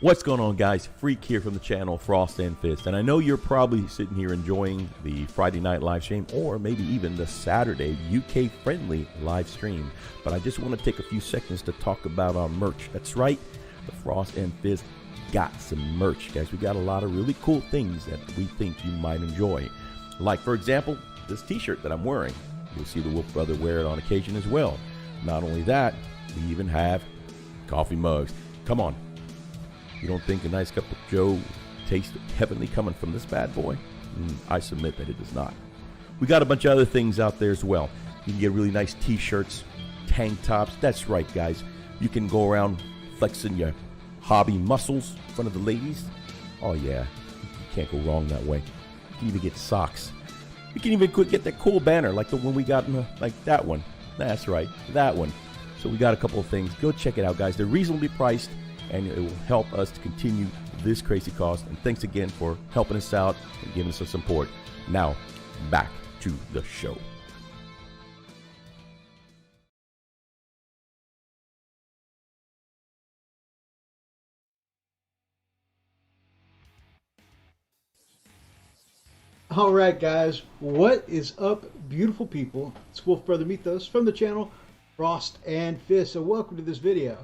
What's going on, guys? Freak here from the channel Frost and Fist, and I know you're probably sitting here enjoying the Friday night live stream or maybe even the Saturday UK friendly live stream, but I just want to take a few seconds to talk about our merch. That's right, the Frost and Fist got some merch, guys. We got a lot of really cool things that we think you might enjoy, like for example this t-shirt that I'm wearing. You'll see the Wolf Brother wear it on occasion as well. Not only that, we even have coffee mugs. Come on, you don't think a nice cup of Joe tastes heavenly coming from this bad boy? I submit that it does not. We got a bunch of other things out there as well. You can get really nice t-shirts, tank tops. That's right, guys. You can go around flexing your hobby muscles in front of the ladies. Oh yeah, you can't go wrong that way. You can even get socks. You can even get that cool banner like the one we got, like that one. That's right, that one. So we got a couple of things. Go check it out, guys. They're reasonably priced, and it will help us to continue this crazy cause. And thanks again for helping us out and giving us some support. Now, back to the show. All right, guys, what is up, beautiful people? It's Wolf Brother Mythos from the channel Frost and Fist. So welcome to this video.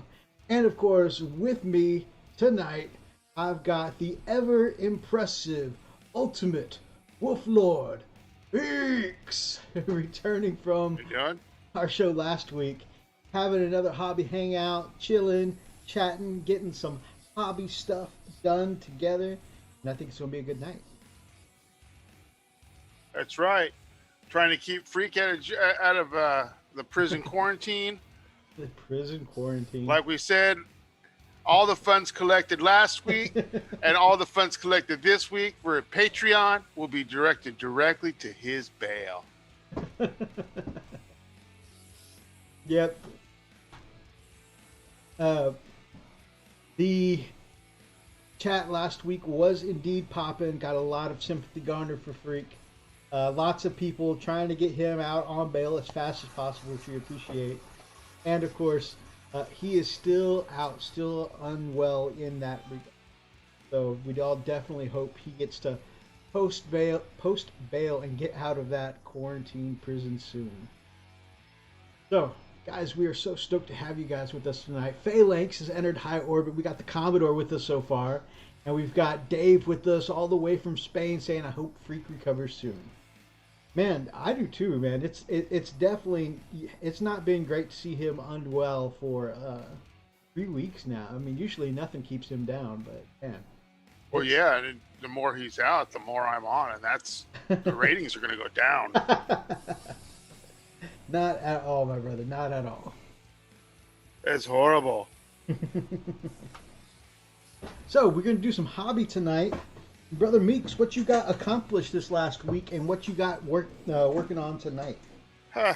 And of course, with me tonight, I've got the ever impressive, ultimate Wolf Lord, Beaks, returning from our show last week, having another hobby hangout, chilling, chatting, getting some hobby stuff done together. And I think it's going to be a good night. That's right. Trying to keep Freak out of the prison quarantine. The prison quarantine. Like we said, all the funds collected last week and all the funds collected this week for Patreon will be directed directly to his bail. Yep. The chat last week was indeed popping. Got a lot of sympathy garnered for Freak. Lots of people trying to get him out on bail as fast as possible, which we appreciate. And of course, he is still out, still unwell in that regard. So we'd all definitely hope he gets to post bail and get out of that quarantine prison soon. So, guys, we are so stoked to have you guys with us tonight. Phalanx has entered high orbit. We got the Commodore with us so far. And we've got Dave with us all the way from Spain saying, I hope Freak recovers soon. Man, I do too, man. It's definitely, it's not been great to see him unwell for 3 weeks now. I mean, usually nothing keeps him down, but man. Well, yeah, and the more he's out, the more I'm on, and that's, the ratings are going to go down. Not at all, my brother, not at all. It's horrible. So, we're going to do some hobby tonight. Brother Meeks, what you got accomplished this last week and what you got working on tonight? I'm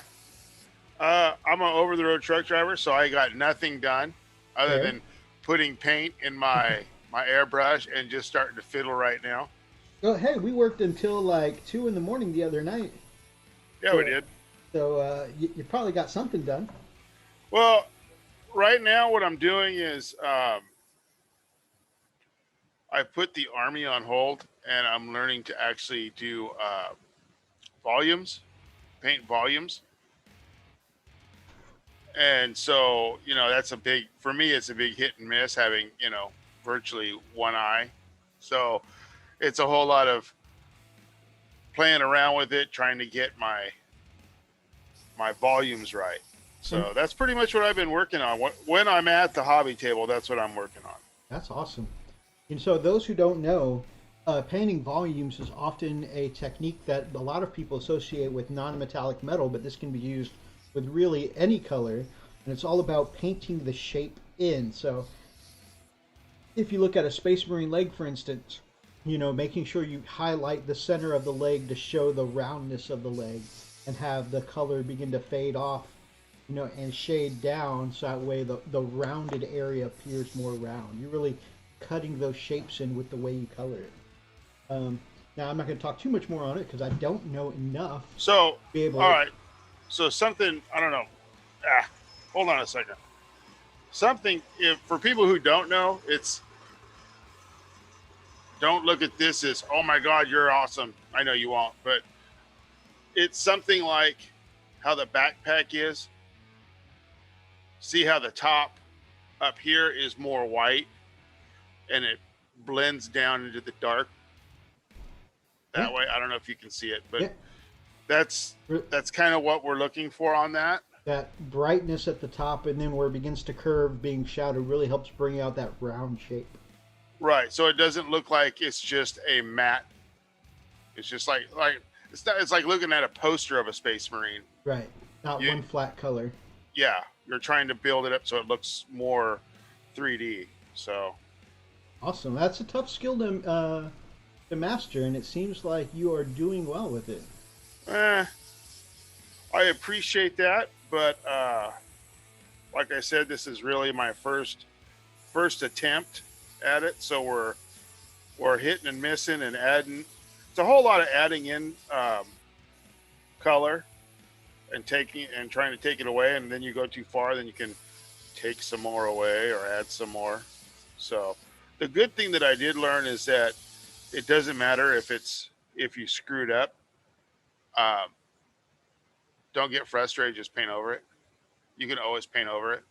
an over-the-road truck driver, so I got nothing done other than putting paint in my airbrush and just starting to fiddle right now. Well, hey, we worked until like 2 in the morning the other night. Yeah, we did. So you probably got something done. Well, right now what I'm doing is I put the Army on hold, and I'm learning to actually do volumes, paint volumes. And so, you know, that's a big, for me, it's a big hit and miss having, you know, virtually one eye. So it's a whole lot of playing around with it, trying to get my volumes right. So that's pretty much what I've been working on. When I'm at the hobby table, that's what I'm working on. That's awesome. And so those who don't know, painting volumes is often a technique that a lot of people associate with non-metallic metal, but this can be used with really any color, and it's all about painting the shape in. So if you look at a Space Marine leg, for instance, you know, making sure you highlight the center of the leg to show the roundness of the leg and have the color begin to fade off, you know, and shade down, so that way the rounded area appears more round. You're really cutting those shapes in with the way you color it. Now, I'm not going to talk too much more on it because I don't know enough. So, to be able all right. So something, I don't know. Hold on a second. Something, if for people who don't know, it's don't look at this as, oh my God, you're awesome. I know you won't, but it's something like how the backpack is. See how the top up here is more white and it blends down into the dark that way. I don't know if you can see it, but that's kind of what we're looking for on that. That brightness at the top, and then where it begins to curve, being shadowed, really helps bring out that round shape. Right. So it doesn't look like it's just a matte. It's just like it's like looking at a poster of a Space Marine. Right. Not one flat color. Yeah. You're trying to build it up so it looks more 3D. So awesome. That's a tough skill to master, and it seems like you are doing well with it. I appreciate that, but like I said, this is really my first attempt at it. So we're hitting and missing and adding. It's a whole lot of adding in color and trying to take it away, and then you go too far, then you can take some more away or add some more. So the good thing that I did learn is that it doesn't matter if you screwed up. Don't get frustrated, just paint over it. You can always paint over it.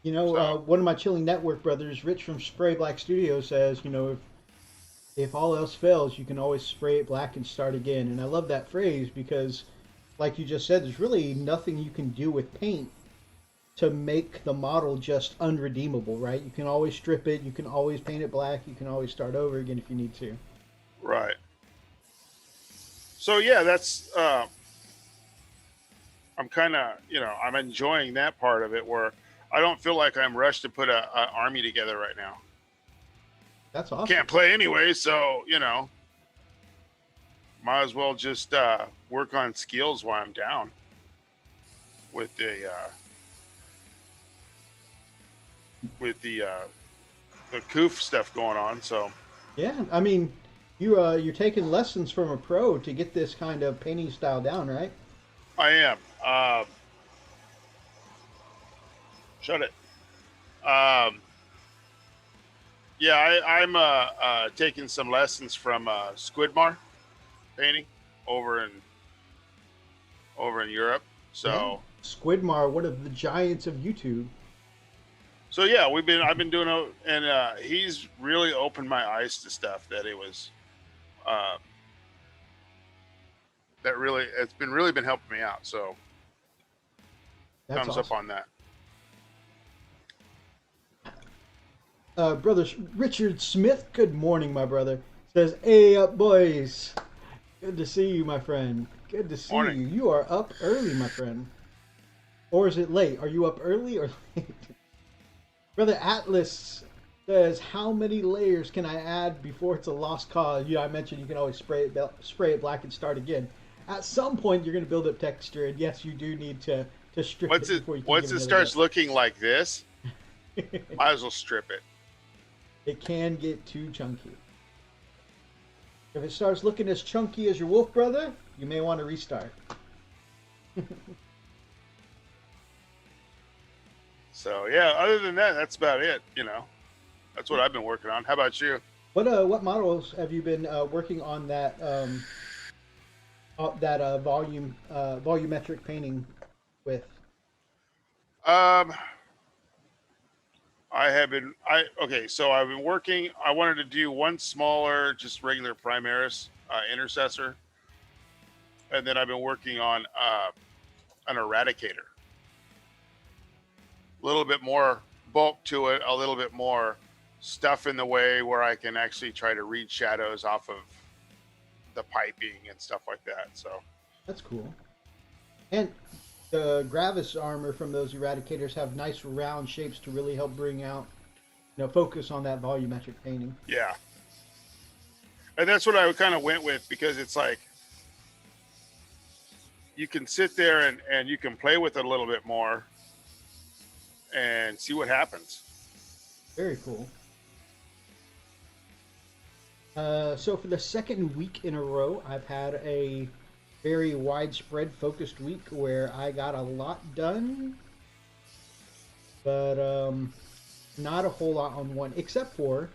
You know, one of my Chilling Network brothers, Rich from Spray Black Studio, says, you know, if all else fails, you can always spray it black and start again. And I love that phrase because, like you just said, there's really nothing you can do with paint to make the model just unredeemable, right? You can always strip it, you can always paint it black, you can always start over again if you need to. Right. So yeah, that's I'm kind of, I'm enjoying that part of it where I don't feel like I'm rushed to put an army together right now. That's awesome. Can't play anyway, so, might as well just work on skills while I'm down with the Koof stuff going on. So yeah, I mean, you're taking lessons from a pro to get this kind of painting style down, right? I am. Shut it. Yeah, I'm taking some lessons from Squidmar painting over in Europe. So yeah. Squidmar, one of the giants of YouTube. So yeah, I've been doing and he's really opened my eyes to stuff that it was it's really been helping me out. So that's thumbs awesome. up on that. Brother Richard Smith, good morning, my brother. Says, "Hey up, boys. Good to see you, my friend. Good to see you. You are up early, my friend. Or is it late? Are you up early or late?" Brother Atlas says, "How many layers can I add before it's a lost cause?" Yeah, I mentioned you can always spray it black and start again. At some point, you're going to build up texture, and yes, you do need to strip it before you can once it starts looking like this, might as well strip it. It can get too chunky. If it starts looking as chunky as your wolf brother, you may want to restart. So yeah, other than that, that's about it. That's what I've been working on. How about you? What models have you been working on that volumetric painting with? So I've been working. I wanted to do one smaller, just regular Primaris intercessor, and then I've been working on an Eradicator. A little bit more bulk to it, a little bit more stuff in the way where I can actually try to read shadows off of the piping and stuff like that. So that's cool. And the Gravis armor from those Eradicators have nice round shapes to really help bring out, focus on that volumetric painting. Yeah. And that's what I kind of went with, because it's like you can sit there and you can play with it a little bit more and see what happens. Very cool. So for the second week in a row, I've had a very widespread focused week where I got a lot done, but not a whole lot on one, except for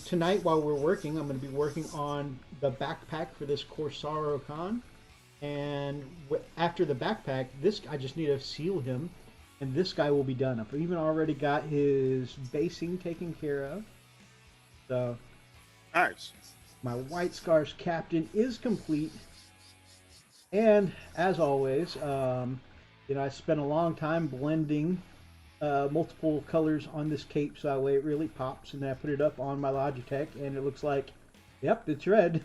Tonight while we're working, I'm going to be working on the backpack for this Corsaro Con. And after the backpack, I just need to seal him, and this guy will be done. I've even already got his basing taken care of. So, Nice. my White Scars Captain is complete. And as always, I spent a long time blending multiple colors on this cape so that way it really pops. And then I put it up on my Logitech, and it looks like, yep, it's red.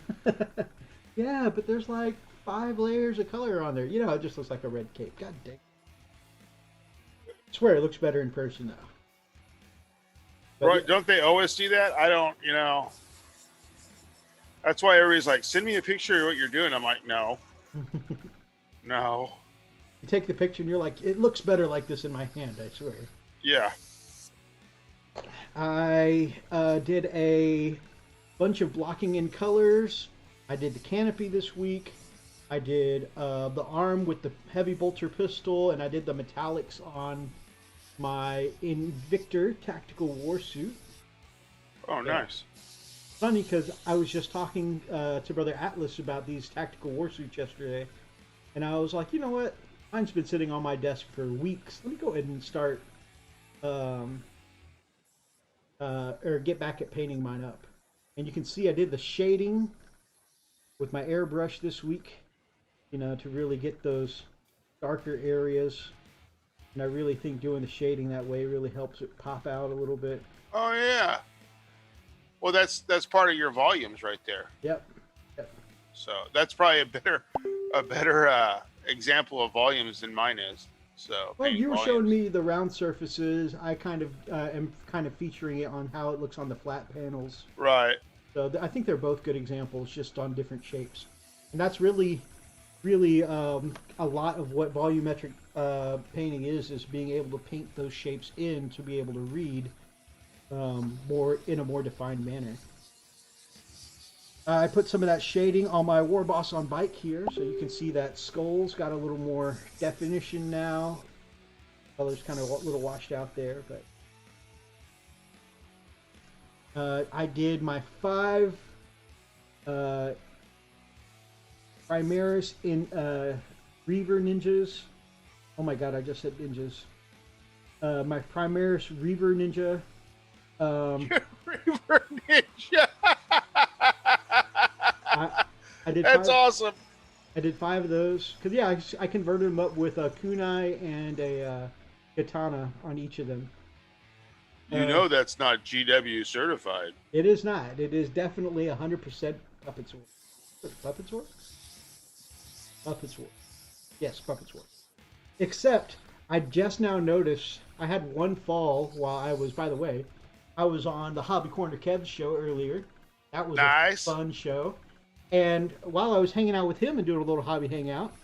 Yeah, but there's like 5 layers of color on there. It just looks like a red cape. God dang. I swear it looks better in person though. Right? Don't they always do that? I don't. That's why everybody's like, send me a picture of what you're doing. I'm like, no, no. You take the picture and you're like, it looks better like this in my hand. I swear. Yeah. I did a bunch of blocking in colors. I did the canopy this week. I did the arm with the heavy bolter pistol, and I did the metallics on my Invictor tactical warsuit. Oh, nice. Funny because I was just talking to Brother Atlas about these tactical warsuits yesterday, and I was like, you know what? Mine's been sitting on my desk for weeks. Let me go ahead and start, or get back at painting mine up. And you can see I did the shading with my airbrush this week, to really get those darker areas. And I really think doing the shading that way really helps it pop out a little bit. Oh yeah. Well, that's part of your volumes right there. Yep. So that's probably a better example of volumes than mine is. So. Well, you were showing me the round surfaces. I kind of am kind of featuring it on how it looks on the flat panels. Right. So I think they're both good examples, just on different shapes. And that's really a lot of what volumetric painting is being able to paint those shapes in to be able to read more in a more defined manner. I put some of that shading on my War Boss on bike here, so you can see that skull's got a little more definition now. Color's kind of a little washed out there, but I did my 5 Primaris in Reaver Ninjas. Oh my god, I just said ninjas. My Primaris Reaver Ninja. Reaver Ninja. I did. That's awesome. I did 5 of those because yeah, I converted them up with a kunai and a katana on each of them. That's not GW certified. It is not. It is definitely 100% puppet sword. Puppet sword? Puppet sword. Yes, puppet sword. Except I just now noticed I had one fall while I was. By the way, I was on the Hobby Corner Kev's show earlier. That was nice. A fun show. And while I was hanging out with him and doing a little hobby hangout,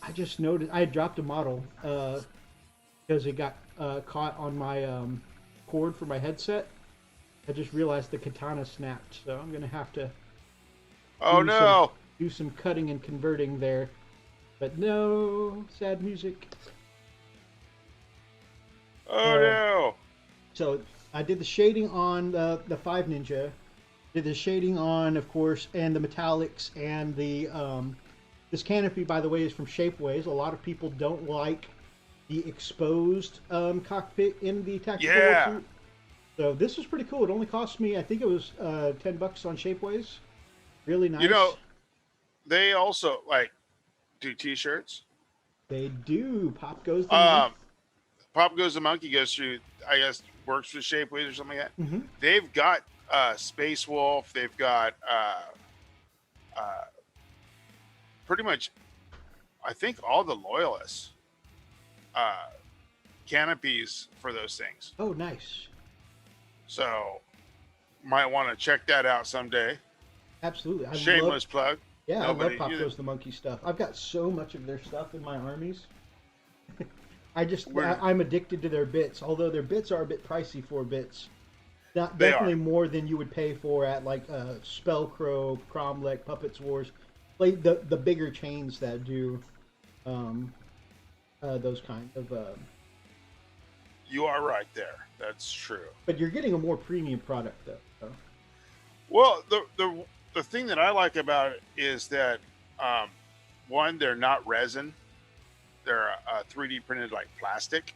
I just noticed I had dropped a model because it got caught on my cord for my headset. I just realized the katana snapped, so I'm gonna have to. Do some cutting and converting there, but no sad music. No. So I did the shading on the 5 Ninja. Did the shading on, of course, and the metallics and the this canopy, by the way, is from Shapeways. A lot of people don't like the exposed cockpit in the tactical suit. So this is pretty cool. It only cost me, I think it was $10 on Shapeways. Really nice. They also do T-shirts. They do. Pop goes the monkey. Pop goes the monkey goes through. I guess works with Shapeways or something like that. Mm-hmm. They've got Space Wolf. They've got pretty much, I think, all the Loyalists canopies for those things. Oh, nice. So might want to check that out someday. Absolutely. Shameless plug. Yeah, I love Pop Goes the Monkey stuff. I've got so much of their stuff in my armies. I'm addicted to their bits, although their bits are a bit pricey for bits. Definitely more than you would pay for at Spellcrow, Cromlech, Puppets Wars, like the bigger chains that do those kind of. You are right there. That's true. But you're getting a more premium product though. So. Well, the thing that I like about it is that um, one, they're not resin; they're 3D printed like plastic.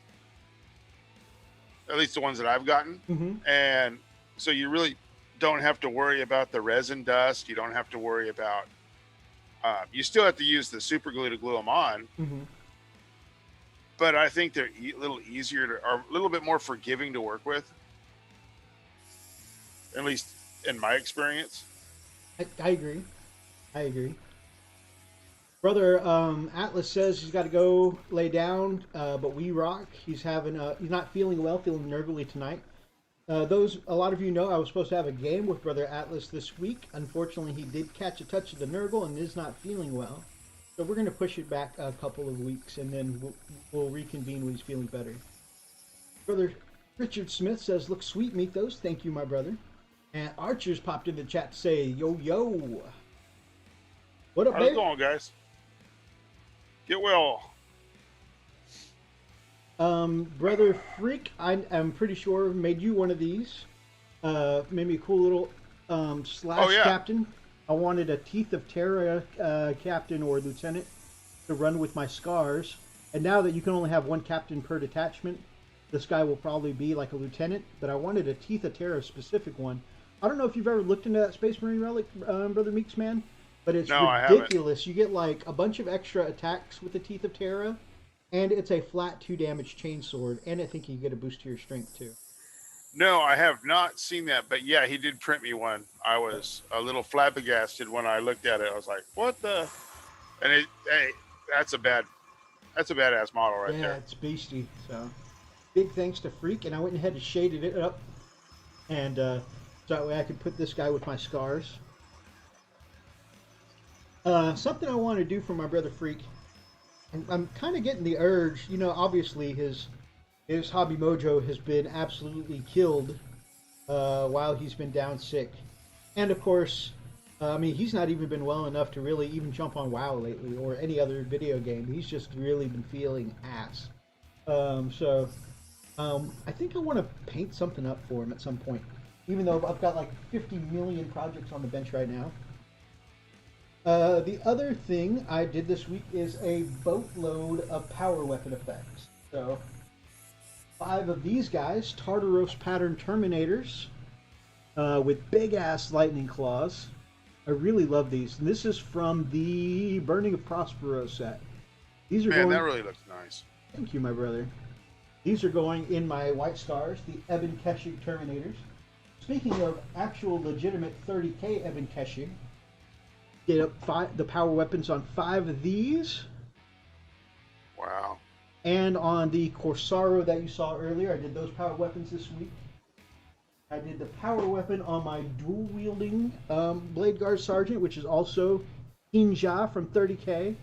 At least the ones that I've gotten, Mm-hmm. and so you really don't have to worry about the resin dust. You don't have to worry about. You still have to use the super glue to glue them on, Mm-hmm. but I think they're a little easier to, or a little bit more forgiving to work with, at least in my experience. I agree. I agree. Brother Atlas says he's got to go lay down, but we rock. He's not feeling well, feeling nervily tonight. Those a lot of you know I was supposed to have a game with Brother Atlas this week. Unfortunately, he did catch a touch of the Nurgle and is not feeling well. So we're going to push it back a couple of weeks, and then we'll reconvene when he's feeling better. Brother Richard Smith says, "Look sweet, meet those. Thank you, my brother." And Archer's popped in the chat to say, "Yo yo, what up, How's it babe?" going, guys? Get well. Brother Freak, I'm pretty sure made you one of these. Made me a cool little Oh slash yeah, captain. I wanted a Teeth of Terra captain or lieutenant to run with my scars. And now that you can only have one captain per detachment, this guy will probably be like a lieutenant. But I wanted a Teeth of Terra specific one. I don't know if you've ever looked into that Space Marine relic, Brother Meeks, man, but it's no, I haven't. ridiculous. You get like a bunch of extra attacks with the Teeth of Terra, and it's a flat 2 damage chainsword, and I think you get a boost to your strength too. No, I have not seen that, but yeah, he did print me one. I was a little flabbergasted when I looked at it. I was like, "What the?" And hey, that's a badass model right Yeah, there. it's beastie. So big thanks to Freak, and I went ahead and shaded it up, and so that way I could put this guy with my scars. Something I want to do for my brother Freak. I'm kind of getting the urge. You know, obviously his hobby mojo has been absolutely killed while he's been down sick, and of course, I mean he's not even been well enough to really even jump on WoW lately or any other video game. He's just really been feeling ass. So I think I want to paint something up for him at some point. Even though I've got like 50 million projects on the bench right now. The other thing I did this week is a boatload of power weapon effects. So 5 of these guys, Tartaros pattern Terminators, with big ass lightning claws. I really love these. And this is from the Burning of Prospero set. These are Man, going. that really looks nice. Thank you, my brother. These are going in my White Stars, the Eben Keshig Terminators. Speaking of actual legitimate 30k Eben Keshig, get up the power weapons on 5 of these. Wow. And on the Corsaro that you saw earlier, I did those power weapons this week. I did the power weapon on my dual wielding Blade Guard Sergeant, which is also Inja from 30k.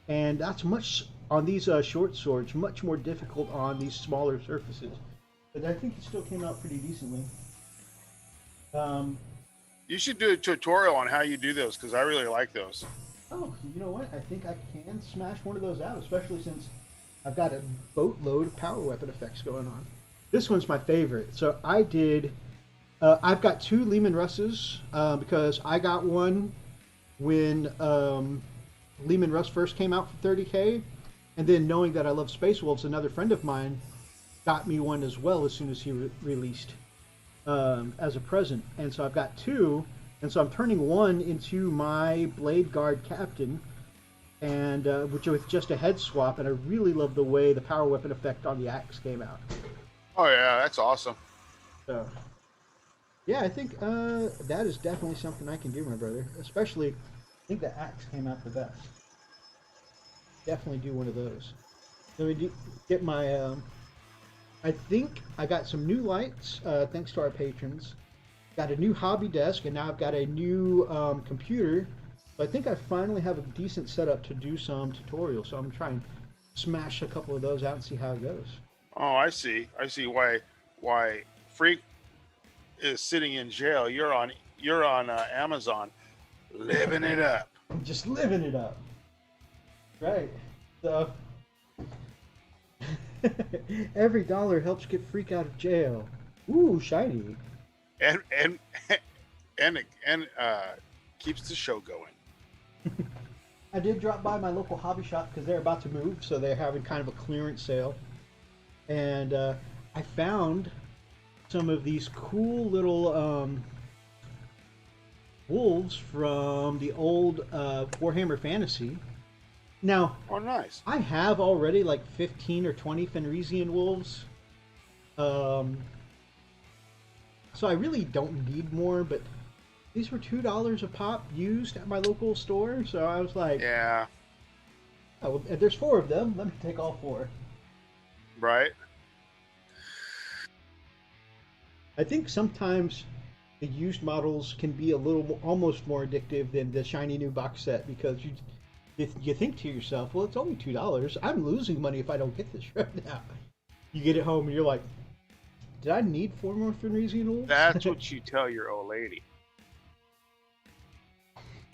And that's much on these short swords, much more difficult on these smaller surfaces. But I think it still came out pretty decently. You should do a tutorial on how you do those because I really like those. Oh, you know what? I think I can smash one of those out, especially since I've got a boatload of power weapon effects going on. This one's my favorite. So I did. I've got 2 Lehman Russes because I got one when Lehman Russ first came out for 30k, and then knowing that I love Space Wolves, another friend of mine got me one as well as soon as he released as a present. And so I've got 2, and so I'm turning one into my Blade Guard Captain, and which with just a head swap. And I really love the way the power weapon effect on the axe came out. Oh yeah, that's awesome. So yeah, I think that is definitely something I can do, my brother. Especially, I think the axe came out the best. Definitely do one of those. Let me get my. I think I got some new lights, thanks to our patrons. Got a new hobby desk, and now I've got a new computer. So I think I finally have a decent setup to do some tutorials. So I'm trying to smash a couple of those out and see how it goes. Oh, I see. I see why Freak is sitting in jail. You're on Amazon, living it up. I'm just living it up. Right. So every dollar helps get Freak out of jail. Ooh, shiny. And and keeps the show going. I did drop by my local hobby shop because they're about to move, so they're having kind of a clearance sale. And I found some of these cool little wolves from the old Warhammer Fantasy. Now, Oh, nice. I have already like 15 or 20 Fenrisian wolves. So I really don't need more, but these were $2 a pop used at my local store. So I was like, Yeah. oh, well, there's 4 of them. Let me take all 4. Right. I think sometimes the used models can be a little almost more addictive than the shiny new box set because you think to yourself, well, it's only $2. I'm losing money if I don't get this right now. You get it home and you're like, did I need 4 more Fenrisian wolves? That's what you tell your old lady.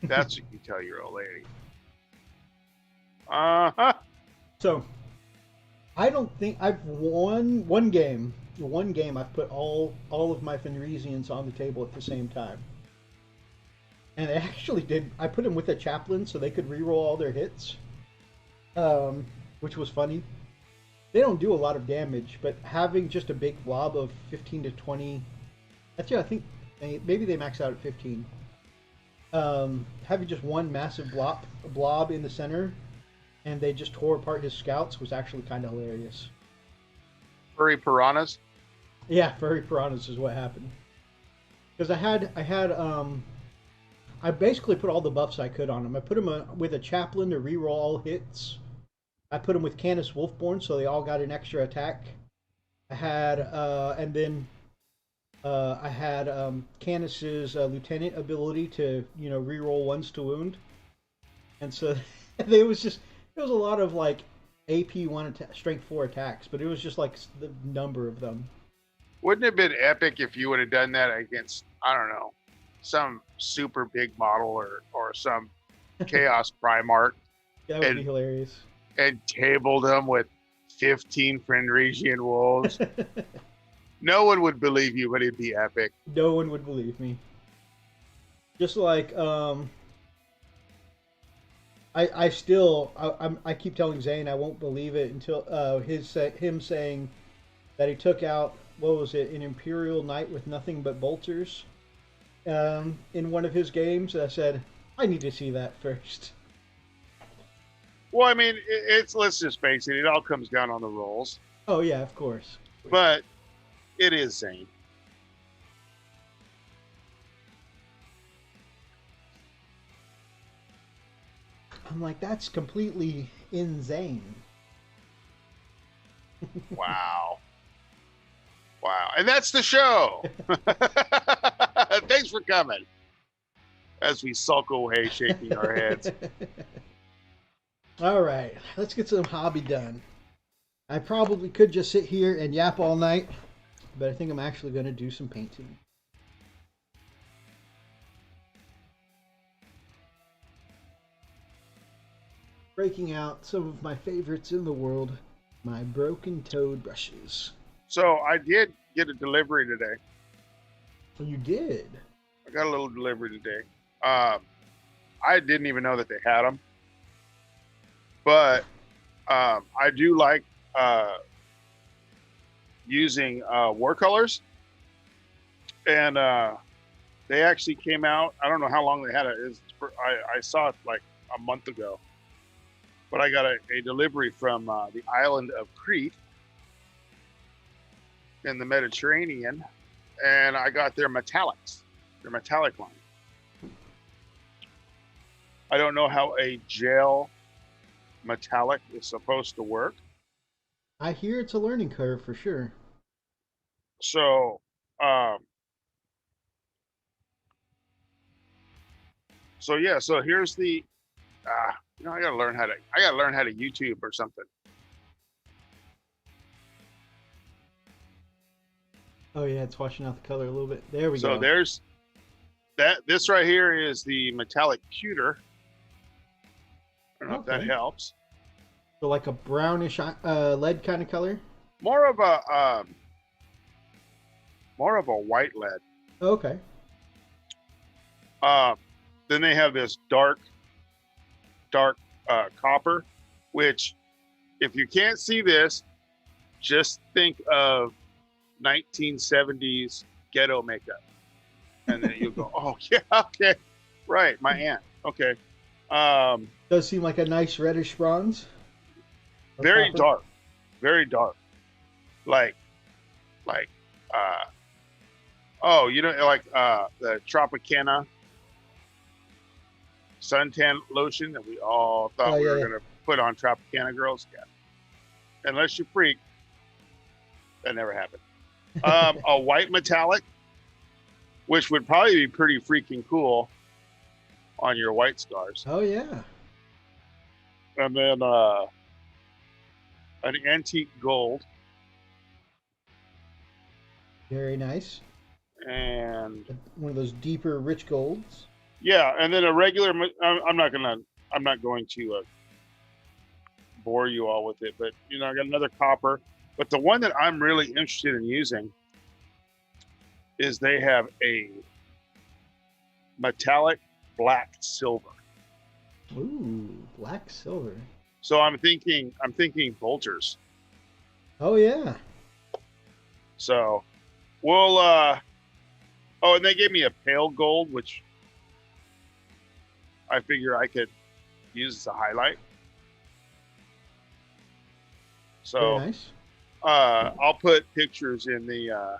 That's what you tell your old lady. Uh-huh. So, I don't think I've won one game. One game I've put all of my Fenrisians on the table at the same time. And I actually did. I put them with a chaplain so they could reroll all their hits, which was funny. They don't do a lot of damage, but having just a big blob of 15 to 20, actually I think maybe they max out at 15. Having just one massive blob in the center, and they just tore apart his scouts was actually kind of hilarious. Furry piranhas. Yeah, furry piranhas is what happened. Because I basically put all the buffs I could on them. I put them with a chaplain to reroll all hits. I put them with Canis Wolfborn, so they all got an extra attack. I had, I had Canis's lieutenant ability to, reroll ones to wound. And so it was a lot of like AP 1 strength 4 attacks, but it was just like the number of them. Wouldn't it have been epic if you would have done that against, I don't know, some super big model or some Chaos Primarch? That would be hilarious. And tabled them with 15 Fenrisian wolves. No one would believe you, but it'd be epic. No one would believe me. Just like I keep telling Zane I won't believe it until him saying that he took out, what was it, an Imperial Knight with nothing but bolters in one of his games. I said, I need to see that first. Well, I mean, let's just face it, it all comes down on the rolls. Oh yeah, of course. But it is Zane. I'm like, that's completely insane. Wow. Wow. And that's the show. Thanks for coming. As we sulk away, shaking our heads. All right, let's get some hobby done. I probably could just sit here and yap all night, but I think I'm actually going to do some painting. Breaking out some of my favorites in the world, my broken toed brushes. So I did get a delivery today. You did? I got a little delivery today. I didn't even know that they had them. But I do like using watercolors. And they actually came out. I don't know how long they had it. I saw it like a month ago. But I got a delivery from the island of Crete in the Mediterranean. And I got their metallics, their metallic line. I don't know how a gel metallic is supposed to work. I hear it's a learning curve for sure. So, so here's the, I gotta learn how to YouTube or something. Oh yeah, it's washing out the color a little bit. There we go. So there's that. This right here is the metallic pewter. I don't know if that helps. So like a brownish lead kind of color? More of a white lead. Okay. Um, then they have this dark copper, which if you can't see this, just think of 1970s ghetto makeup, and then you'll go, oh yeah, okay, right, my aunt. Okay, Does seem like a nice reddish bronze. very Copper. dark, very dark, like like oh, you know, like the Tropicana suntan lotion that we all thought Oh, we yeah, were yeah. gonna put on Tropicana girls. Yeah, unless you freak, that never happened. A white metallic, which would probably be pretty freaking cool on your white scars, Oh, yeah. and then an antique gold, Very nice. and One of those deeper, rich golds. yeah, and then a regular. I'm not going to bore you all with it, but you know, I got another copper. But the one that I'm really interested in using is they have a metallic black silver. Ooh, black silver. So I'm thinking bolters. Oh, yeah. So we'll oh, and they gave me a pale gold, which I figure I could use as a highlight. So Very nice. I'll put pictures in the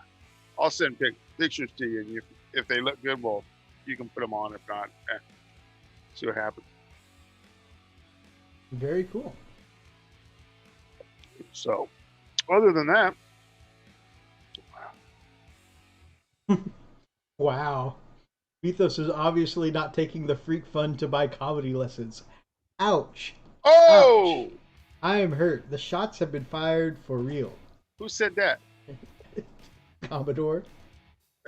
I'll send pictures to you, and if they look good, well, you can put them on. If not, see what happens. Very cool. So other than that, Wow. Mythos is obviously not taking the freak fund to buy comedy lessons. Ouch. oh, Ouch. I am hurt. The shots have been fired for real. who said that? Commodore.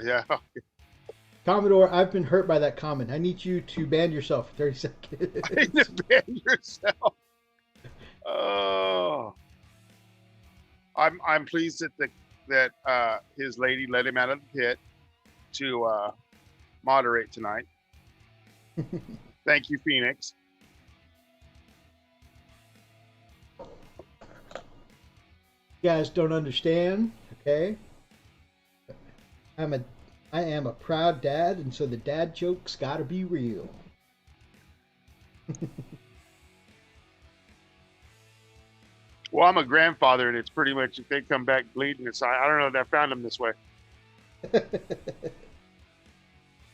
Yeah. Commodore, I've been hurt by that comment. I need you to ban yourself for 30 seconds. Ban yourself. Oh, I'm pleased that his lady let him out of the pit to moderate tonight. Thank you, Phoenix. You guys don't understand, okay? I am a proud dad, and so the dad joke's gotta be real. Well, I'm a grandfather, and it's pretty much if they come back bleeding, it's I don't know that I found them this way.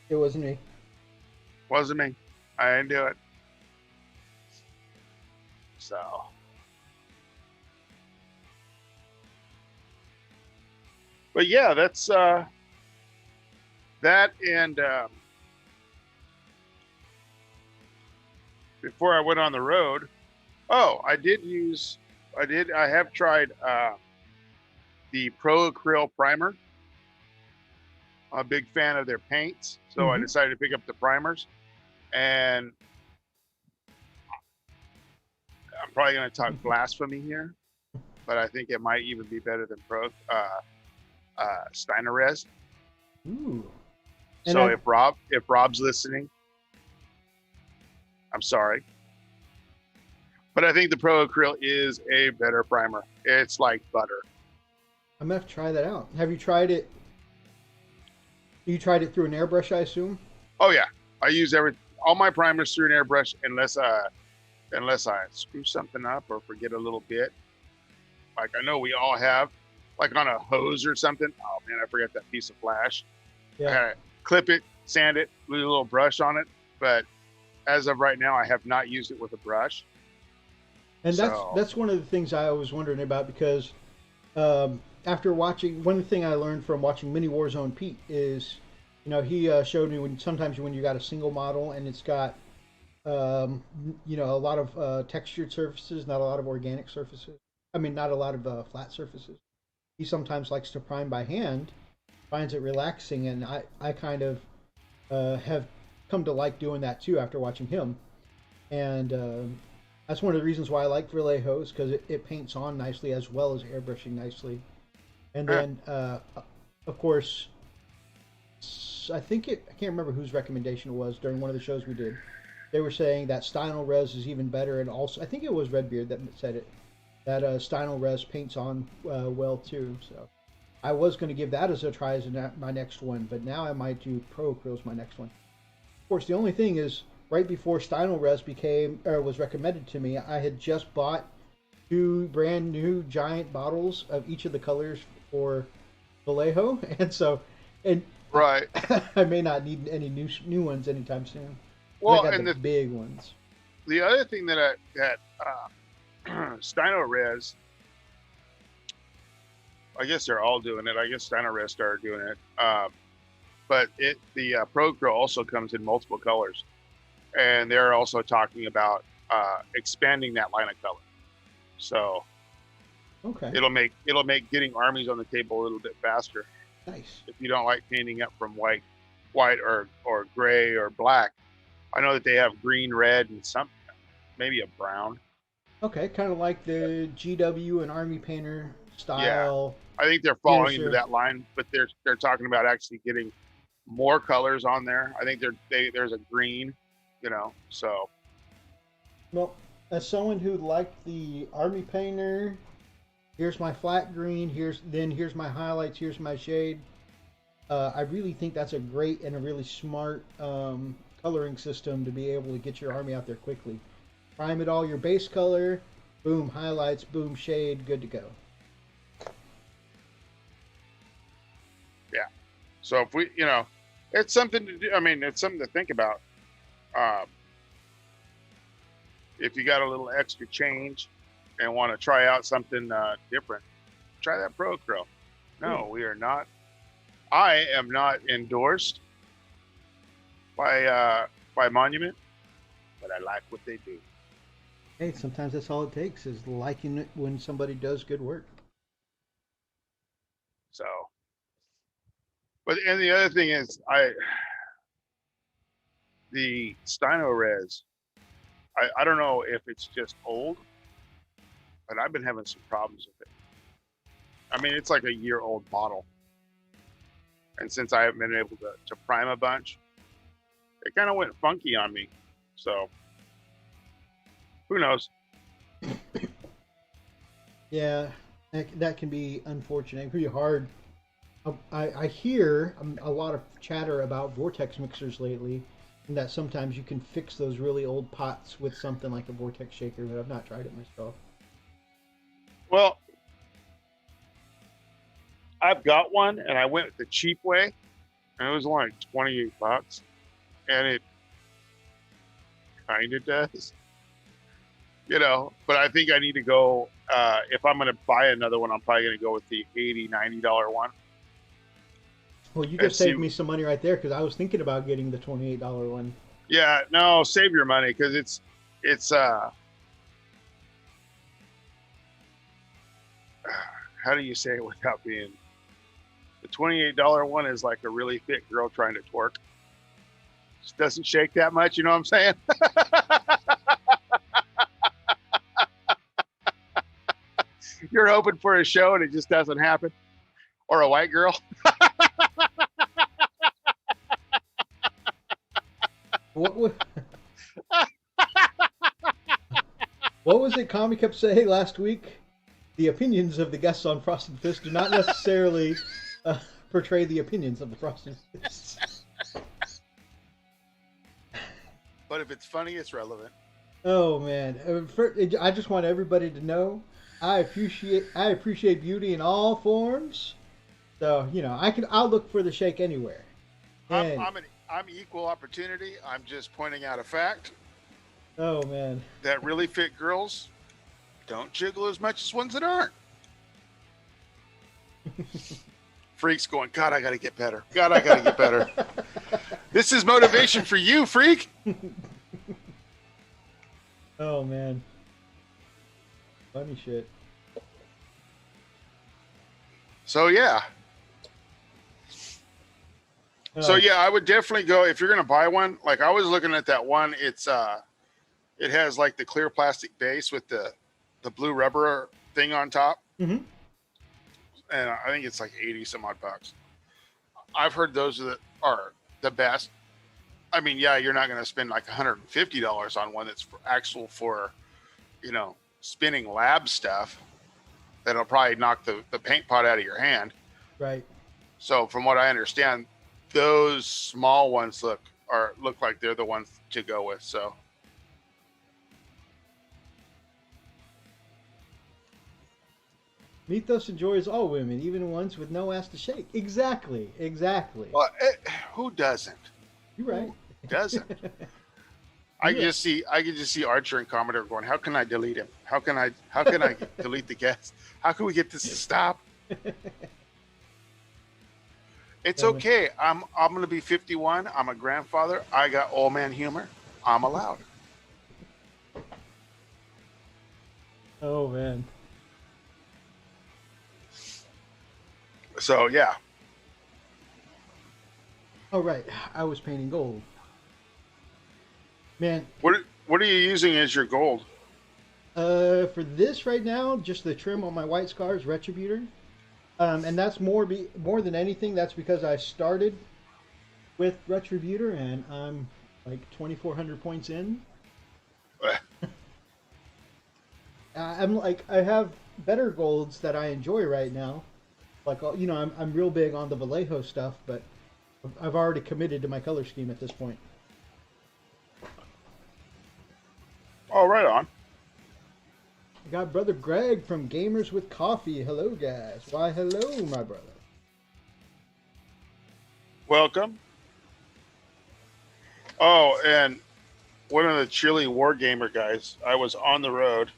It wasn't me. Wasn't me. I didn't do it. So. But yeah, that's that, and before I went on the road, oh, I have tried the Pro Acryl primer. I'm a big fan of their paints, so I decided to pick up the primers, and I'm probably going to talk blasphemy here, but I think it might even be better than Steinerez. Ooh. So if Rob's listening, I'm sorry, but I think the Pro Acryl is a better primer. It's like butter. I'm gonna have to try that out. Have you tried it? You tried it through an airbrush, I assume. Oh yeah, I use all my primers through an airbrush unless I screw something up or forget a little bit. Like I know we all have, like on a hose or something. Oh man, I forgot that piece of flash. Yeah. I gotta clip it, sand it, leave a little brush on it. But as of right now, I have not used it with a brush. And that's one of the things I was wondering about, because after watching, one thing I learned from watching Mini Warzone Pete is, you know, he showed me sometimes when you got a single model and it's got, you know, a lot of textured surfaces, not a lot of organic surfaces. I mean, not a lot of flat surfaces. He sometimes likes to prime by hand, finds it relaxing, and I kind of have come to like doing that too after watching him. And that's one of the reasons why I like Vallejo's, because it paints on nicely as well as airbrushing nicely. And then, of course, was, I can't remember whose recommendation it was during one of the shows we did. They were saying that Stynal Res is even better, and also I think it was Redbeard that said it, that Stynal Res paints on well too. So I was going to give that as a try as my next one, but now I might do Pro Acryl as my next one. Of course, the only thing is, right before Stynal Res was recommended to me, I had just bought 2 brand new giant bottles of each of the colors for Vallejo, and so Right. I may not need any new ones anytime soon. Well, I got and the big ones. the other thing that Steino Res, I guess they're all doing it. I guess Steino Res started doing it. But the Pro Grill also comes in multiple colors, and they're also talking about expanding that line of color. So Okay. it'll make getting armies on the table a little bit faster. Nice. If you don't like painting up from white or gray or black, I know that they have green, red, and some maybe a brown. Okay, kind of like the GW and Army Painter style. I think they're falling Finisher. into that line, but they're talking about actually getting more colors on there. I think there's a green, so. Well, as someone who liked the Army Painter, here's my flat green. Here's my highlights. Here's my shade. I really think that's a great and a really smart coloring system to be able to get your army out there quickly. Prime it all your base color, boom, highlights, boom, shade, good to go. Yeah. So if we, it's something to do. I mean, it's something to think about. If you got a little extra change and want to try out something different, try that Pro Acryl. No, we are not. I am not endorsed by Monument, but I like what they do. Hey, sometimes that's all it takes is liking it when somebody does good work. So, and the other thing is, the Steino Res, I don't know if it's just old, but I've been having some problems with it. I mean, it's like a year-old bottle. And since I haven't been able to prime a bunch, it kind of went funky on me. So, who knows? Yeah, that can be unfortunate, pretty hard. I hear a lot of chatter about vortex mixers lately, and that sometimes you can fix those really old pots with something like a vortex shaker, but I've not tried it myself. Well, I've got one, and I went the cheap way, and it was only like $28, and it kind of does, But I think I need to go. If I'm going to buy another one, I'm probably going to go with the $80, $90 one. Well, you just saved me some money right there because I was thinking about getting the $28 one. Yeah, no, save your money because it's how do you say it without being? The $28 one is like a really fit girl trying to twerk. Just doesn't shake that much, you know what I'm saying? You're hoping for a show and it just doesn't happen. Or a white girl. What was it Kami kept saying last week? The opinions of the guests on Frosted Fist do not necessarily portray the opinions of the Frosted Fists. But if it's funny, it's relevant. Oh man, I just want everybody to know I appreciate beauty in all forms. So I'll look for the shake anywhere. I'm equal opportunity. I'm just pointing out a fact. Oh man, that really fit girls don't jiggle as much as ones that aren't. Freak's going, God, I got to get better. God, I got to get better. This is motivation for you, Freak. Oh man, funny shit. So yeah. So yeah, I would definitely go if you're gonna buy one. Like I was looking at that one. It's it has like the clear plastic base with the blue rubber thing on top, mm-hmm. and I think it's like 80 some odd bucks. I've heard those are the best. I mean, yeah, you're not going to spend like $150 on one that's for you know, spinning lab stuff that'll probably knock the paint pot out of your hand. Right. So from what I understand, those small ones look like they're the ones to go with. So Mythos enjoys all women, even ones with no ass to shake. Exactly. well, who doesn't? You're right. Who doesn't? I can just see Archer and Commodore going, how can I delete him? How can I delete the guest? How can we get this to stop? It's okay. I'm gonna be 51. I'm a grandfather. I got old man humor. I'm allowed. Oh man. So yeah. Oh right. I was painting gold. Man. What are you using as your gold? For this right now, just the trim on my white scars, Retributor. And that's more than anything. That's because I started with Retributor, and I'm like 2,400 points in. I'm like I have better golds that I enjoy right now. Like you know, I'm real big on the Vallejo stuff, but I've already committed to my color scheme at this point. Oh, right on. I got brother Greg from Gamers with Coffee. Hello, guys. Why, hello, my brother. Welcome. Oh, and one of the Chili Wargamer guys, I was on the road.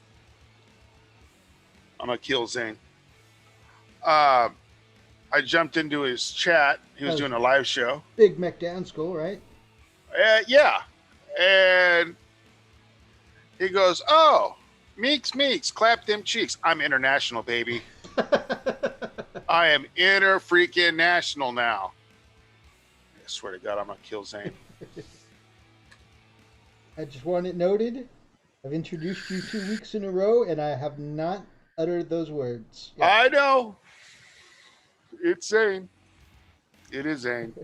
I'm a Kill Zane. I jumped into his chat. He was doing a live show. Big Mech Dan School, right? Yeah. And he goes, oh, Meeks, clap them cheeks. I'm international, baby. I am freaking national now. I swear to God, I'm going to kill Zane. I just want it noted. I've introduced you 2 weeks in a row, and I have not uttered those words. Yeah. I know. It's Zane. It is Zane.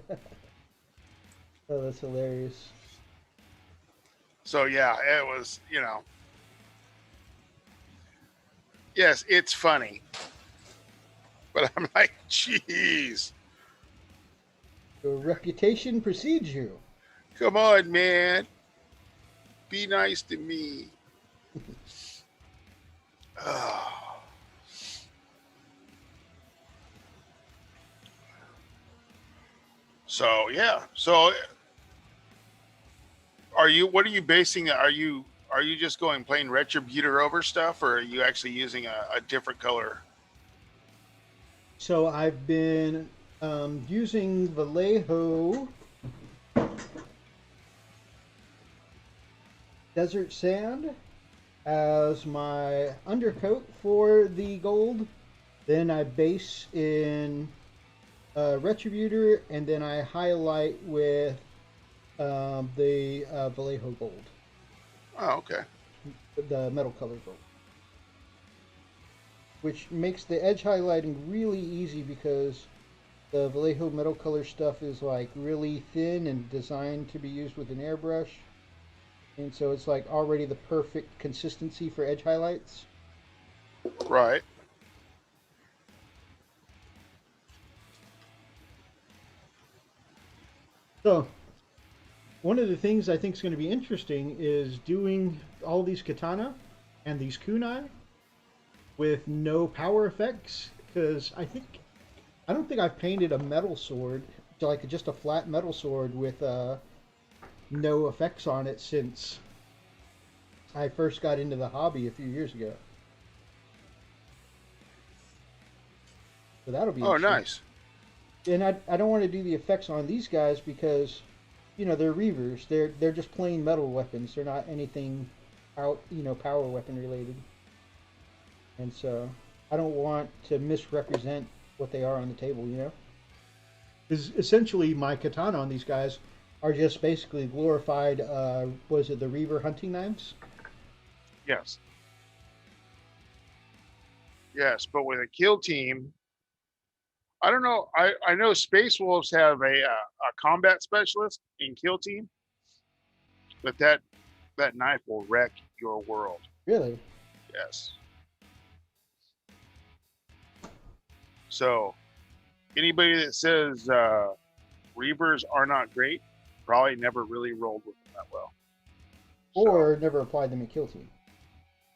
Oh, that's hilarious. So, yeah, it was, you know. Yes, it's funny. But I'm like, jeez. Your reputation precedes you. Come on, man. Be nice to me. So, yeah. So, what are you basing it? Are you just going plain Retributor over stuff, or are you actually using a different color? So I've been using Vallejo Desert Sand as my undercoat for the gold. Then I base in Retributor, and then I highlight with the Vallejo gold. Oh, okay. The metal color gold. Which makes the edge highlighting really easy because the Vallejo metal color stuff is like really thin and designed to be used with an airbrush. And so it's like already the perfect consistency for edge highlights. Right. So, one of the things I think is going to be interesting is doing all these katana and these kunai with no power effects, because I don't think I've painted a metal sword, like just a flat metal sword with no effects on it since I first got into the hobby a few years ago. So that'll be nice. And I don't want to do the effects on these guys because, you know, they're Reavers. They're just plain metal weapons. They're not anything out, you know, power weapon related. And so I don't want to misrepresent what they are on the table, you know? Because essentially my katana on these guys are just basically glorified, was it the Reaver hunting knives? Yes. Yes, but with a kill team, I don't know. I know Space Wolves have a combat specialist in Kill Team, but that knife will wreck your world. Really? Yes. So anybody that says Reavers are not great probably never really rolled with them that well. Or never applied them in Kill Team.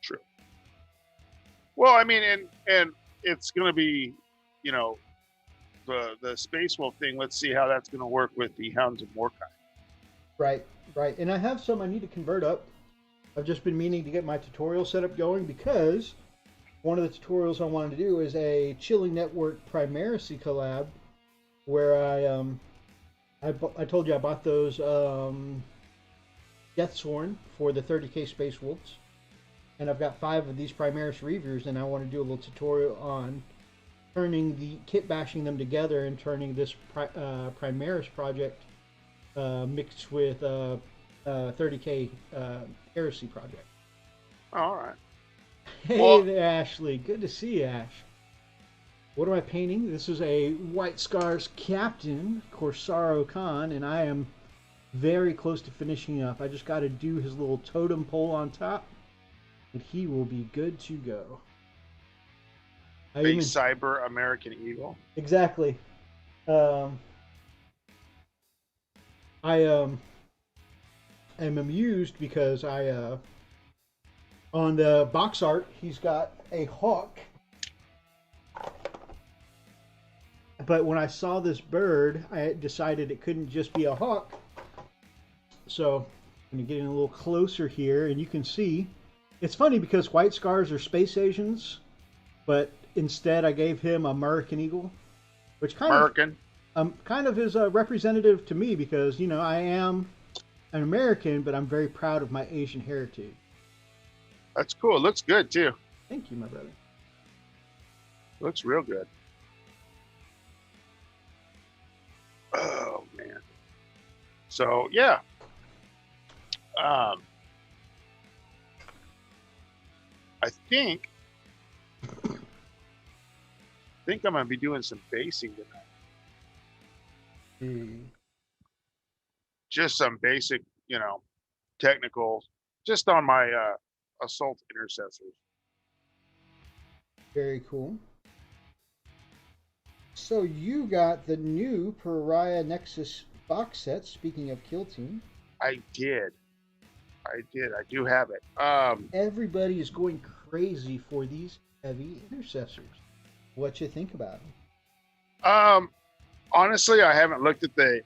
True. Well, I mean, and it's going to be, you know, the Space Wolf thing. Let's see how that's going to work with the Hounds of Mordkai. Right, right. And I have some I need to convert up. I've just been meaning to get my tutorial setup going because one of the tutorials I wanted to do is a Chilling Network Primacy collab where I told you I bought those Deathshorn for the 30k Space Wolves. And I've got 5 of these Primaris Reavers, and I want to do a little tutorial on turning the kit bashing them together and turning this Primaris project mixed with 30k Heresy project. All right. Hey Well, there, Ashley. Good to see you, Ash. What am I painting? This is a White Scars Captain, Corsaro Khan, and I am very close to finishing up. I just got to do his little totem pole on top, and he will be good to go. a Cyber American Eagle. Exactly. I am amused because on the box art he's got a hawk, but when I saw this bird I decided it couldn't just be a hawk. So I'm gonna get in a little closer here, and you can see it's funny because White Scars are space Asians, but instead I gave him American Eagle, which kind of is a representative to me because, you know, I am an American, but I'm very proud of my Asian heritage. That's cool. It looks good too. Thank you, my brother. Looks real good. Oh man. So yeah. I think I'm gonna be doing some basing tonight. Just some basic, you know, technical, just on my assault intercessors. Very cool. So you got the new Pariah Nexus box set. Speaking of Kill Team, I did. I do have it. Everybody is going crazy for these heavy intercessors. What you think about them? Honestly, I haven't looked at the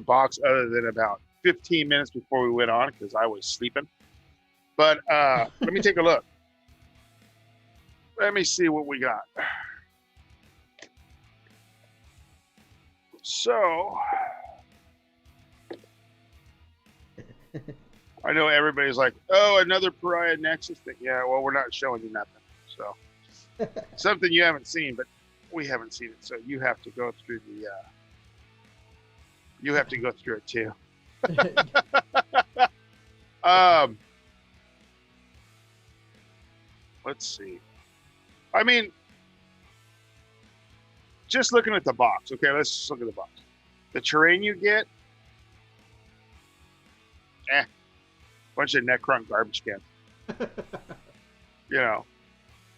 box other than about 15 minutes before we went on because I was sleeping. But let me take a look. Let me see what we got. So I know everybody's like, "Oh, another Pariah Nexus thing." Yeah, well, we're not showing you nothing. So something you haven't seen, but we haven't seen it, so you have to go through the. You have to go through it too. Let's see. I mean, just looking at the box. Okay, let's just look at the box. The terrain you get, bunch of Necron garbage cans. You know,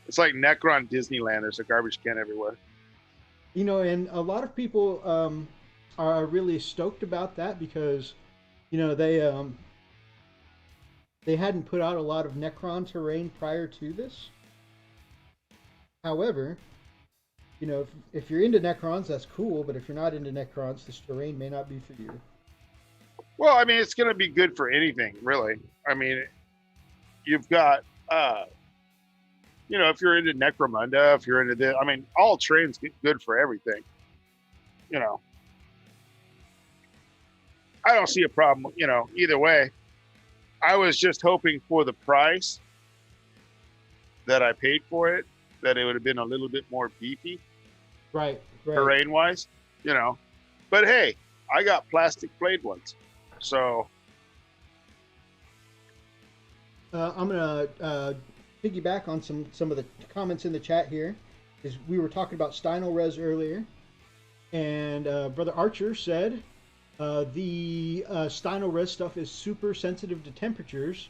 it's like Necron Disneyland. There's a garbage can everywhere. You know, and a lot of people are really stoked about that because, you know, they hadn't put out a lot of Necron terrain prior to this. However, you know, if you're into Necrons, that's cool, but if you're not into Necrons, this terrain may not be for you. Well, I mean, it's going to be good for anything, really. I mean, you've got, you know, if you're into Necromunda, if you're into this, I mean, all terrain's good for everything. You know, I don't see a problem, you know, either way. I was just hoping for the price that I paid for it, that it would have been a little bit more beefy. Right. Terrain wise, you know. But hey, I got plastic blade ones. So I'm gonna piggyback on some of the comments in the chat here. is we were talking about Steino Res earlier, and Brother Archer said the Steino Res stuff is super sensitive to temperatures.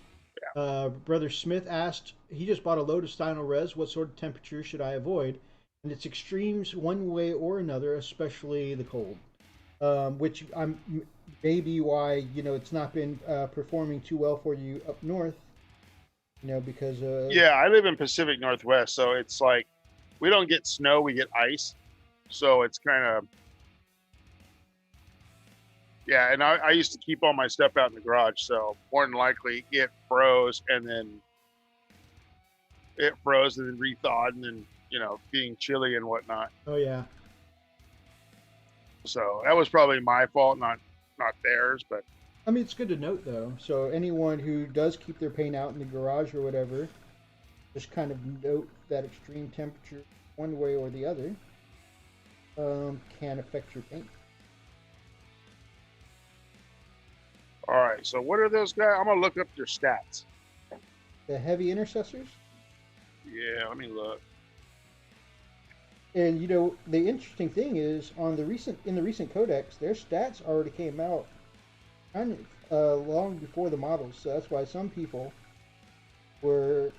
Brother Smith asked, he just bought a load of Steino Res. What sort of temperature should I avoid? And it's extremes one way or another, especially the cold. Which I'm maybe why it's not been performing too well for you up north. Because Yeah, I live in Pacific Northwest, so it's like we don't get snow, we get ice. So it's kind of, yeah. And I used to keep all my stuff out in the garage, so more than likely it froze and then rethawed and then being chilly and whatnot. oh yeah, So that was probably my fault, not theirs. But I mean, it's good to note though. So anyone who does keep their paint out in the garage or whatever, just kind of note that extreme temperature one way or the other can affect your paint. all right, so what are those guys? I'm gonna look up their stats. The heavy intercessors. Yeah, let me look. And the interesting thing is in the recent codex, their stats already came out kind of long before the models. So that's why some people were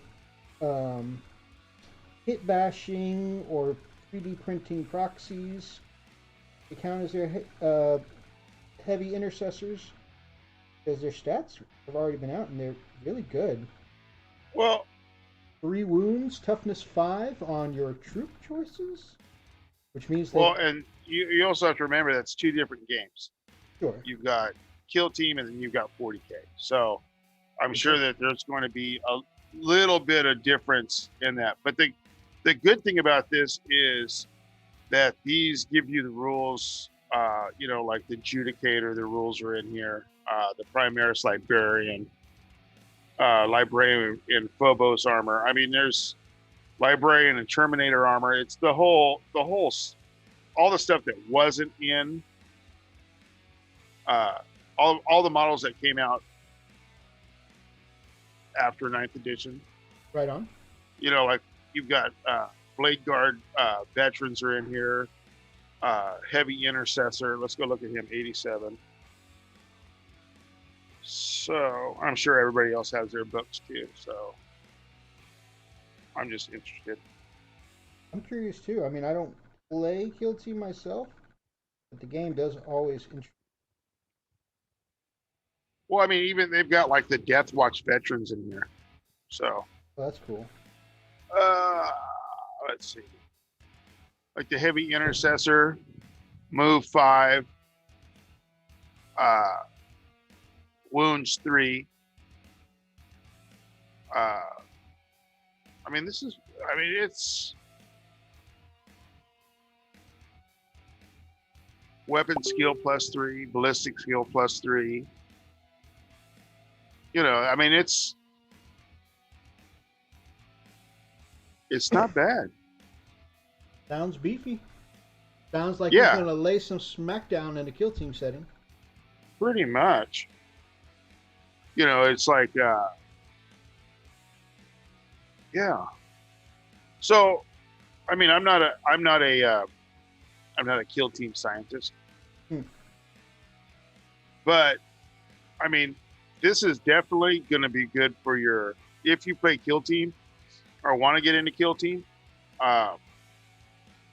hit bashing or 3D printing proxies. They count as their heavy intercessors because their stats have already been out and they're really good. Well, 3 wounds, toughness 5 on your troop choices, which means and you also have to remember that's 2 different games. Sure. You've got Kill Team and then you've got 40K. So I'm sure that there's going to be a little bit of difference in that. But the good thing about this is that these give you the rules, like the Judicator, the rules are in here, the Primaris Librarian, Librarian in Phobos armor. I mean, there's Librarian and Terminator armor. It's all the stuff that wasn't in all the models that came out after 9th edition. Right on. Like you've got Blade Guard veterans are in here. Heavy Intercessor. Let's go look at him. 87. So I'm sure everybody else has their books too. So I'm just interested. I'm curious too. I mean, I don't play Kill Team myself, but the game does always interest. Well, I mean, even they've got like the Death Watch veterans in here. So That's cool. Let's see. Like the Heavy Intercessor, move 5, wounds 3. It's weapon skill +3, ballistic skill +3. It's not bad. Sounds beefy. Sounds like he's going to lay some smackdown in a Kill Team setting. Pretty much. It's like, yeah. So, I mean, I'm not a Kill Team scientist, but I mean, this is definitely going to be good for if you play Kill Team or want to get into Kill Team.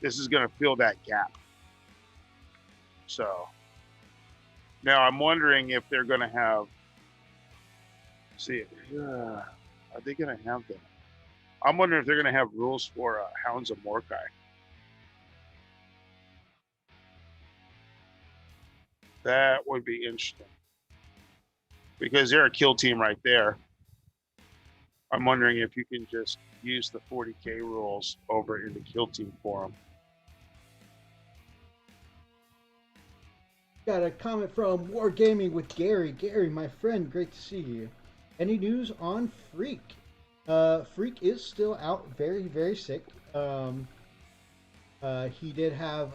This is going to fill that gap. So now I'm wondering if they're going to have. Are they going to have that? I'm wondering if they're going to have rules for Hounds of Mordecai. That would be interesting. Because they're a Kill Team right there. I'm wondering if you can just use the 40K rules over in the Kill Team forum. Got a comment from Wargaming with Gary. Gary, my friend, great to see you. Any news on Freak? Freak is still out, very, very sick. He did have,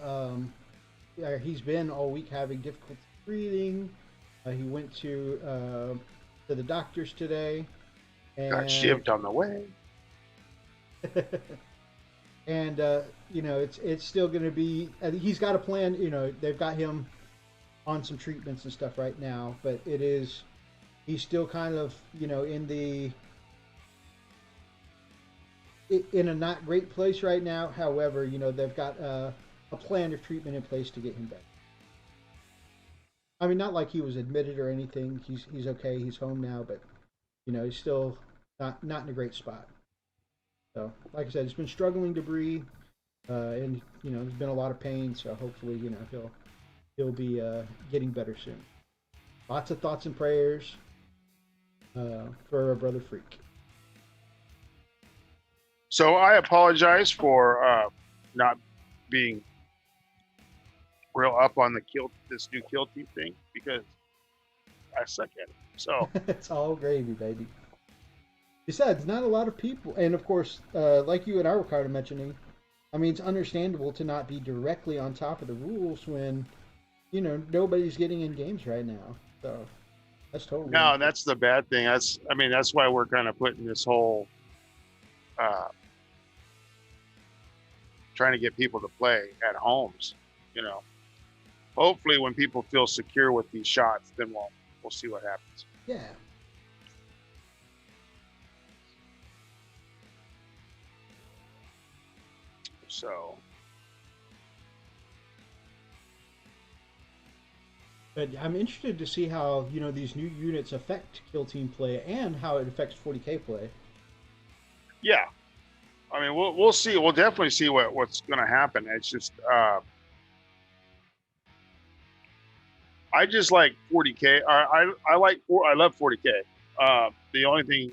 he's been all week having difficulty breathing. He went to the doctors today. And, got shivved on the way. and it's still going to be. He's got a plan. They've got him on some treatments and stuff right now, but he's still kind of in a not great place right now. However, they've got a plan of treatment in place to get him back. I mean, not like he was admitted or anything. He's okay. He's home now, but he's still not in a great spot. So, like I said, he's been struggling to breathe, and there's been a lot of pain. So hopefully, he'll be getting better soon. Lots of thoughts and prayers for our brother Freak. So I apologize for not being real up on this new kill team thing because I suck at it. So it's all gravy, baby. Besides, not a lot of people, and of course, like you and I were kind of mentioning, I mean, it's understandable to not be directly on top of the rules when, nobody's getting in games right now. So that's totally. No, and that's the bad thing. That's why we're kind of putting this whole, trying to get people to play at homes. Hopefully, when people feel secure with these shots, then we'll see what happens. Yeah. So, but I'm interested to see how these new units affect kill team play and how it affects 40K play. Yeah, I mean we'll see. We'll definitely see what's going to happen. It's just I just like 40K. I love 40K. The only thing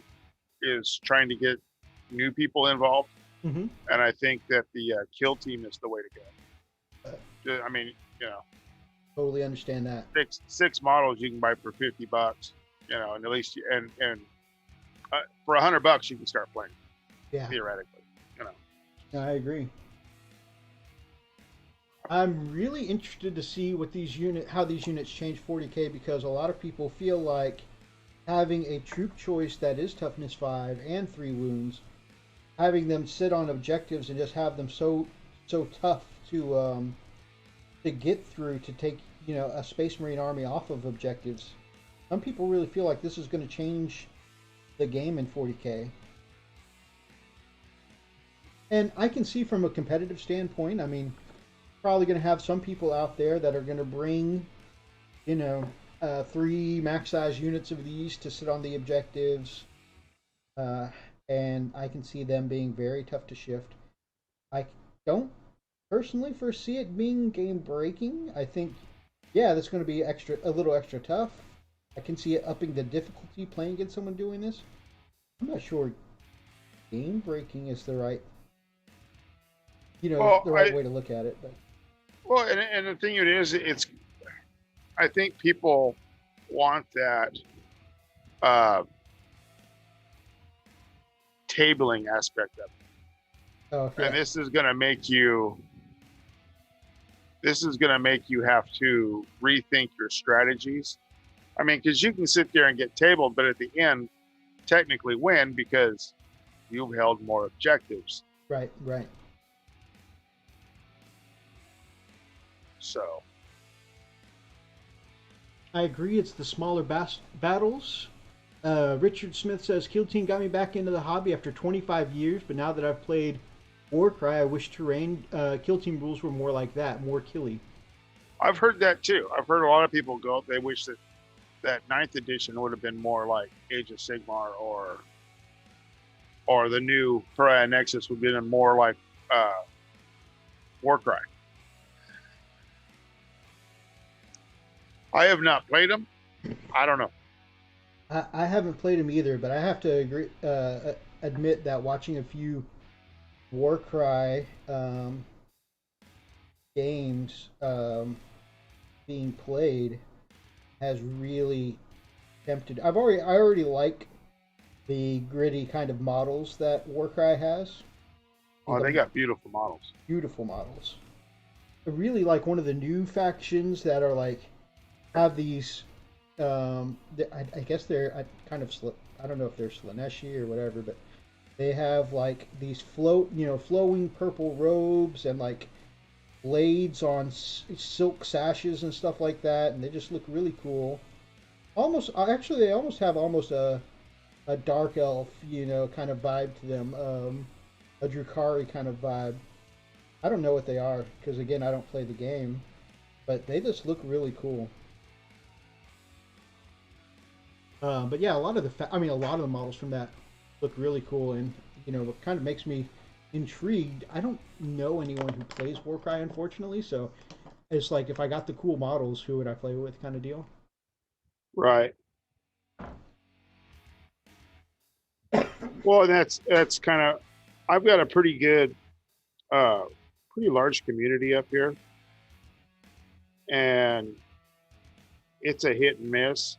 is trying to get new people involved. Mm-hmm. And I think that the kill team is the way to go. I mean, totally understand that. Six models you can buy for $50, and at least and for $100 you can start playing. Yeah, theoretically, I agree. I'm really interested to see how these units change 40K because a lot of people feel like having a troop choice that is toughness 5 and 3 wounds, having them sit on objectives and just have them so tough to get through to take a Space Marine army off of objectives. Some people really feel like this is going to change the game in 40K. And I can see from a competitive standpoint, I mean, probably going to have some people out there that are going to bring 3 max size units of these to sit on the objectives. And I can see them being very tough to shift. I don't personally foresee it being game breaking. I think, that's going to be a little extra tough. I can see it upping the difficulty playing against someone doing this. I'm not sure game breaking is the right, way to look at it. But well, and the thing is, I think people want that. Tabling aspect of it. Oh, yeah. And this is going to make you have to rethink your strategies. I mean, because you can sit there and get tabled, but at the end technically win because you've held more objectives. Right. So I agree, it's the smaller battles. Richard Smith says, Kill Team got me back into the hobby after 25 years, but now that I've played Warcry, I wish Terrain Kill Team rules were more like that, more killy. I've heard that too. I've heard a lot of people go, they wish that 9th edition would have been more like Age of Sigmar or the new Pariah Nexus would have been more like Warcry. I have not played them. I don't know. I haven't played them either, but I have to admit that watching a few Warcry games being played has really tempted. I already like the gritty kind of models that Warcry has. Oh, they got beautiful models. Beautiful models. I really like one of the new factions that are like have these. I guess they're kind of I don't know if they're Slaaneshi or whatever, but They have like these flowing purple robes and like blades on silk sashes and stuff like that, and they just look really cool. Almost, actually, they almost have almost a dark elf, kind of vibe to them, a Drukari kind of vibe. I don't know what they are because again, I don't play the game, but they just look really cool. But yeah, a lot of the models from that look really cool, and it kind of makes me intrigued. I don't know anyone who plays Warcry, unfortunately, so it's like if I got the cool models, who would I play with, kind of deal. Right. Well, that's kind of. I've got a pretty good, uh, pretty large community up here, and it's a hit and miss.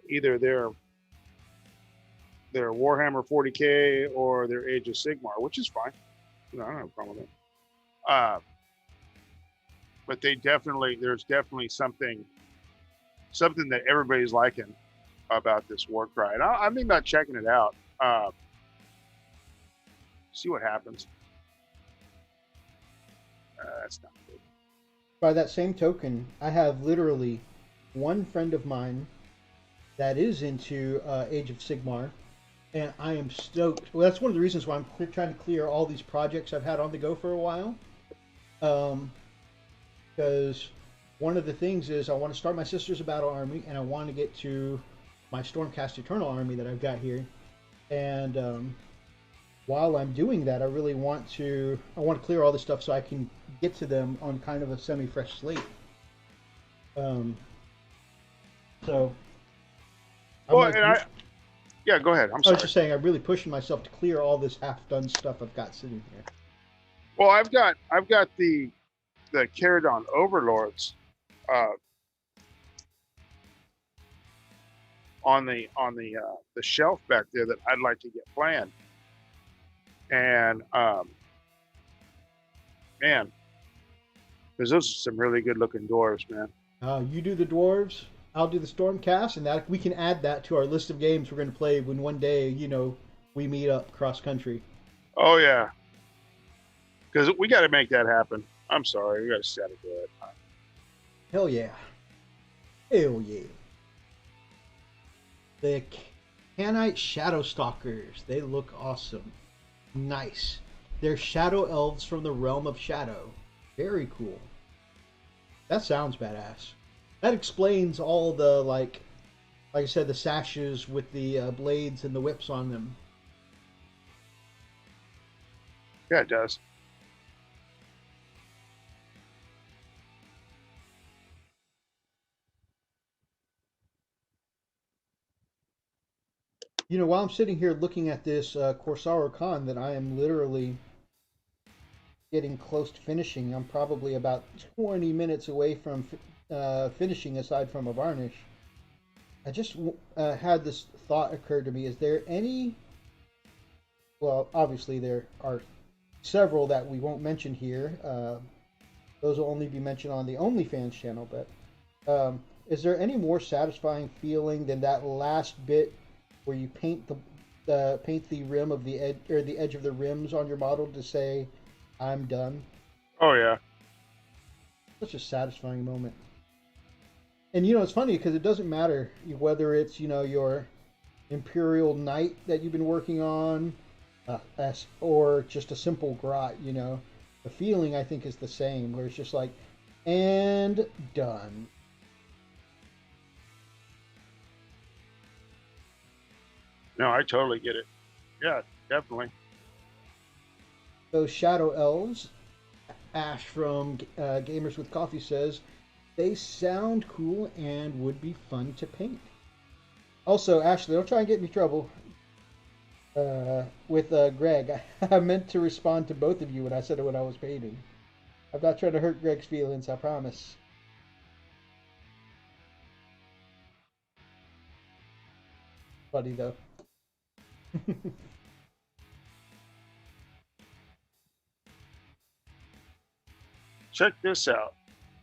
Either they're Warhammer 40K or they're Age of Sigmar, which is fine. I don't have a problem with it. Uh, but there's definitely something that everybody's liking about this Warcry. And I'm thinking about checking it out. See what happens. That's not good. By that same token, I have literally one friend of mine that is into Age of Sigmar, and I am stoked. Well, that's one of the reasons why I'm trying to clear all these projects I've had on the go for a while. Because one of the things is I want to start my Sisters of Battle army, and I want to get to my Stormcast Eternal army that I've got here. And while I'm doing that, I really want to clear all this stuff so I can get to them on kind of a semi-fresh slate. So. Well, yeah, go ahead. I'm sorry. I was just saying, I'm really pushing myself to clear all this half-done stuff I've got sitting here. Well, I've got the Caradon Overlords on the shelf back there that I'd like to get planned. And man, because those are some really good looking dwarves, man. You do the dwarves, I'll do the Stormcast, and that we can add that to our list of games we're going to play when one day, we meet up cross country. Oh yeah, because we got to make that happen. I'm sorry, we got to set it good. Hell yeah. Hell yeah. The Canite Shadow Stalkers. They look awesome. Nice. They're shadow elves from the realm of shadow. Very cool. That sounds badass. That explains all the, like I said, the sashes with the blades and the whips on them. Yeah, it does. While I'm sitting here looking at this Corsaro Con that I am literally getting close to finishing, I'm probably about 20 minutes away from finishing aside from a varnish. I just had this thought occur to me. Is there any... Well, obviously there are several that we won't mention here. Those will only be mentioned on the OnlyFans channel, but is there any more satisfying feeling than that last bit where you paint the rim of the edge, or the edge of the rims on your model to say, "I'm done"? Oh yeah. Such a satisfying moment. And it's funny because it doesn't matter whether it's your Imperial Knight that you've been working on, or just a simple grot. The feeling I think is the same, where it's just like, and done. No, I totally get it. Yeah, definitely. Those shadow elves, Ash from Gamers with Coffee says, they sound cool and would be fun to paint. Also, Ashley, don't try and get me trouble with Greg. I meant to respond to both of you when I said it when I was painting. I'm not trying to hurt Greg's feelings, I promise. Funny though. Check this out.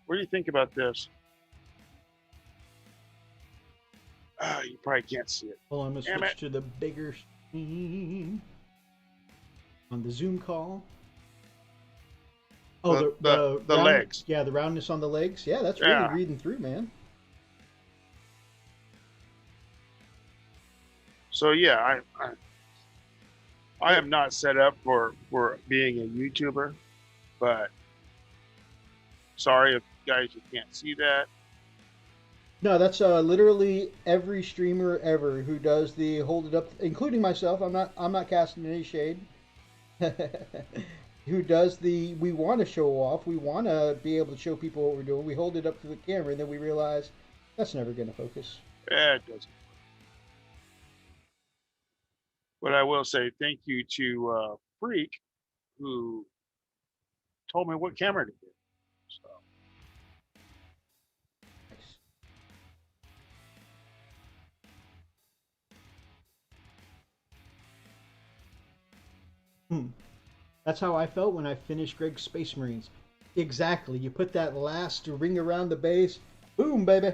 What do you think about this? You probably can't see it. Hold on, I'm going to switch to the bigger On the Zoom call. Oh, the the round, legs. yeah, the roundness on the legs. Yeah, that's really Yeah. reading through, man. So yeah, I am not set up for being a YouTuber, but sorry if guys you can't see that. No, that's literally every streamer ever who does the hold it up, including myself. I'm not casting any shade. Who does the we want to show off, we want to be able to show people what we're doing. We hold it up to the camera, and then we realize that's never going to focus. It doesn't. But I will say thank you to Freak who told me what camera to get. So That's how I felt when I finished Greg's Space Marines. Exactly. You put that last ring around the base, boom, baby.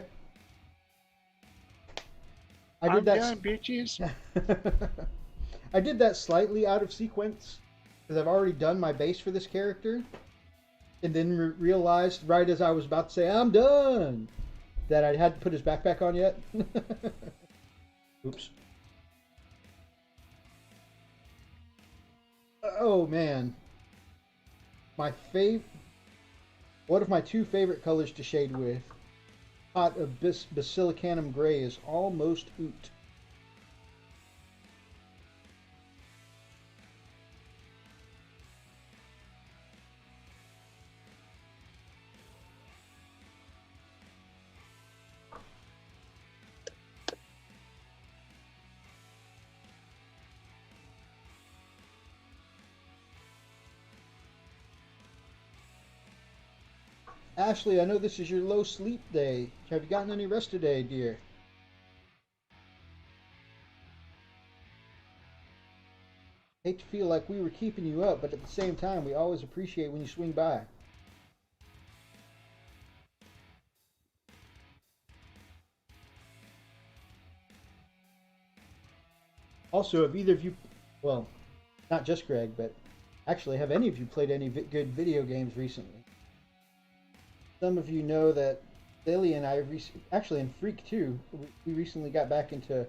I did I'm done, bitches. I did that slightly out of sequence because I've already done my base for this character, and then realized right as I was about to say I'm done that I hadn't put his backpack on yet. Oops. Oh man, one of my two favorite colors to shade with, hot of basilicanum gray, is almost oot. Ashley, I know this is your low sleep day. Have you gotten any rest today, dear? Hate to feel like we were keeping you up, but at the same time, we always appreciate when you swing by. Also, have either of you, well, not just Greg, but actually, have any of you played any good video games recently? Some of you know that Lily and I, actually, and Freak too, we recently got back into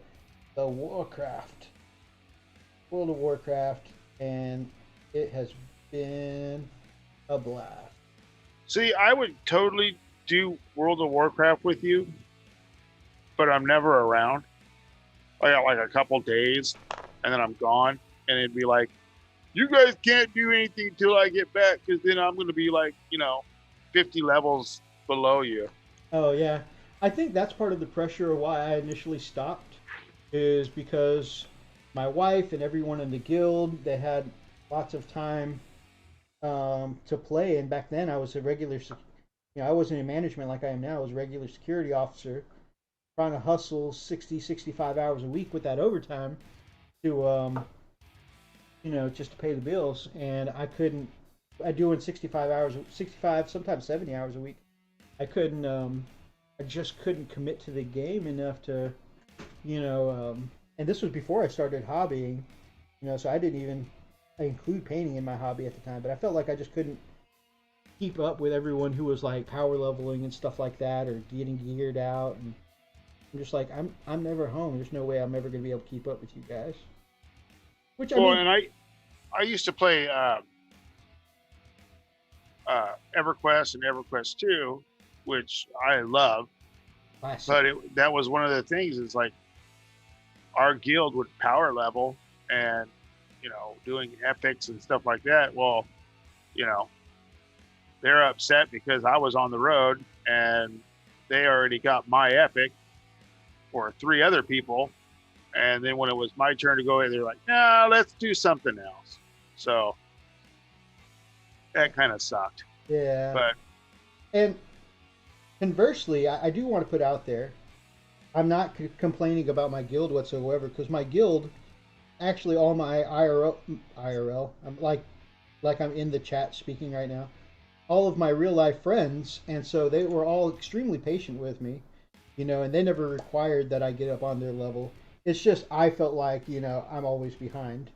the World of Warcraft, and it has been a blast. See, I would totally do World of Warcraft with you, but I'm never around. I got like a couple days, and then I'm gone, and it'd be like, you guys can't do anything until I get back, because then I'm going to be like, 50 levels below you. Oh yeah, I think that's part of the pressure of why I initially stopped, is because my wife and everyone in the guild, they had lots of time to play, and back then I was a regular, I wasn't in management like I am now. I was a regular security officer, trying to hustle 60, 65 hours a week with that overtime to, just to pay the bills, and I couldn't. I do in 65, sometimes 70 hours a week. I couldn't. I just couldn't commit to the game enough to, and this was before I started hobbying, so I didn't even include painting in my hobby at the time. But I felt like I just couldn't keep up with everyone who was like power leveling and stuff like that, or getting geared out. And I'm just like, I'm never home. There's no way I'm ever going to be able to keep up with you guys. Which and I used to play EverQuest and EverQuest 2, which I love. classic. But that was one of the things. Is like our guild would power level and doing epics and stuff like that. Well, they're upset because I was on the road and they already got my epic for 3 other people, and then when it was my turn to go, they're like, "No, let's do something else." So that kind of sucked. Yeah. But And conversely, I do want to put out there, I'm not complaining about my guild whatsoever, because my guild, actually all my IRL, I'm like I'm in the chat speaking right now, all of my real life friends, and so they were all extremely patient with me, and they never required that I get up on their level. It's just I felt like, you know, I'm always behind.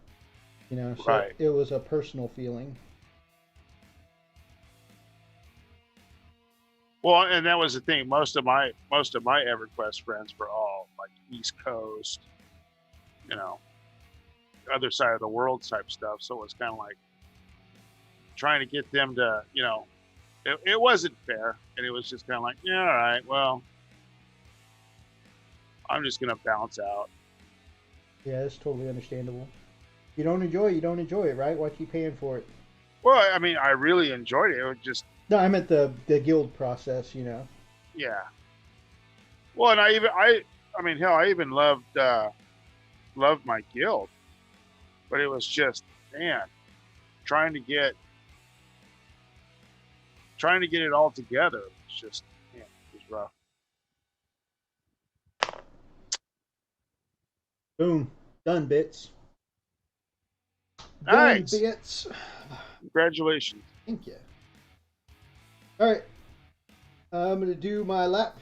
You know, so Right. it was a personal feeling. Well, and that was the thing. Most of my EverQuest friends were all like East Coast, you know, other side of the world type stuff. So it was kind of like trying to get them to, you know, it wasn't fair, and it was just kind of like, yeah, all right, well, I'm just gonna bounce out. Yeah, it's totally understandable. You don't enjoy it, you don't enjoy it, right? Why keep paying for it? Well, I mean, I really enjoyed it. It was just, No, I meant the guild process, you know. yeah. Well, and I mean, hell, I even loved my guild, but it was just, man, trying to get it all together. It's just, man, it was rough. Boom. Done bits. Done Nice, bits. congratulations. Thank you. All right. I'm going to do my lap,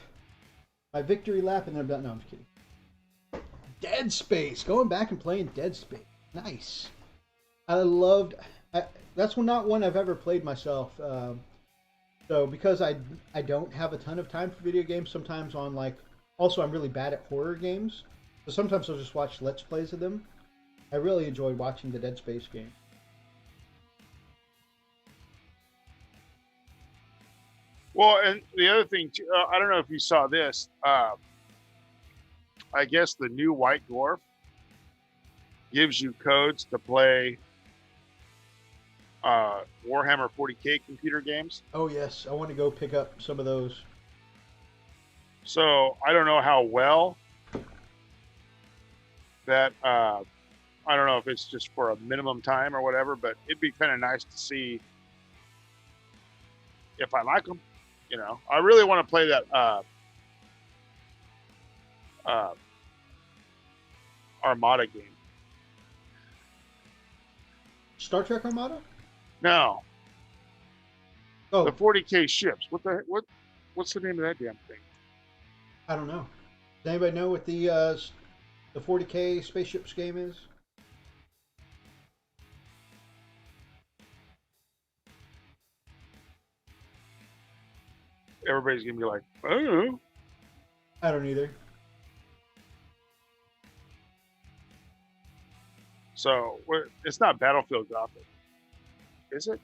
my victory lap, and then I'm done. No, I'm just kidding. Dead Space. Going back and playing Dead Space. Nice. I loved. That's not one I've ever played myself. So because I don't have a ton of time for video games, sometimes on like. Also, I'm really bad at horror games, so sometimes I'll just watch Let's Plays of them. I really enjoyed watching the Dead Space game. Well, and the other thing, too, I don't know if you saw this. I guess the new White Dwarf gives you codes to play Warhammer 40K computer games. Oh yes, I want to go pick up some of those. So I don't know how well that. I don't know if it's just for a minimum time or whatever, but it'd be kind of nice to see if I like them. You know, I really want to play that Armada game. Star Trek Armada? No, Oh, the 40K ships. What's the name of that damn thing? I don't know. Does anybody know what the 40K spaceships game is? Everybody's gonna be like, oh. I don't either. So it's not Battlefield Gothic, is it?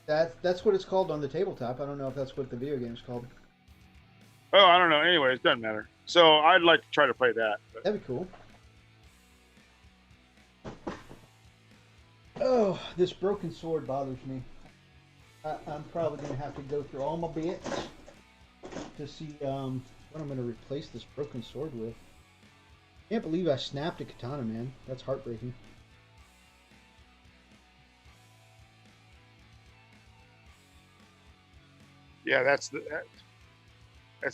That's what it's called on the tabletop. I don't know if that's what the video game's called. Oh, I don't know. Anyway, it doesn't matter. So I'd like to try to play that. But That'd be cool. Oh, this broken sword bothers me. I'm probably going to have to go through all my bits to see what I'm going to replace this broken sword with. Can't believe I snapped a katana, man. That's heartbreaking. yeah, that's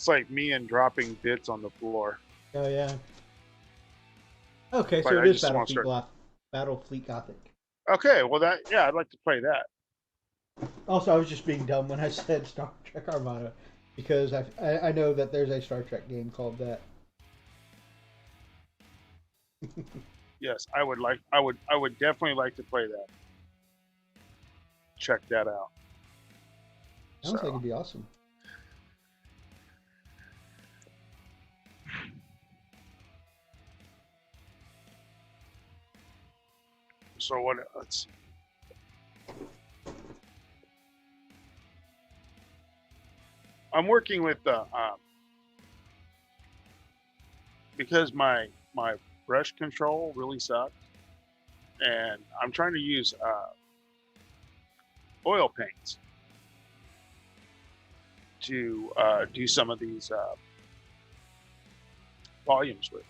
like me and dropping bits on the floor. Oh, yeah. Okay, Like, so I it is just wanna start- Battlefleet Gothic. Okay, well I'd like to play that. Also, I was just being dumb when I said Star Trek Armada, because I know that there's a Star Trek game called that. Yes, I would definitely like to play that. Check that out. Sounds like So, it'd be awesome. so what? Let's see. I'm working with because my brush control really sucks, and I'm trying to use oil paints to do some of these volumes with.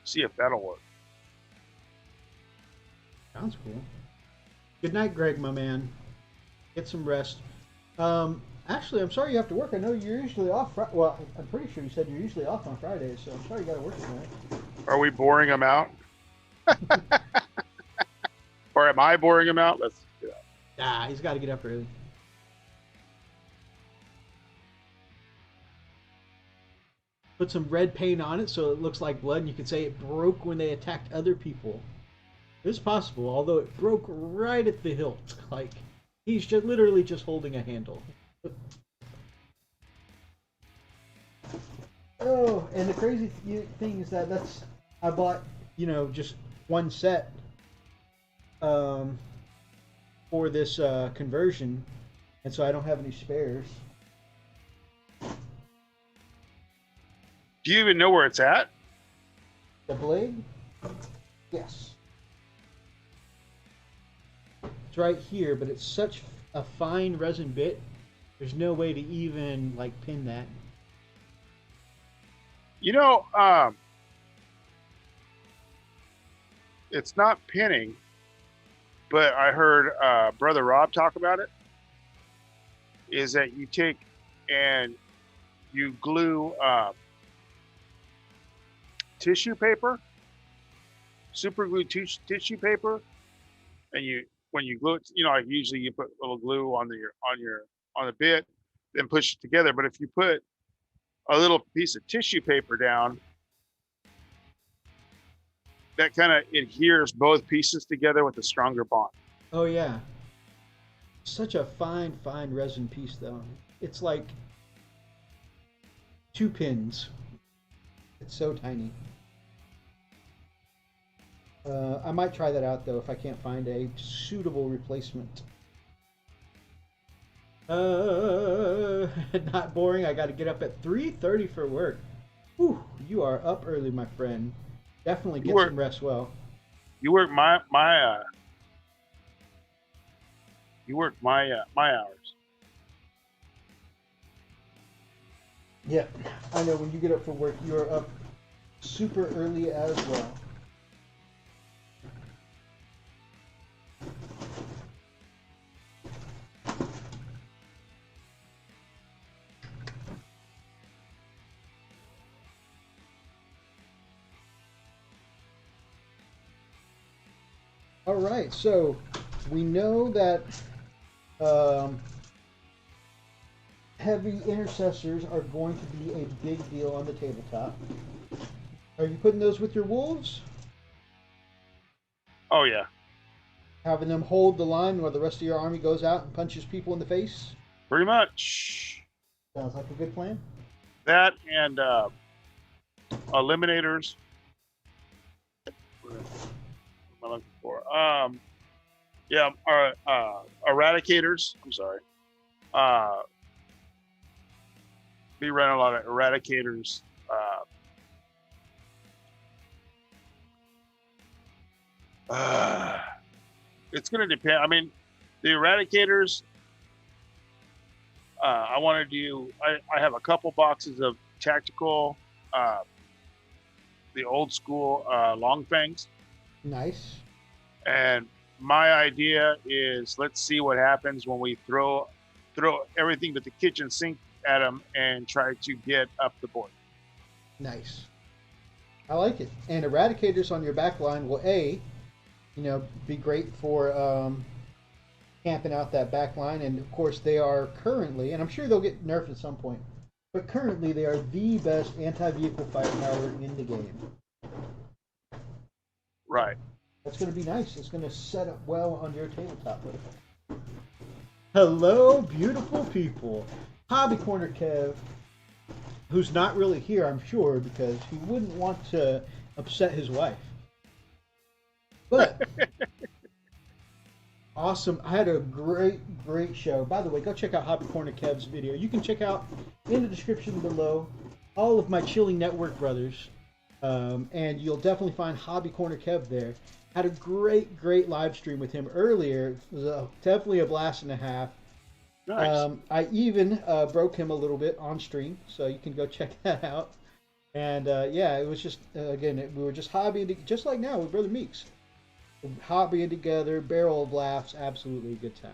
See if that'll work. Sounds cool. Good night, Greg, my man. Get some rest. Actually, I'm sorry you have to work. I know you're usually off. Well, I'm pretty sure you said you're usually off on Fridays, so I'm sorry you got to work tonight. Are we boring them out? Or am I boring them out? Let's do that. Ah, he's got to get up early. put some red paint on it so it looks like blood, and you could say it broke when they attacked other people. It's possible, although it broke right at the hilt. Like, he's just literally just holding a handle. Oh, and the crazy thing is that I bought, just one set for this conversion, and so I don't have any spares. Do you even know where it's at? The blade? Yes. It's right here, but it's such a fine resin bit. There's no way to even like pin that. It's not pinning, but I heard Brother Rob talk about it. Is that you take and you glue tissue paper, super glue tissue paper, and when you glue it, like usually you put a little glue on the bit, then push it together. But if you put a little piece of tissue paper down, that kind of adheres both pieces together with a stronger bond. Oh yeah. Such a fine resin piece though. It's like 2 pins. It's so tiny. I might try that out though if I can't find a suitable replacement. Not boring. I got to get up at 3:30 for work. Whew, you are up early, my friend. Definitely get some rest well. You work my hours. Yeah, I know when you get up for work, you're up super early as well. All right, so we know that heavy intercessors are going to be a big deal on the tabletop. Are you putting those with your wolves? Oh yeah. Having them hold the line while the rest of your army goes out and punches people in the face? Pretty much. Sounds like a good plan. That and eliminators. What am I looking for? Eradicators. I'm sorry. Be running a lot of eradicators. It's going to depend. I mean, the eradicators. I want to do. I have a couple boxes of tactical, the old school long fangs. Nice. And my idea is, let's see what happens when we throw everything but the kitchen sink at them and try to get up the board. Nice. I like it. And eradicators on your back line will be great for camping out that back line. And of course they are currently, and I'm sure they'll get nerfed at some point, but currently they are the best anti-vehicle firepower in the game. Right. That's going to be nice. It's going to set up well on your tabletop. Hello, beautiful people. Hobby Corner Kev, who's not really here, I'm sure, because he wouldn't want to upset his wife. But awesome. I had a great show. By the way, go check out Hobby Corner Kev's video. You can check out in the description below all of my Chilling Network brothers. And you'll definitely find Hobby Corner Kev there. Had a great live stream with him earlier. It was definitely a blast and a half. Nice. I even broke him a little bit on stream, so you can go check that out. And it was just, we were just hobbying, just like now with Brother Meeks. Hobbying together, barrel of laughs, absolutely a good time.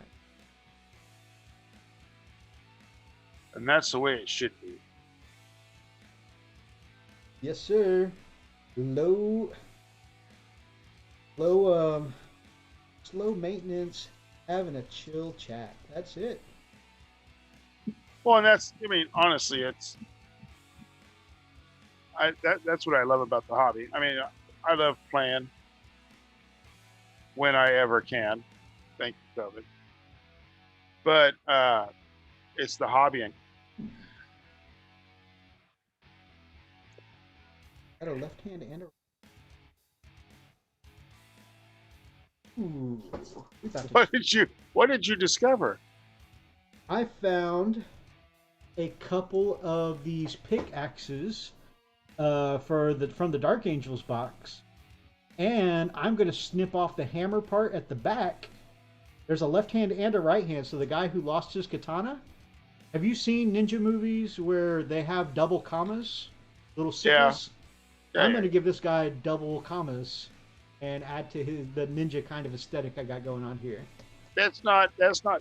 And that's the way it should be. Yes, sir. Slow maintenance, having a chill chat. That's it. Well, and honestly, that's what I love about the hobby. I mean, I love playing when I ever can. Thank you, COVID. But it's the hobbying. Got a left hand and a. Ooh, we about to- What did you discover? I found a couple of these pickaxes from the Dark Angels box, and I'm going to snip off the hammer part at the back. There's a left hand and a right hand, so the guy who lost his katana. Have you seen ninja movies where they have double commas, little sickles? Yeah. I'm going to give this guy double commas and add to the ninja kind of aesthetic I got going on here. That's not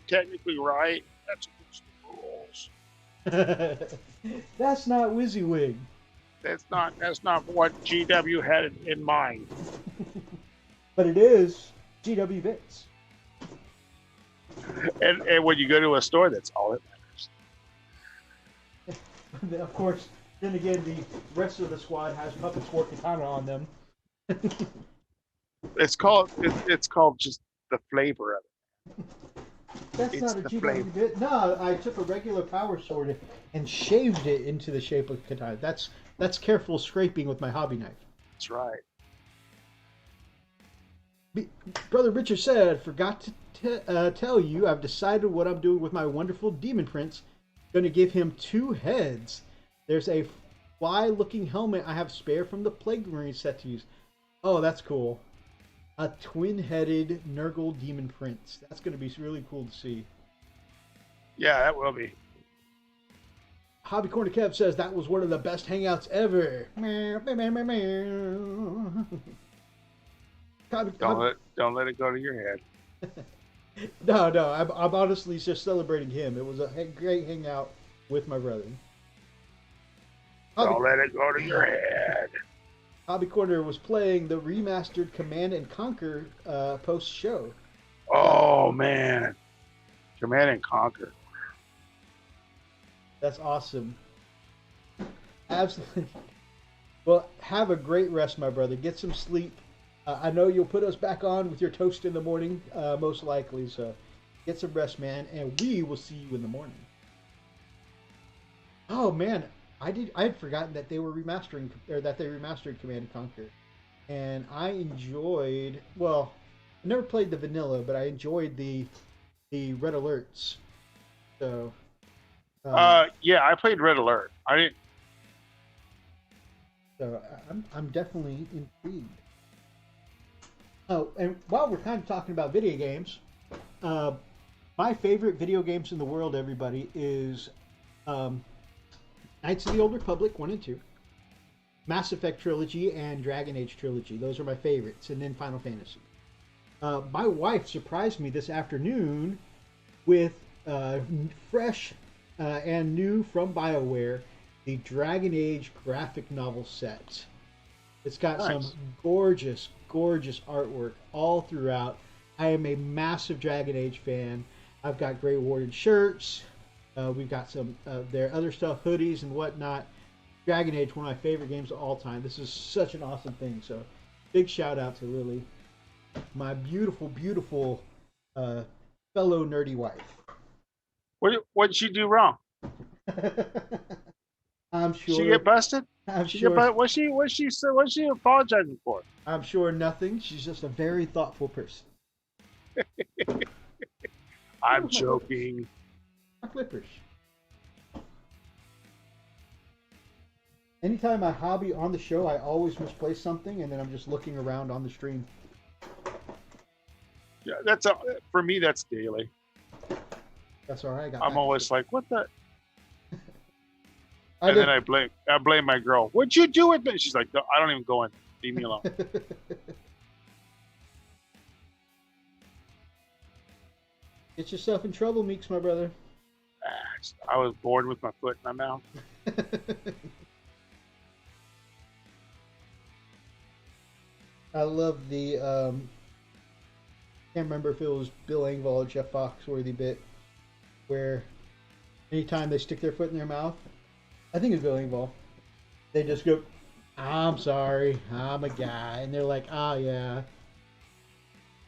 technically right. That's against the rules. That's not WYSIWYG. That's not what GW had in mind. But it is GW Bits. And when you go to a store, that's all that matters. Of course, then again, the rest of the squad has Puppet War Katana on them. It's called just the flavor of it. That's It's not a the GW flavor. Bit. No, I took a regular power sword and shaved it into the shape of katana. That's careful scraping with my hobby knife. That's right. Brother Richard said, forgot to tell you, I've decided what I'm doing with my wonderful demon prince. Going to give him 2 heads. There's a fly-looking helmet I have spare from the Plague Marine set to use. Oh, that's cool. A twin-headed Nurgle demon prince. That's going to be really cool to see. Yeah, that will be. Hobby Corner Kev says that was one of the best hangouts ever. Don't let it go to your head. No, I'm honestly just celebrating him. It was a great hangout with my brother. Don't let it go to your head. Hobby Corner was playing the remastered Command and Conquer post-show. Oh, man. Command and Conquer. That's awesome. Absolutely. Well, have a great rest, my brother. Get some sleep. I know you'll put us back on with your toast in the morning, most likely. So get some rest, man, and we will see you in the morning. Oh man, I had forgotten that they were remastered Command and Conquer, and I enjoyed. Well, I never played the vanilla, but I enjoyed the Red Alerts. So. Yeah, I played Red Alert. I didn't. So I'm definitely intrigued. Oh, and while we're kind of talking about video games, my favorite video games in the world, everybody, is Knights of the Old Republic 1 and 2, Mass Effect Trilogy, and Dragon Age Trilogy. Those are my favorites, and then Final Fantasy. My wife surprised me this afternoon with fresh and new from BioWare, the Dragon Age graphic novel set. It's got some gorgeous artwork all throughout. I am a massive Dragon Age fan. I've got Grey Warden shirts. We've got some their other stuff, hoodies and whatnot. Dragon Age, one of my favorite games of all time. This is such an awesome thing. So, big shout out to Lily, my beautiful fellow nerdy wife. What did she do wrong? I'm sure. She get busted? I'm sure. What's she apologizing for? I'm sure nothing. She's just a very thoughtful person. I'm joking. My clippers. Anytime I hobby on the show, I always misplace something, and then I'm just looking around on the stream. Yeah, for me. That's daily. That's all right. I'm always like, what the? I and then I blame my girl. What'd you do with it? She's like, I don't even go in. Leave me alone. Get yourself in trouble, Meeks, my brother. I was bored with my foot in my mouth. I love the can't remember if it was Bill Engvall or Jeff Foxworthy bit where anytime they stick their foot in their mouth, I think it's Bill Engvall, they just go I'm sorry, I'm a guy. And they're like, oh, yeah,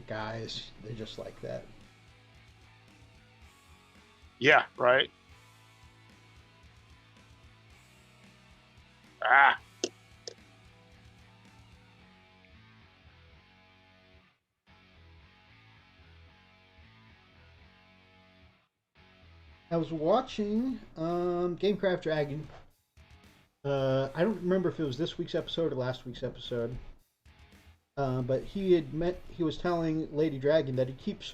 guys, they're just like that. Yeah, right. Ah, I was watching Gamecraft Dragon. I don't remember if it was this week's episode or last week's episode. But he was telling Lady Dragon that he keeps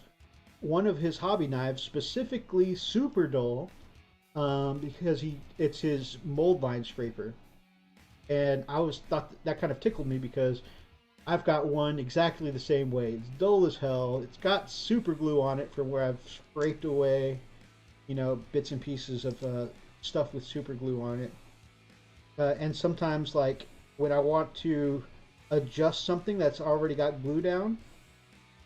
one of his hobby knives specifically super dull because it's his mold line scraper. And I was thought that kind of tickled me because I've got one exactly the same way. It's dull as hell. It's got super glue on it from where I've scraped away, bits and pieces of stuff with super glue on it. And sometimes, like when I want to adjust something that's already got glue down,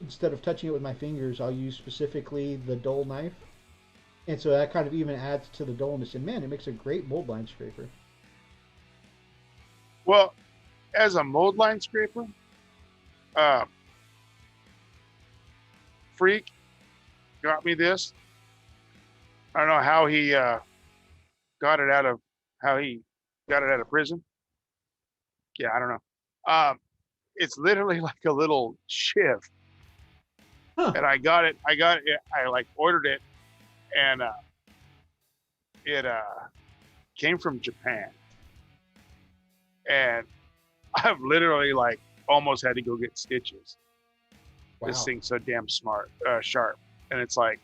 instead of touching it with my fingers, I'll use specifically the dull knife. And so that kind of even adds to the dullness. And man, it makes a great mold line scraper. well, as a mold line scraper, uh, Freak got me this. I don't know how he got it out of how he got it out of prison. Yeah, I don't know. It's literally like a little shiv, Huh. and I got it. I like ordered it, and it came from Japan, and I've literally like almost had to go get stitches. Wow. This thing's so damn sharp, and it's like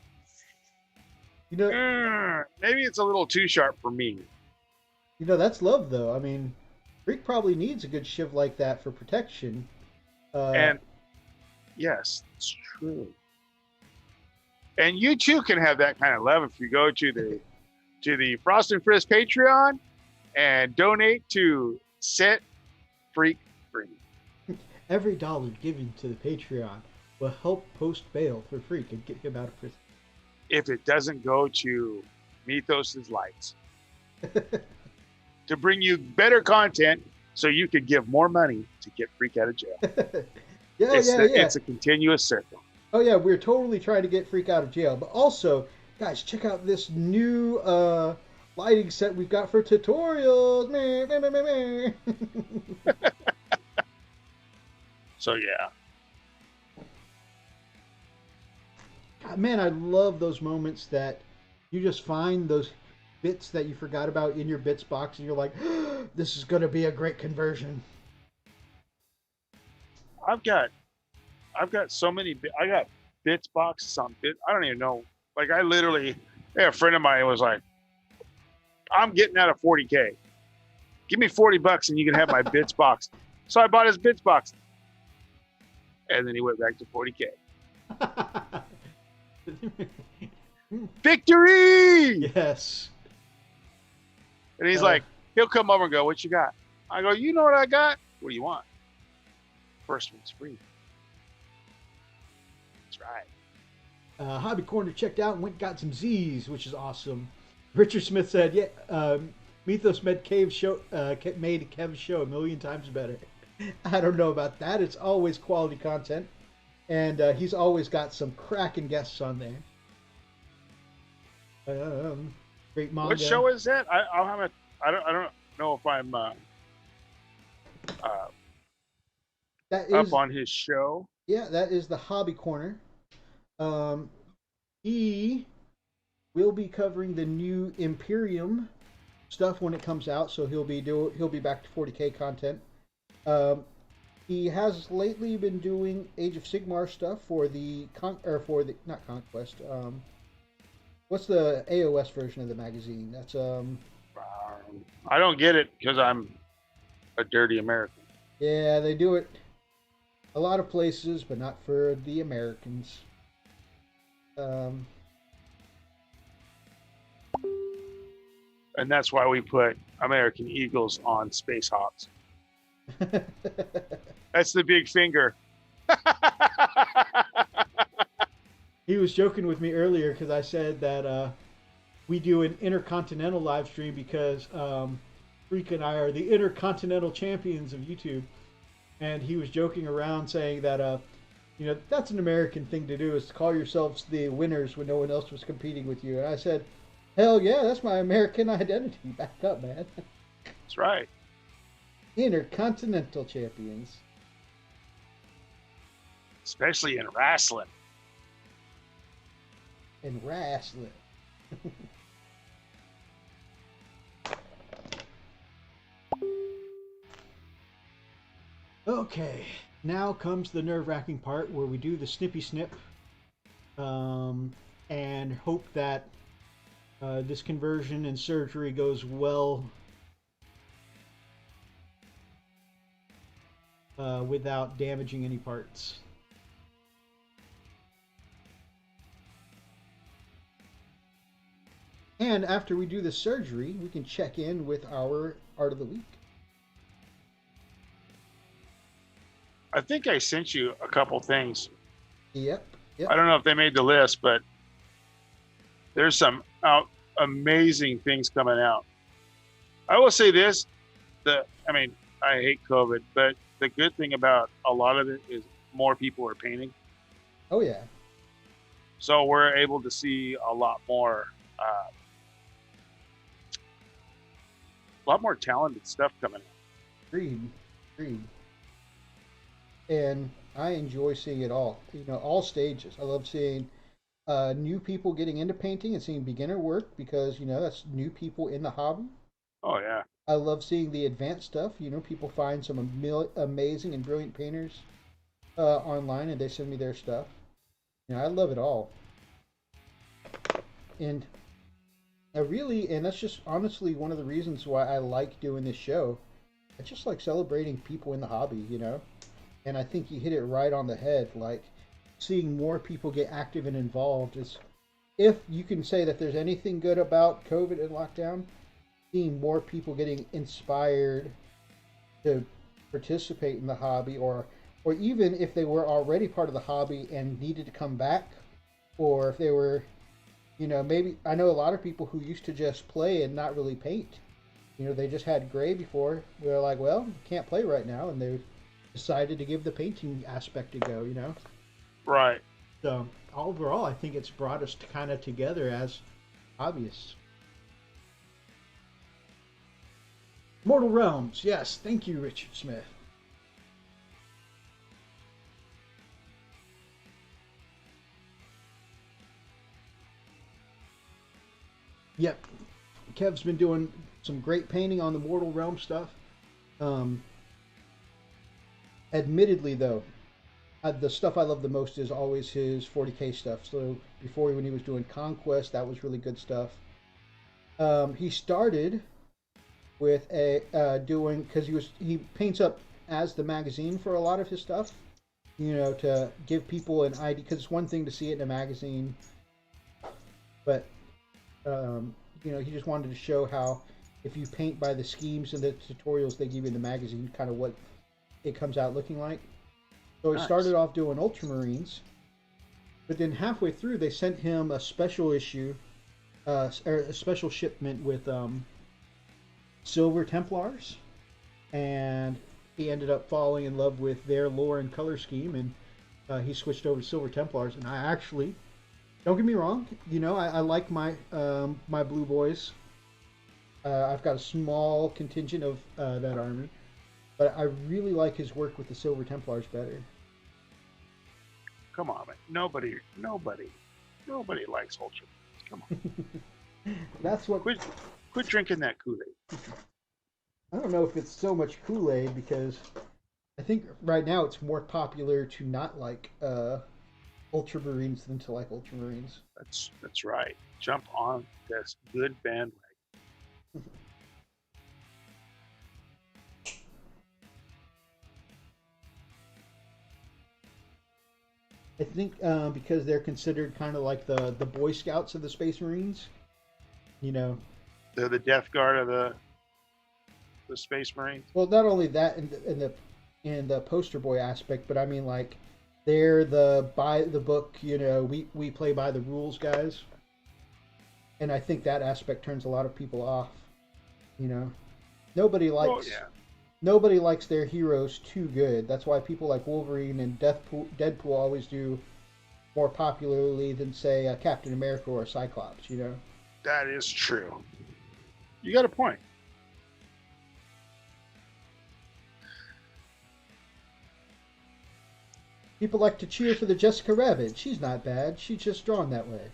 maybe it's a little too sharp for me. That's love, though. I mean, Freak probably needs a good shiv like that for protection. And yes, it's true. And you too can have that kind of love if you go to the Frost and Frisk Patreon and donate to Set Freak Free. Every dollar given to the Patreon will help post bail for Freak and get him out of prison. If it doesn't go to Mythos's Lights to bring you better content so you could give more money to get Freak out of jail. It's a continuous circle. Oh yeah, we're totally trying to get Freak out of jail. But also, guys, check out this new lighting set we've got for tutorials. Meh, meh, meh, meh, meh. So yeah. God, man, I love those moments that you just find those bits that you forgot about in your bits box, and you're like, "This is going to be a great conversion." I've got so many. I got bits boxes on bit. I don't even know. Like I literally, a friend of mine was like, "I'm getting out of 40K. Give me $40 and you can have my bits box." So I bought his bits box, and then he went back to 40K. Victory! Yes. And he's like, he'll come over and go, "What you got?" I go, "You know what I got? What do you want?" First one's free. That's right. Hobby Corner checked out and went and got some Z's, which is awesome. Richard Smith said, "Yeah, Mythos made Kev's show a million times better." I don't know about that. It's always quality content, and he's always got some cracking guests on there. Great manga. What show is that? I'll have I don't know if I'm that is, up on his show. Yeah, that is the Hobby Corner. He will be covering the new Imperium stuff when it comes out, so he'll be back to 40K content. He has lately been doing Age of Sigmar stuff for the not Conquest. What's the AOS version of the magazine? That's I don't get it because I'm a dirty American. Yeah, they do it a lot of places, but not for the Americans. And that's why we put American Eagles on Space Hawks. That's the big finger. He was joking with me earlier because I said that we do an intercontinental live stream because Freak and I are the intercontinental champions of YouTube, and he was joking around saying that that's an American thing to do, is to call yourselves the winners when no one else was competing with you. And I said, hell yeah, that's my American identity. Back up, man. That's right. Intercontinental champions. Especially in wrestling. In wrestling. Okay, now comes the nerve-wracking part where we do the snippy snip and hope that this conversion and surgery goes well without damaging any parts. And after we do the surgery, we can check in with our Art of the Week. I think I sent you a couple things. Yep. I don't know if they made the list, but there's some amazing things coming out. I will say this: I hate COVID, but the good thing about a lot of it is more people are painting. Oh yeah. So we're able to see a lot more talented stuff coming out. Agreed. And I enjoy seeing it all. All stages. I love seeing new people getting into painting and seeing beginner work because, that's new people in the hobby. Oh, yeah. I love seeing the advanced stuff. People find some amazing and brilliant painters online and they send me their stuff. I love it all. And that's just honestly one of the reasons why I like doing this show. I just like celebrating people in the hobby, And I think you hit it right on the head. Like, seeing more people get active and involved is, if you can say that there's anything good about COVID and lockdown, seeing more people getting inspired to participate in the hobby, or even if they were already part of the hobby and needed to come back, or if they were, maybe, I know a lot of people who used to just play and not really paint. They just had gray before. They're like, well, can't play right now, and they decided to give the painting aspect a go, Right. So overall, I think it's brought us kind of together as hobbyists. Mortal Realms, yes, thank you, Richard Smith. Yep, Kev's been doing some great painting on the Mortal Realm stuff. Admittedly, though, the stuff I love the most is always his 40K stuff. So before, when he was doing Conquest, that was really good stuff. He started with because he paints up as the magazine for a lot of his stuff. To give people an idea, because it's one thing to see it in a magazine, but he just wanted to show how if you paint by the schemes and the tutorials they give you in the magazine, kind of what it comes out looking like. So he started off doing Ultramarines, but then halfway through they sent him a special issue, or a special shipment with Silver Templars, and he ended up falling in love with their lore and color scheme, and he switched over to Silver Templars. And I actually, don't get me wrong, I like my my blue boys. I've got a small contingent of that army, but I really like his work with the Silver Templars better. Come on, man. Nobody likes Ultra. Come on. That's what. Quit drinking that Kool-Aid. I don't know if it's so much Kool-Aid, because I think right now it's more popular to not like Ultramarines than to like Ultramarines. That's right. Jump on this good bandwagon. I think because they're considered kind of like the Boy Scouts of the Space Marines. They're the Death Guard of the Space Marines. Well, not only that in the poster boy aspect, but I mean, like, they're the by the book, we play by the rules guys. And I think that aspect turns a lot of people off, Nobody Well, likes yeah. nobody likes their heroes too good. That's why people like Wolverine and Deadpool always do more popularly than say Captain America or Cyclops. You know, That is true. You got a point. people like to cheer for the Jessica Rabbit. She's not bad. She's just drawn that way.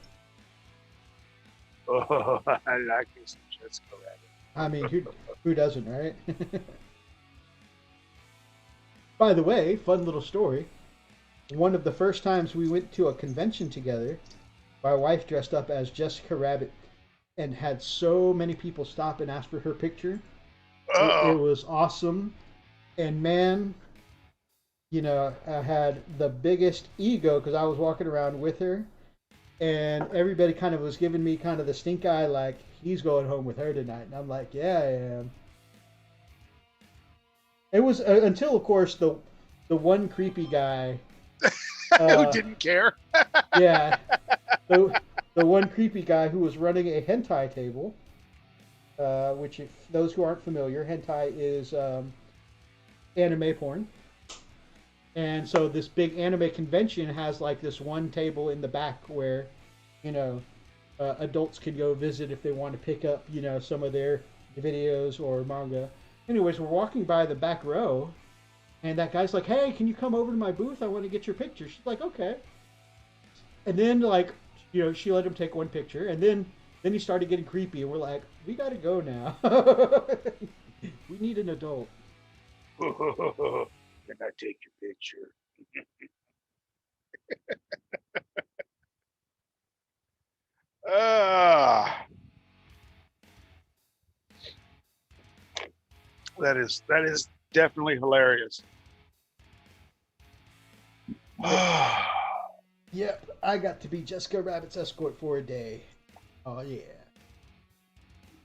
Oh, I like this Jessica Rabbit. I mean, who doesn't, right? By the way, fun little story. One of the first times we went to a convention together, my wife dressed up as Jessica Rabbit and had so many people stop and ask for her picture. It Oh, was awesome. And man, you know, I had the biggest ego because I was walking around with her, and everybody kind of was giving me kind of the stink eye, like he's going home with her tonight, and I'm like, yeah, I am. It was until, of course, the one creepy guy. who Uh, didn't care? yeah, the one creepy guy who was running a hentai table. Which, if those who aren't familiar, hentai is anime porn. And so this big anime convention has like this one table in the back where, you know, adults can go visit if they want to pick up, you know, some of their videos or manga. Anyways, we're walking by the back row, and that guy's like, "Hey, can you come over to my booth? I want to get your picture." She's like, "Okay." And then like, you know, she let him take one picture, and then he started getting creepy, and we're like, "We got to go now. We need an adult." Can I take your picture? Ah, that is definitely hilarious. Yep, I got to be Jessica Rabbit's escort for a day. Oh yeah.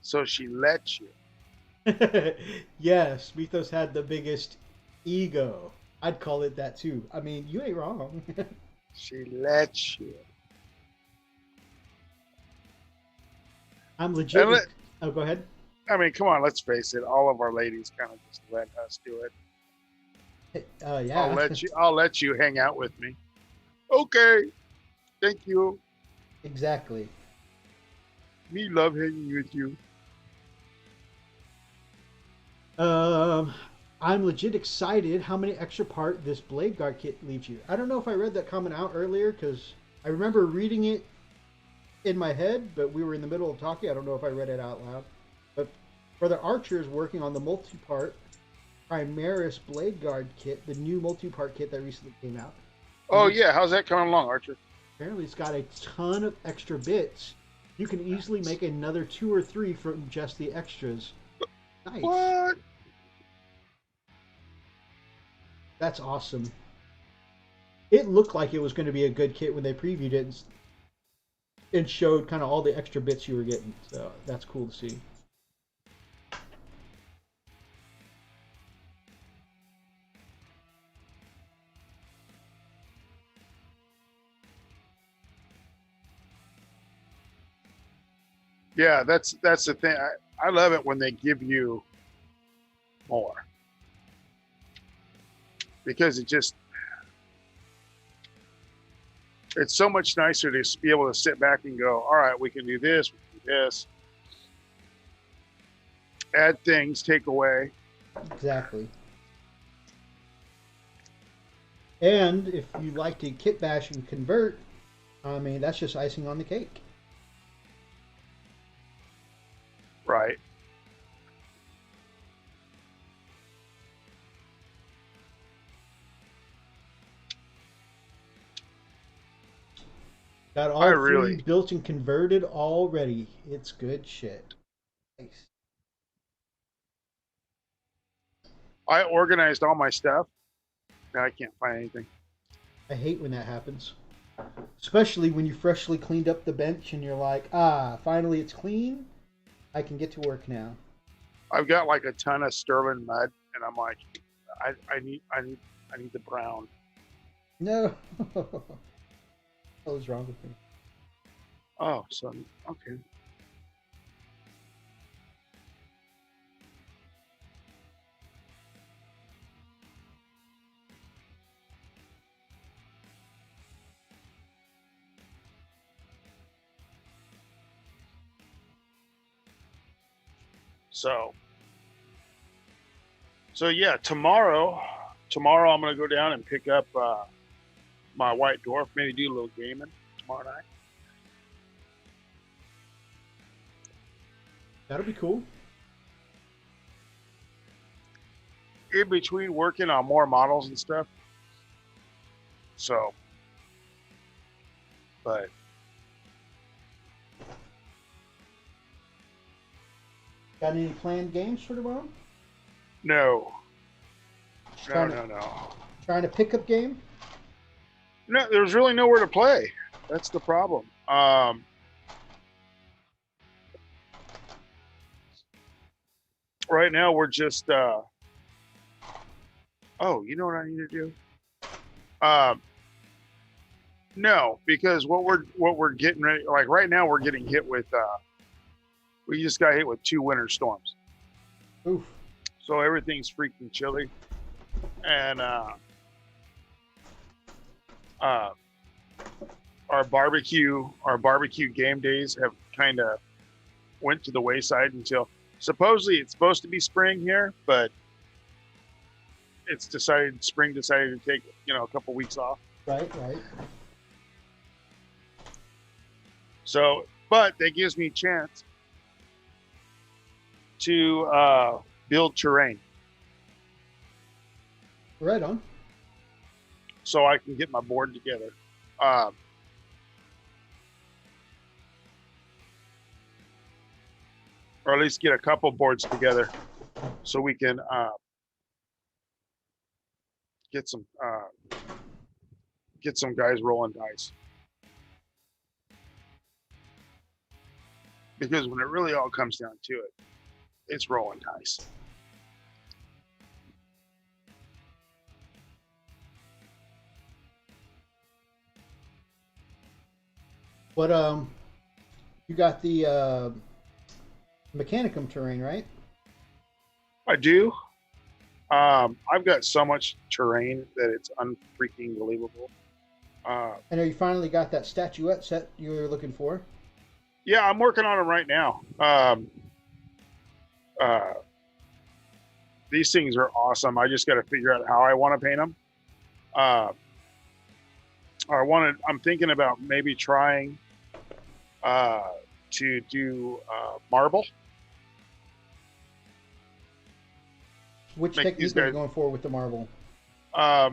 So she let you. Yes, Mythos had the biggest ego. I'd call it that too. I mean, you ain't wrong. She let you. I'm And legit. Oh, go ahead. I mean, come on, let's face it. All of our ladies kind of just let us do it. I'll Yeah, let you. I'll let you hang out with me. Okay. Thank you. exactly. Me love hanging with you. Um, I'm legit excited how many extra part this Blade Guard kit leaves you. I don't know if I read that comment out earlier because I remember reading it in my head, but we were in the middle of talking. I don't know if I read it out loud. But for the archers working on the multi-part Primaris Blade Guard kit, the new multi-part kit that recently came out, Oh and yeah, how's that coming along, Archer? apparently it's got a ton of extra bits. You can easily make another 2 or 3 from just the extras. Nice. What? That's awesome. It looked like it was going to be a good kit when they previewed it and showed kind of all the extra bits you were getting. So that's cool to see. Yeah, that's the thing. I love it when they give you more because it's so much nicer to just be able to sit back and go, all right, we can do this, we can do this, add things, take away. Exactly. And if you like to kit bash and convert, I mean, that's just icing on the cake. Right. Got I all 3 really, built and converted already. It's good shit. Nice. I organized all my stuff. Now I can't find anything. I hate when that happens. Especially when you freshly cleaned up the bench and you're like, ah, finally it's clean. I can get to work now. I've got like a ton of sterling mud, and I'm like, I need the brown. No. What was wrong with me? Oh, so okay. So yeah, tomorrow I'm gonna go down and pick up my white dwarf. Maybe do a little gaming tomorrow night. That'll be cool. In between working on more models and stuff. So, but Got any planned games for tomorrow? no, Trying to, no. Trying to pick up game? No, there's really nowhere to play. That's the problem. Right now we're just. Oh, you know what I need to do? No, because what we're getting ready, like right now, we're getting hit with. We just got hit with 2 winter storms. Oof. So everything's freaking chilly, and our barbecue game days have kind of went to the wayside until supposedly it's supposed to be spring here, but spring decided to take a couple weeks off. Right. So, but that gives me a chance to build terrain. Right on. So I can get my board together. Or at least get a couple boards together so we can get some guys rolling dice. Because when it really all comes down to it, it's rolling dice. But you got the Mechanicum terrain, right? I do. I've got so much terrain that it's unfreaking believable. I know you finally got that statuette set you were looking for. Yeah, I'm working on them right now. These things are awesome. I just got to figure out how I want to paint them. I'm thinking about maybe trying to do marble. Which Make these technique are you guys- going for with the marble? I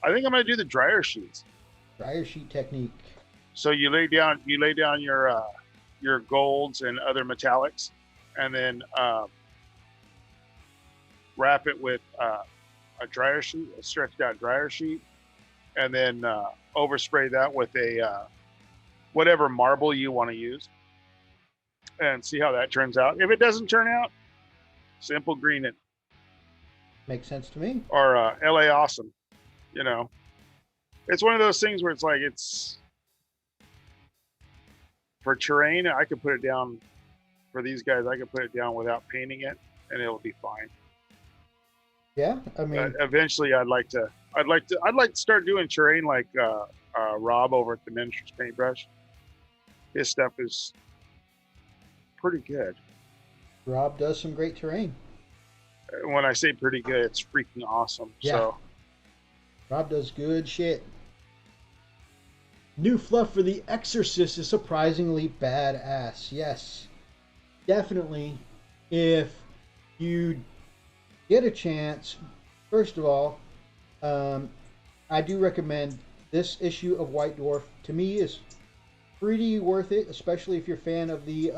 think I'm going to do the dryer sheets. Dryer sheet technique. So you lay down your golds and other metallics, and then wrap it with a dryer sheet, a stretched out dryer sheet, and then overspray that with a whatever marble you want to use, and see how that turns out. If it doesn't turn out, simple green it Makes sense to me. or LA Awesome. It's one of those things where it's like for terrain, I could put it down. For these guys, I could put it down without painting it, and it'll be fine. Yeah, I mean, Eventually, I'd like to start doing terrain like Rob over at the Miniatures Paintbrush. His stuff is pretty good. Rob does some great terrain. When I say pretty good, it's freaking awesome. Yeah. So Rob does good shit. New fluff for The Exorcist is surprisingly badass. Yes, definitely. If you get a chance, first of all, I do recommend this issue of White Dwarf. To me, is pretty worth it, especially if you're a fan of the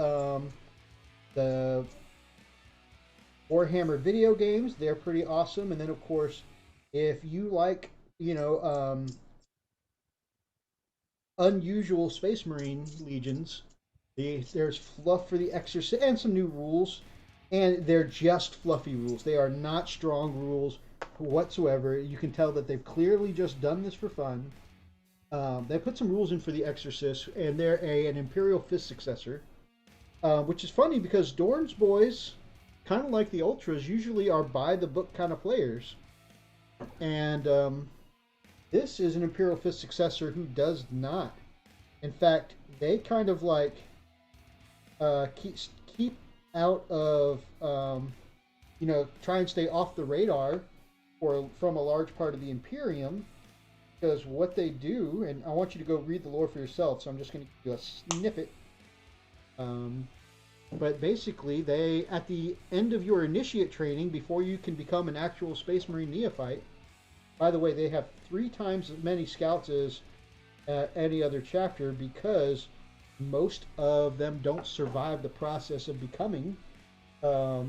Warhammer video games. They're pretty awesome. And then, of course, if you like, unusual Space Marine legions, there's fluff for The Exorcist and some new rules. And they're just fluffy rules. They are not strong rules whatsoever. You can tell that they've clearly just done this for fun. They put some rules in for The Exorcist, and they're an Imperial Fist successor. Which is funny because Dorn's boys, kind of like the Ultras, usually are by-the-book kind of players. And this is an Imperial Fist successor who does not. In fact, they kind of like keep out of, try and stay off the radar from a large part of the Imperium, because what they do, and I want you to go read the lore for yourself, so I'm just going to give you a snippet. But basically, they, at the end of your initiate training, before you can become an actual Space Marine neophyte, by the way, they have 3 times as many scouts as any other chapter, because most of them don't survive the process of becoming a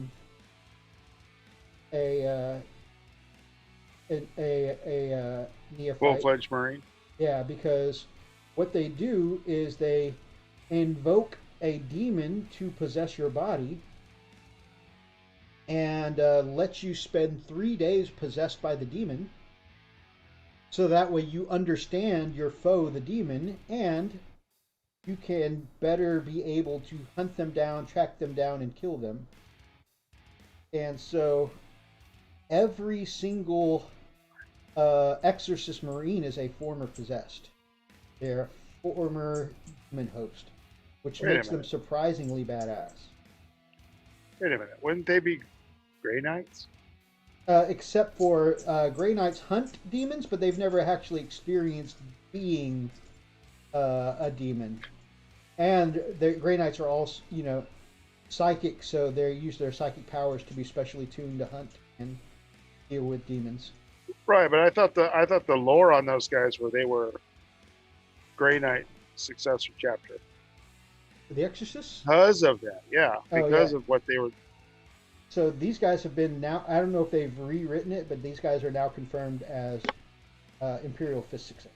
neophyte. Full-fledged Marine. Yeah, because what they do is they invoke a demon to possess your body, and let you spend 3 days possessed by the demon, so that way you understand your foe, the demon, and you can better be able to hunt them down, track them down, and kill them. And so every single Exorcist Marine is a former possessed. They're a former demon host, which makes them surprisingly badass. Wait a minute. Wouldn't they be Grey Knights? Except for Grey Knights hunt demons, but they've never actually experienced being a demon. And the Grey Knights are all, psychic, so they use their psychic powers to be specially tuned to hunt and deal with demons. Right, but I thought the lore on those guys were they were Grey Knight successor chapter. The Exorcists? Because of that, yeah. Because of what they were. So these guys have been now, I don't know if they've rewritten it, but these guys are now confirmed as Imperial Fist successors.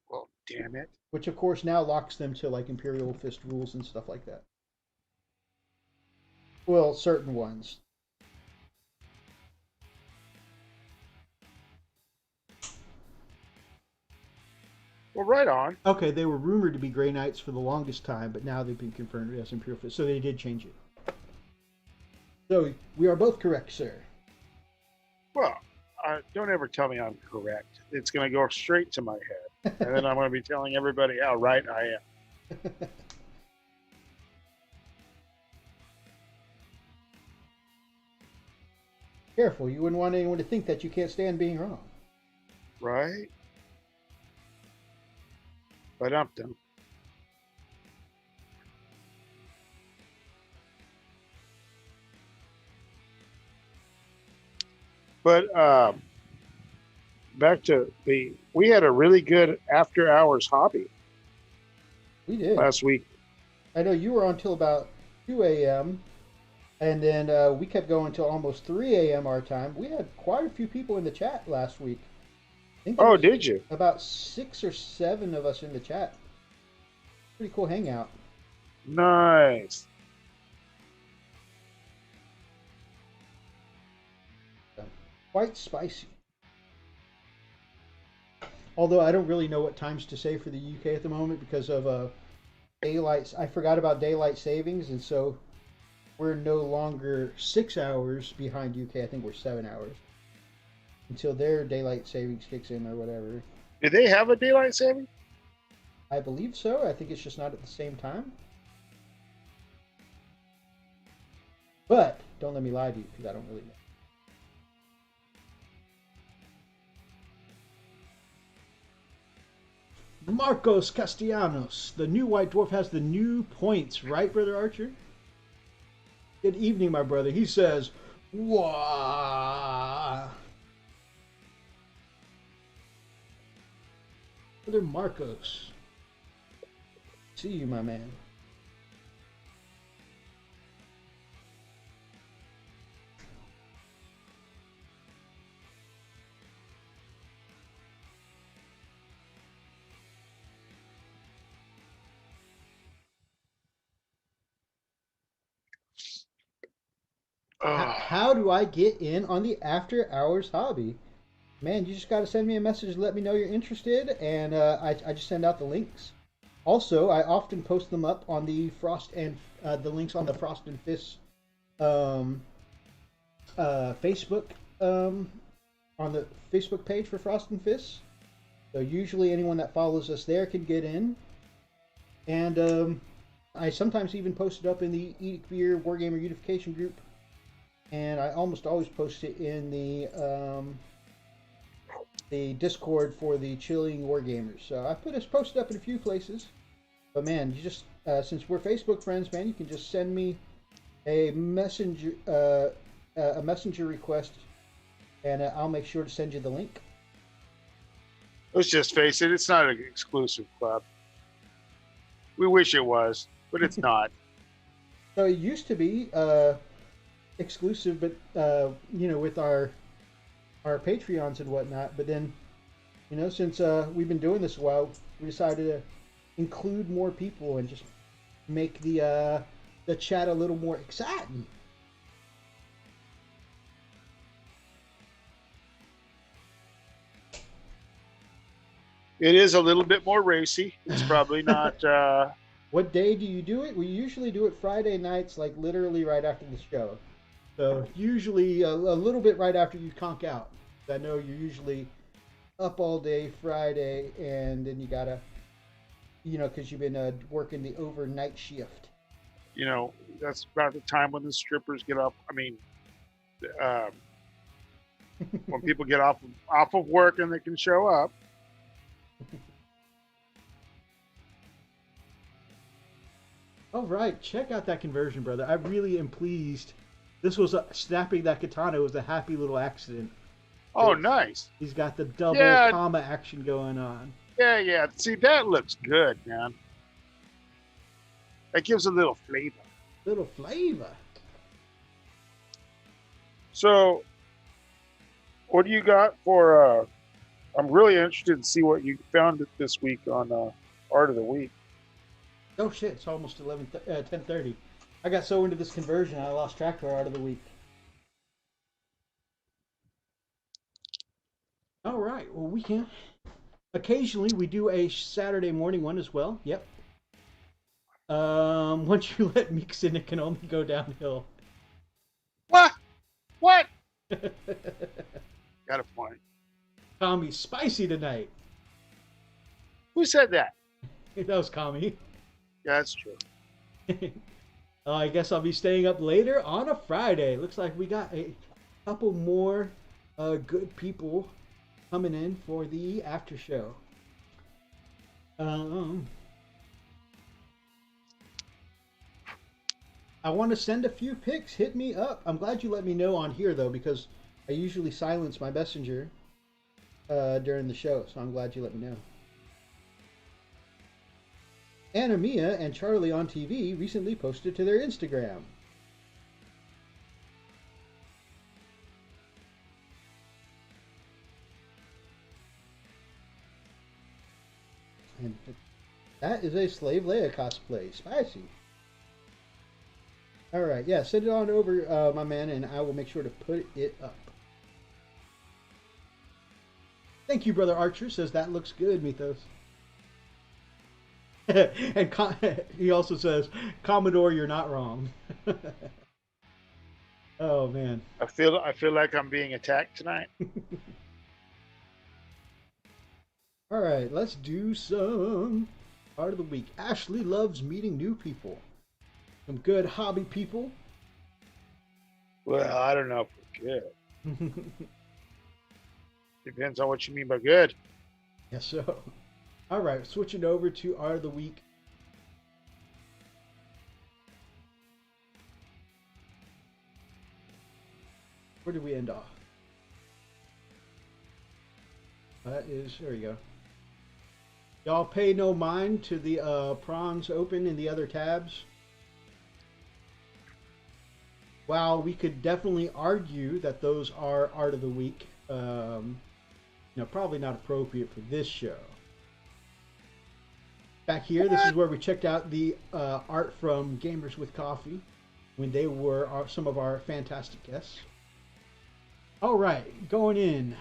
Well, damn it. Which, of course, now locks them to, like, Imperial Fist rules and stuff like that. Well, certain ones. Well, right on. Okay, they were rumored to be Grey Knights for the longest time, but now they've been confirmed as Imperial Fist, so they did change it. So, we are both correct, sir. Well, don't ever tell me I'm correct. It's going to go straight to my head. And then I'm going to be telling everybody how right I am. Careful, you wouldn't want anyone to think that you can't stand being wrong. Right? But dum. But back to we had a really good after hours hobby. We did. Last week. I know you were on till about 2 a.m. And then we kept going till almost 3 a.m. our time. We had quite a few people in the chat last week. Oh, did you? About 6 or 7 of us in the chat. Pretty cool hangout. Nice. Quite spicy. Although I don't really know what times to say for the UK at the moment because of daylight. I forgot about daylight savings, and so we're no longer 6 hours behind UK. I think we're 7 hours until their daylight savings kicks in or whatever. Do they have a daylight saving? I believe so. I think it's just not at the same time. But don't let me lie to you because I don't really know. Marcos Castellanos, the new White Dwarf, has the new points, right, Brother Archer? Good evening, my brother. He says, "Wah." Brother Marcos, see you, my man. How do I get in on the after hours hobby? Man, you just got to send me a message, let me know you're interested, and I just send out the links. Also, I often post them up on the the links on the Frost and Fist Facebook, on the Facebook page for Frost and Fist. So usually anyone that follows us there can get in. And I sometimes even post it up in the Edict Beer Wargamer Unification group, and I almost always post it in the Discord for the Chilling Wargamers. So I posted up in a few places, but man, you just since we're Facebook friends, man, you can just send me a messenger request, and I'll make sure to send you the link. Let's just face it, it's not an exclusive club. We wish it was, but it's not. So it used to be exclusive, but with our Patreons and whatnot. But then, since we've been doing this a while, we decided to include more people and just make the chat a little more exciting. It is a little bit more racy. It's probably not. What day do you do it? We usually do it Friday nights, like literally right after the show. So usually a little bit right after you conk out. I know you're usually up all day Friday, and then you gotta, because you've been working the overnight shift. That's about the time when the strippers get off. I mean, when people get off of work and they can show up. All right, check out that conversion, brother. I really am pleased. This was snapping that katana was a happy little accident. Oh, nice. He's got the double comma action going on. Yeah. See, that looks good, man. That gives a little flavor. Little flavor. So, what do you got for? I'm really interested to see what you found this week on Art of the Week. Oh shit! It's almost 10:30. I got so into this conversion, I lost track of our Art of the Week. All right. Well, we can. Occasionally, we do a Saturday morning one as well. Yep. Once you let Meeks in, it can only go downhill. What? Got a point. Kami's spicy tonight. Who said that? That was Kami. Yeah, that's true. I guess I'll be staying up later on a Friday. Looks like we got a couple more good people coming in for the after show. I want to send a few pics. Hit me up. I'm glad you let me know on here, though, because I usually silence my messenger during the show, so I'm glad you let me know. Anna Mia and Charlie on TV recently posted to their Instagram. And that is a Slave Leia cosplay. Spicy. Alright, yeah, send it on over, my man, and I will make sure to put it up. Thank you, Brother Archer. Says that looks good, Mythos. And he also says, Commodore, you're not wrong. Oh man. I feel like I'm being attacked tonight. All right, let's do some Art of the Week. Ashley loves meeting new people. Some good hobby people. Well, I don't know if we're good. Depends on what you mean by good. Yes, so. All right, switching over to Art of the Week. Where did we end off? That is, there we go. Y'all pay no mind to the prawns open in the other tabs. While we could definitely argue that those are Art of the Week, probably not appropriate for this show. Back here, this is where we checked out the art from Gamers with Coffee when they were some of our fantastic guests. All right, going in.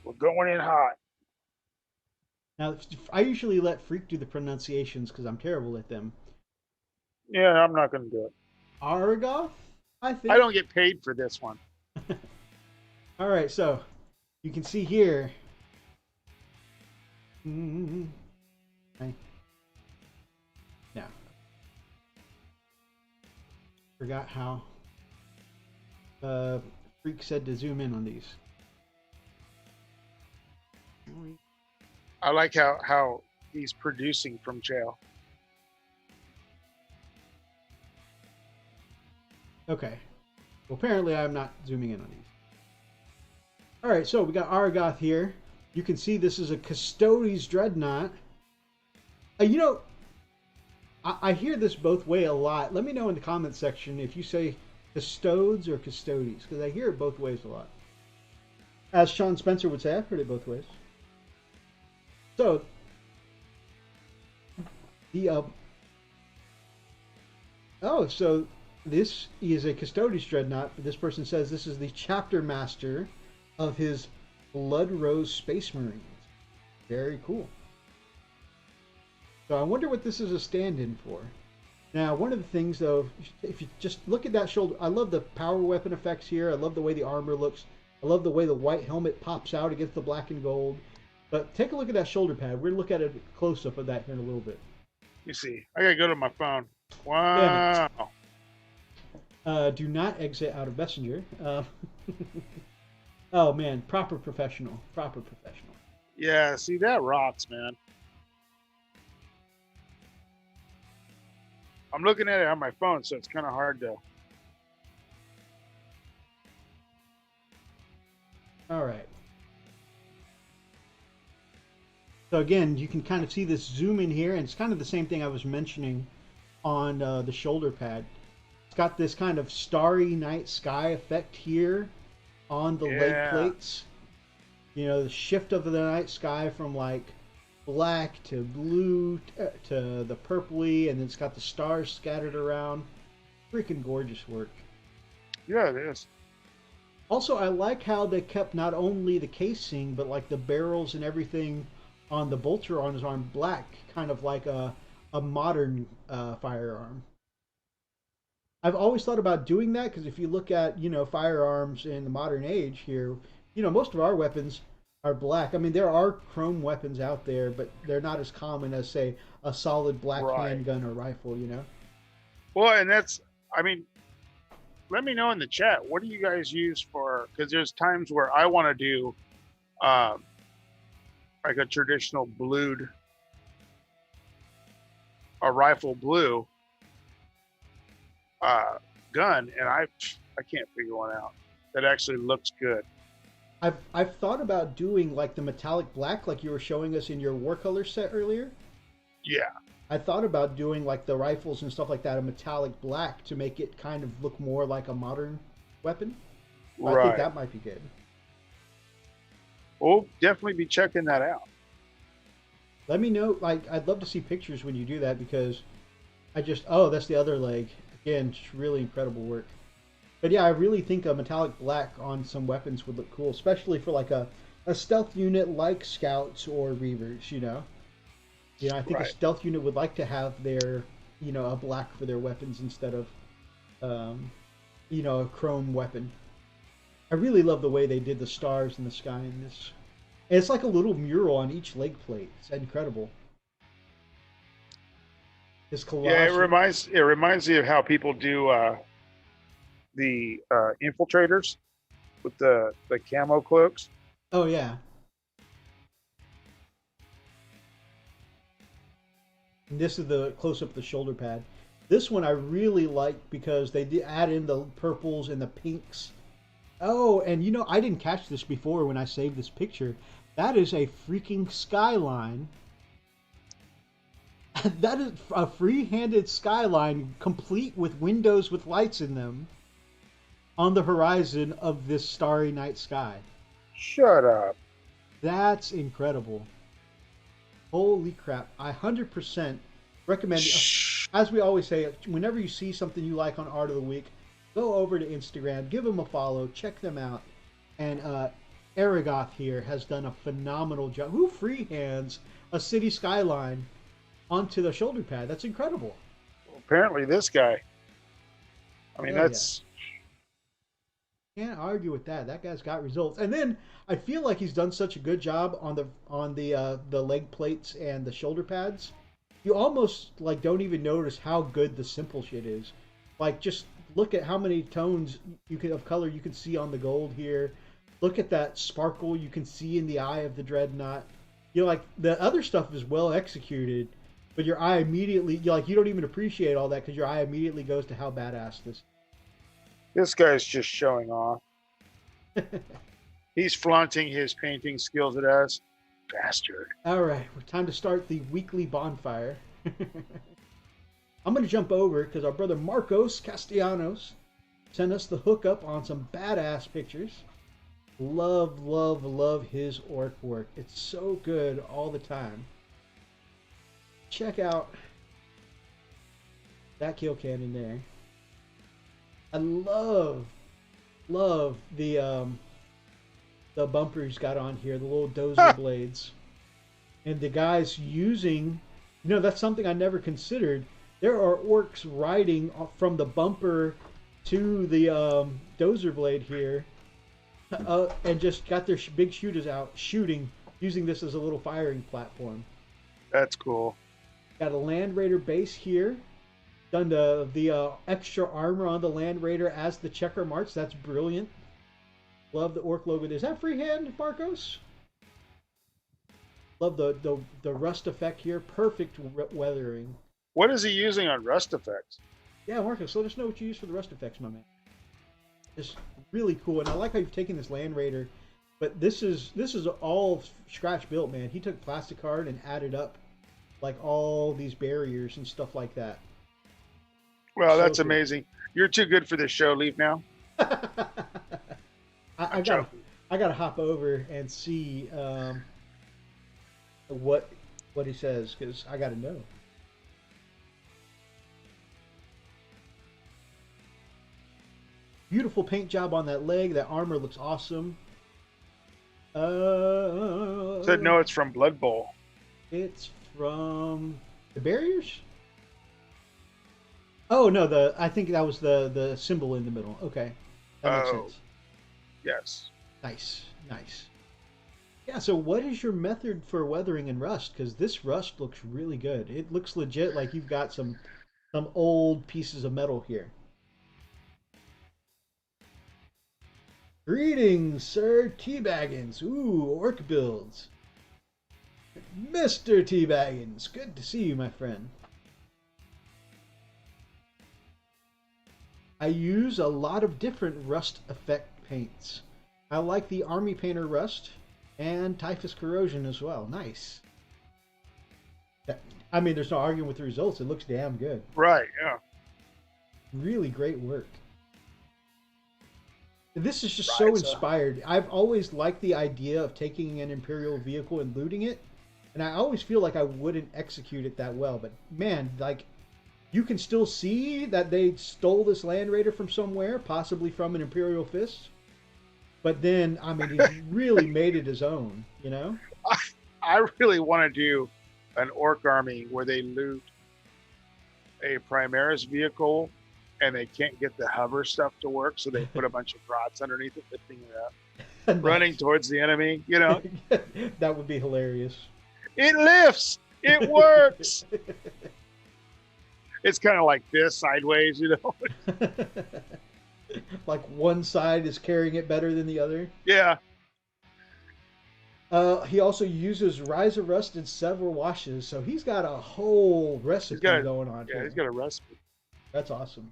We're going in hot. Now, I usually let Freak do the pronunciations because I'm terrible at them. Yeah, I'm not going to do it. Argoth, I think. I don't get paid for this one. All right, so you can see here. Forgot how Freak said to zoom in on these. I like how he's producing from jail. Okay. Well, apparently I'm not zooming in on these. All right, so we got Argoth here. You can see this is a Custodes Dreadnought. You know, I hear this both way a lot. Let me know in the comments section if you say Custodes or Custodes, because I hear it both ways a lot. As Sean Spencer would say, I've heard it both ways. So, the so this is a Custodes Dreadnought. This person says this is the chapter master of his Blood Rose Space Marines. Very cool. So I wonder what this is a stand-in for. Now, one of the things, though, if you just look at that shoulder, I love the power weapon effects here. I love the way the armor looks. I love the way the white helmet pops out against the black and gold. But take a look at that shoulder pad. We're going to look at a close-up of that here in a little bit. You see, I got to go to my phone. Wow. Do not exit out of Messenger. Oh, man. Proper professional. Proper professional. Yeah, see, that rocks, man. I'm looking at it on my phone, so it's kind of hard to... All right. So again, you can kind of see this zoom in here, and it's kind of the same thing I was mentioning on the shoulder pad. It's got this kind of starry night sky effect here on the leg plates. You know, the shift of the night sky from like black to blue to the purpley, and it's got the stars scattered around. Freaking gorgeous work. Yeah, it is. Also, I like how they kept not only the casing, but like the barrels and everything on the bolter on his arm black, kind of like a modern firearm. I've always thought about doing that because if you look at, you know, firearms in the modern age here, you know, most of our weapons are black. I mean, there are chrome weapons out there, but they're not as common as, say, a solid black handgun or rifle, you know? Well, and that's, I mean, let me know in the chat, what do you guys use for, because there's times where I want to do like a traditional blued, a rifle blue gun, and I can't figure one out that actually looks good. I've thought about doing like the metallic black, like you were showing us in your war color set earlier. Yeah. I thought about doing like the rifles and stuff like that, a metallic black to make it kind of look more like a modern weapon. Right. I think that might be good. We'll definitely be checking that out. Let me know. Like, I'd love to see pictures when you do that because oh, that's the other leg. Again, just really incredible work. But yeah, I really think a metallic black on some weapons would look cool, especially for like a stealth unit like Scouts or Reavers, you know? You know, I think a stealth unit would like to have their, you know, a black for their weapons instead of, you know, a chrome weapon. I really love the way they did the stars in the sky in this. And it's like a little mural on each leg plate. It's incredible. It's colossal. Yeah, it reminds me of how people do the infiltrators with the camo cloaks. Oh yeah. And this is the close-up of the shoulder pad. This one I really like because they did add in the purples and the pinks. Oh, and you know, I didn't catch this before when I saved this picture. That is a freaking skyline. That is a free-handed skyline complete with windows with lights in them on the horizon of this starry night sky. Shut up. That's incredible. Holy crap. I 100% recommend it. As we always say, whenever you see something you like on Art of the Week, go over to Instagram, give them a follow, check them out. And Aragoth here has done a phenomenal job. Who freehands a city skyline onto the shoulder pad? That's incredible. Well, apparently this guy. I mean, that's... Yeah. Can't argue with that. That guy's got results. And then I feel like he's done such a good job on the leg plates and the shoulder pads. You almost like don't even notice how good the simple shit is. Like just look at how many tones you can of color you can see on the gold here. Look at that sparkle you can see in the eye of the dreadnought. You know, like the other stuff is well executed, but your eye immediately, you don't even appreciate all that because your eye immediately goes to how badass this. This guy's just showing off. He's flaunting his painting skills at us. Bastard. All right, time to start the weekly bonfire. I'm going to jump over because our brother Marcos Castellanos sent us the hookup on some badass pictures. Love, love, love his orc work. It's so good all the time. Check out that kill cannon there. I love the bumper he's got on here, the little dozer blades. And the guy's using, that's something I never considered. There are orcs riding from the bumper to the dozer blade here. And just got their big shooters out shooting, using this as a little firing platform. That's cool. Got a Land Raider base here. Done the extra armor on the Land Raider as the checker march. That's brilliant. Love the orc logo. Is that freehand, Marcos? Love the rust effect here. Perfect weathering. What is he using on rust effects? Yeah, Marcos, let us know what you use for the rust effects, my man. It's really cool, and I like how you've taken this Land Raider, but this is all scratch built, man. He took plastic card and added up like all these barriers and stuff like that. Well, So that's cool. amazing. You're too good for this show. Leave now. I gotta hop over and see what he says because I gotta know. Beautiful paint job on that leg. That armor looks awesome. Said no, it's from Blood Bowl. It's from the barriers. Oh no, I think that was the symbol in the middle. Okay, that makes sense. Yes. Nice. Yeah. So, what is your method for weathering in rust? Because this rust looks really good. It looks legit, like you've got some old pieces of metal here. Greetings, Sir Teabaggins. Ooh, orc builds. Mr. Teabaggins, good to see you, my friend. I use a lot of different rust effect paints. I like the Army Painter Rust and Typhus Corrosion as well. Nice. I mean, there's no arguing with the results. It looks damn good. Right, yeah. Really great work. This is just so inspired. I've always liked the idea of taking an Imperial vehicle and looting it, and I always feel like I wouldn't execute it that well. But man, like, you can still see that they stole this Land Raider from somewhere, possibly from an Imperial Fist. But then, I mean, he's really made it his own, you know? I really want to do an orc army where they loot a Primaris vehicle and they can't get the hover stuff to work, so they put a bunch of rods underneath it, lifting it up, running towards the enemy, you know? That would be hilarious. It lifts! It works! It's kind of like this, sideways, you know? Like one side is carrying it better than the other? Yeah. He also uses Rise of Rust in several washes, so he's got a whole recipe going on. Yeah, here. he's got a recipe. That's awesome.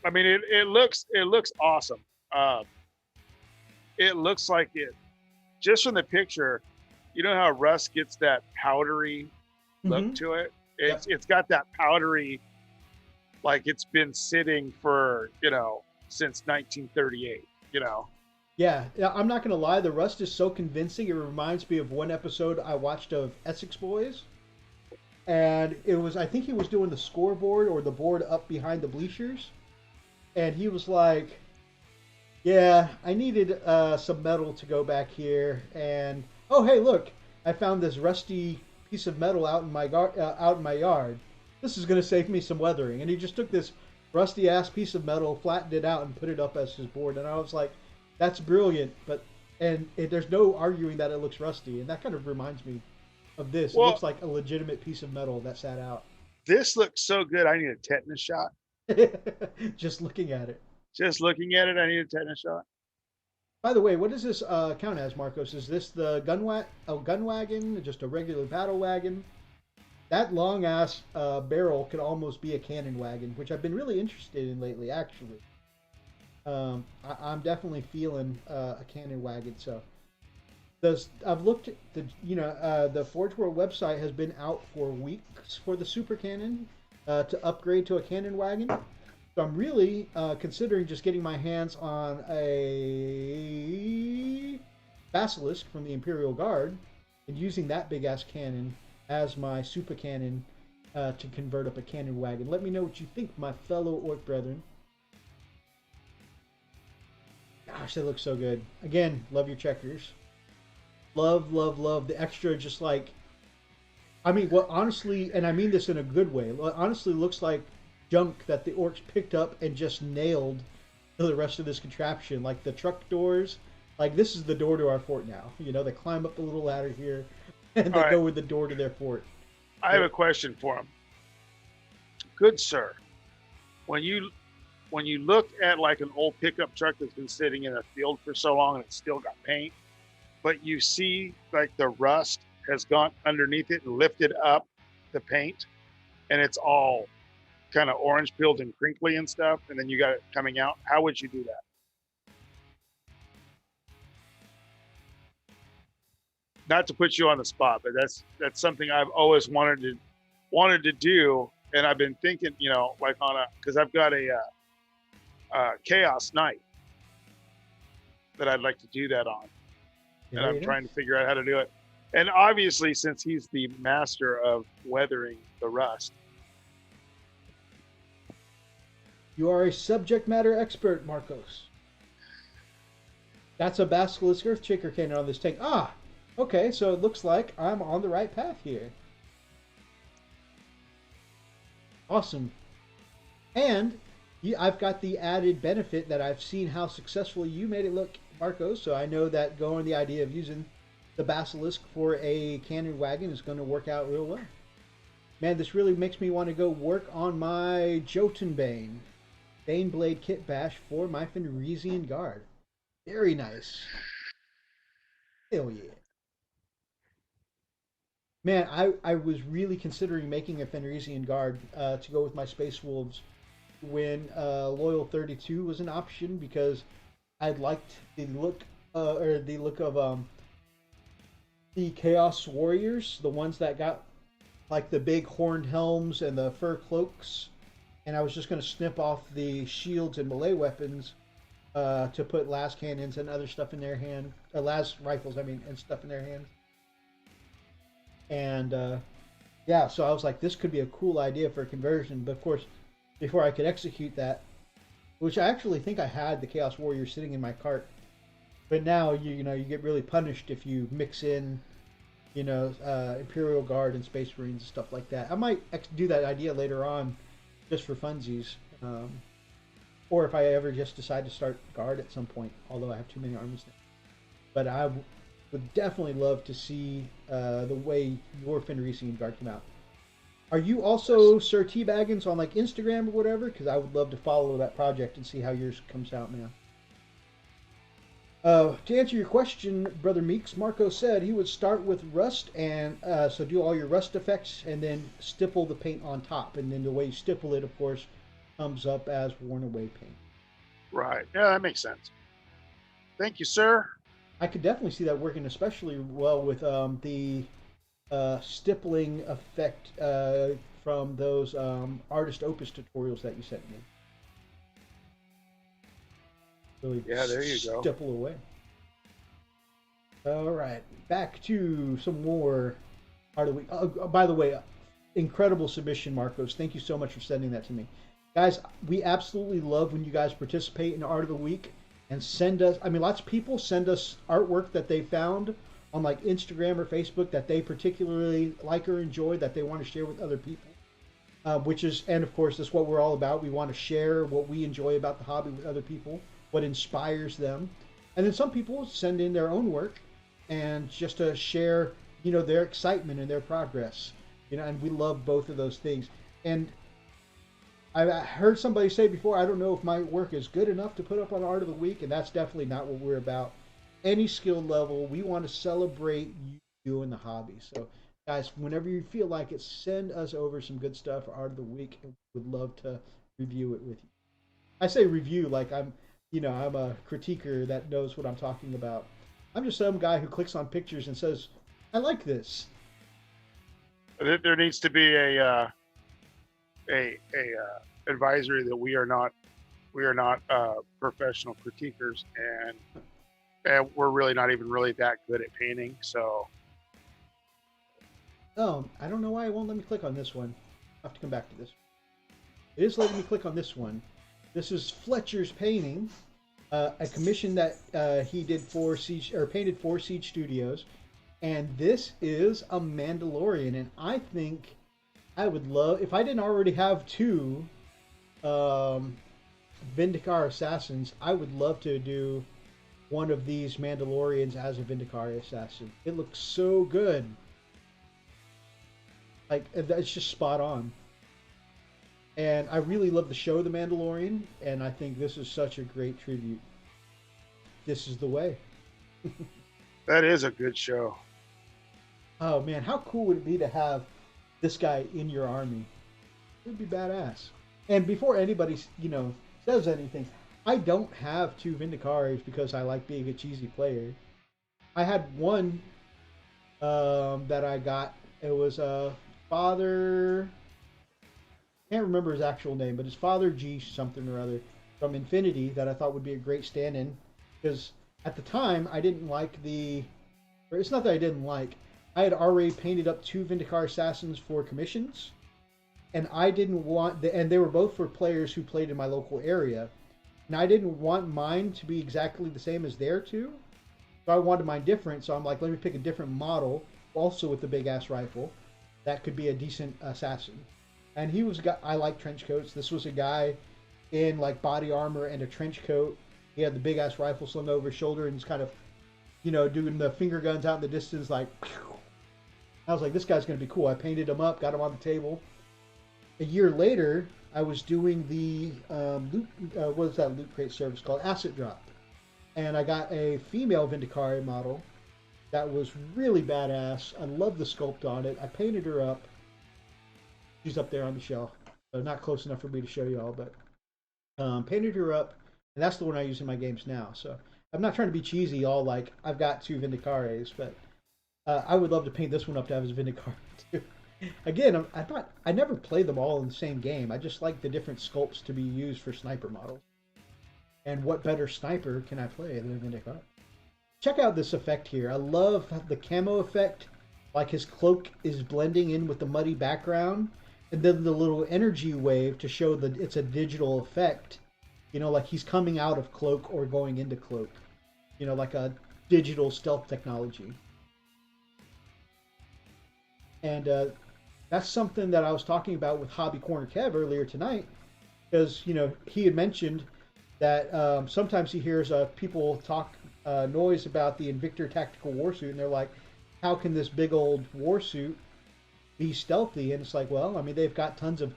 I mean, it looks awesome. It looks like it, just from the picture, you know how rust gets that powdery look to it? It's got that powdery, like it's been sitting for, since 1938, Yeah, I'm not going to lie. The rust is so convincing. It reminds me of one episode I watched of Essex Boys. And it was, I think he was doing the scoreboard or the board up behind the bleachers. And he was like, yeah, I needed some metal to go back here. And, oh, hey, look, I found this rusty piece of metal out in my yard. This is going to save me some weathering. And he just took this rusty ass piece of metal, flattened it out, and put it up as his board. And I was like, that's brilliant. There's no arguing that it looks rusty. And that kind of reminds me of this. Well, it looks like a legitimate piece of metal that sat out. This looks so good. I need a tetanus shot. Just looking at it. Just looking at it, I need a tetanus shot. By the way, what does this count as, Marcos? Is this the gun wagon, just a regular battle wagon? That long ass barrel could almost be a cannon wagon, which I've been really interested in lately, actually. I'm definitely feeling a cannon wagon. So, I've looked at the Forge World website has been out for weeks for the Super Cannon to upgrade to a cannon wagon. So I'm really considering just getting my hands on a Basilisk from the Imperial Guard and using that big ass cannon as my super cannon to convert up a cannon wagon. Let me know what you think, my fellow orc brethren. Gosh, they look so good. Again, love your checkers. Love, love, love the extra. Just like, I mean, what honestly, and I mean this in a good way. What honestly looks like junk that the orcs picked up and just nailed to the rest of this contraption, like the truck doors. Like, this is the door to our fort now. You know, they climb up the little ladder here, and they go with the door to their fort. I have a question for him. Good sir, when you look at like an old pickup truck that's been sitting in a field for so long and it's still got paint, but you see like the rust has gone underneath it and lifted up the paint, and it's all kind of orange peeled and crinkly and stuff, and then you got it coming out. How would you do that? Not to put you on the spot, but that's something I've always wanted to do, and I've been thinking, like because I've got a Chaos Knight that I'd like to do that on, and I'm trying to figure out how to do it. And obviously, since he's the master of weathering the rust. You are a subject matter expert, Marcos. That's a Basilisk Earthshaker cannon on this tank. Ah, okay, so it looks like I'm on the right path here. Awesome. And I've got the added benefit that I've seen how successfully you made it look, Marcos, so I know that going the idea of using the Basilisk for a cannon wagon is going to work out real well. Man, this really makes me want to go work on my Jotunbane. Baneblade Kit Bash for my Fenrisian Guard. Very nice. Hell yeah. Man, I was really considering making a Fenrisian Guard to go with my Space Wolves when Loyal 32 was an option, because I liked the look of the Chaos Warriors, the ones that got like the big horned helms and the fur cloaks. And I was just going to snip off the shields and melee weapons to put las cannons and other stuff in their hand, las rifles, and stuff in their hands. And yeah, so I was like, this could be a cool idea for a conversion. But of course, before I could execute that, which I actually think I had the Chaos Warrior sitting in my cart, but now you get really punished if you mix in, Imperial Guard and Space Marines and stuff like that. I might do that idea later on, just for funsies, or if I ever just decide to start Guard at some point. Although I have too many armies now, but I would definitely love to see the way your Fenrisian Guard come out. Are you also Sir T Baggins on like Instagram or whatever? Because I would love to follow that project and see how yours comes out, man. To answer your question, Brother Meeks, Marco said he would start with rust, and so do all your rust effects and then stipple the paint on top. And then the way you stipple it, of course, comes up as worn away paint. Right. Yeah, that makes sense. Thank you, sir. I could definitely see that working especially well with the stippling effect from those Artist Opus tutorials that you sent me. Really, yeah, there you go. Stipple away. All right, back to some more Art of the Week. Oh, by the way, incredible submission, Marcos. Thank you so much for sending that to me. Guys, we absolutely love when you guys participate in Art of the Week and send us, lots of people send us artwork that they found on like Instagram or Facebook that they particularly like or enjoy that they want to share with other people. And of course, that's what we're all about. We want to share what we enjoy about the hobby with other people, what inspires them. And then some people send in their own work and just to share, their excitement and their progress. And we love both of those things. And I heard somebody say before, I don't know if my work is good enough to put up on Art of the Week, and that's definitely not what we're about. Any skill level, we want to celebrate you doing the hobby. So, guys, whenever you feel like it, send us over some good stuff for Art of the Week, and we would love to review it with you. I say review like I'm a critiquer that knows what I'm talking about. I'm just some guy who clicks on pictures and says, I like this. There needs to be a advisory that we are not professional critiquers, and we're really not even really that good at painting. So Oh, I don't know why it won't let me click on this one. I'll have to come back to this. It is letting me click on this one. This is Fletcher's painting, a commission that he did for Siege or painted for Siege Studios, and this is a Mandalorian. And I think I would love if I didn't already have two um, Vindicar assassins. I would love to do one of these Mandalorians as a Vindicar assassin. It looks so good. Like it's just spot on. And I really love the show The Mandalorian, and I think this is such a great tribute. This is the way. that is a good show. Oh man, how cool would it be to have this guy in your army? It would be badass. And before anybody, says anything, I don't have two Vindicaris because I like being a cheesy player. I had one that I got. It was a father. Can't remember his actual name, but his father G something or other from Infinity that I thought would be a great stand-in because at the time I didn't like the. Or it's not that I didn't like. I had already painted up two Vindicar assassins for commissions, and I didn't want and they were both for players who played in my local area, and I didn't want mine to be exactly the same as their two, so I wanted mine different. So I'm like, let me pick a different model, also with the big ass rifle, that could be a decent assassin. And he was a guy, I like trench coats. This was a guy in like body armor and a trench coat. He had the big ass rifle slung over his shoulder and just kind of, doing the finger guns out in the distance, like. Phew. I was like, this guy's gonna be cool. I painted him up, got him on the table. A year later, I was doing the what is that loot crate service called? Asset Drop, and I got a female Vindicari model that was really badass. I love the sculpt on it. I painted her up. She's up there on the shelf. So not close enough for me to show you all, but painted her up, and that's the one I use in my games now. So I'm not trying to be cheesy, all like I've got two Vindicares, but I would love to paint this one up to have as Vindicar too. Again, I never play them all in the same game. I just like the different sculpts to be used for sniper models. And what better sniper can I play than a Vindicar? Check out this effect here. I love the camo effect. Like his cloak is blending in with the muddy background, and then the little energy wave to show that it's a digital effect. Like he's coming out of cloak or going into cloak. Like a digital stealth technology. And that's something that I was talking about with Hobby Corner Kev earlier tonight, because he had mentioned that sometimes he hears people talk noise about the Invictor Tactical Warsuit, and they're like, how can this big old warsuit be stealthy? And it's like, well, I mean, they've got tons of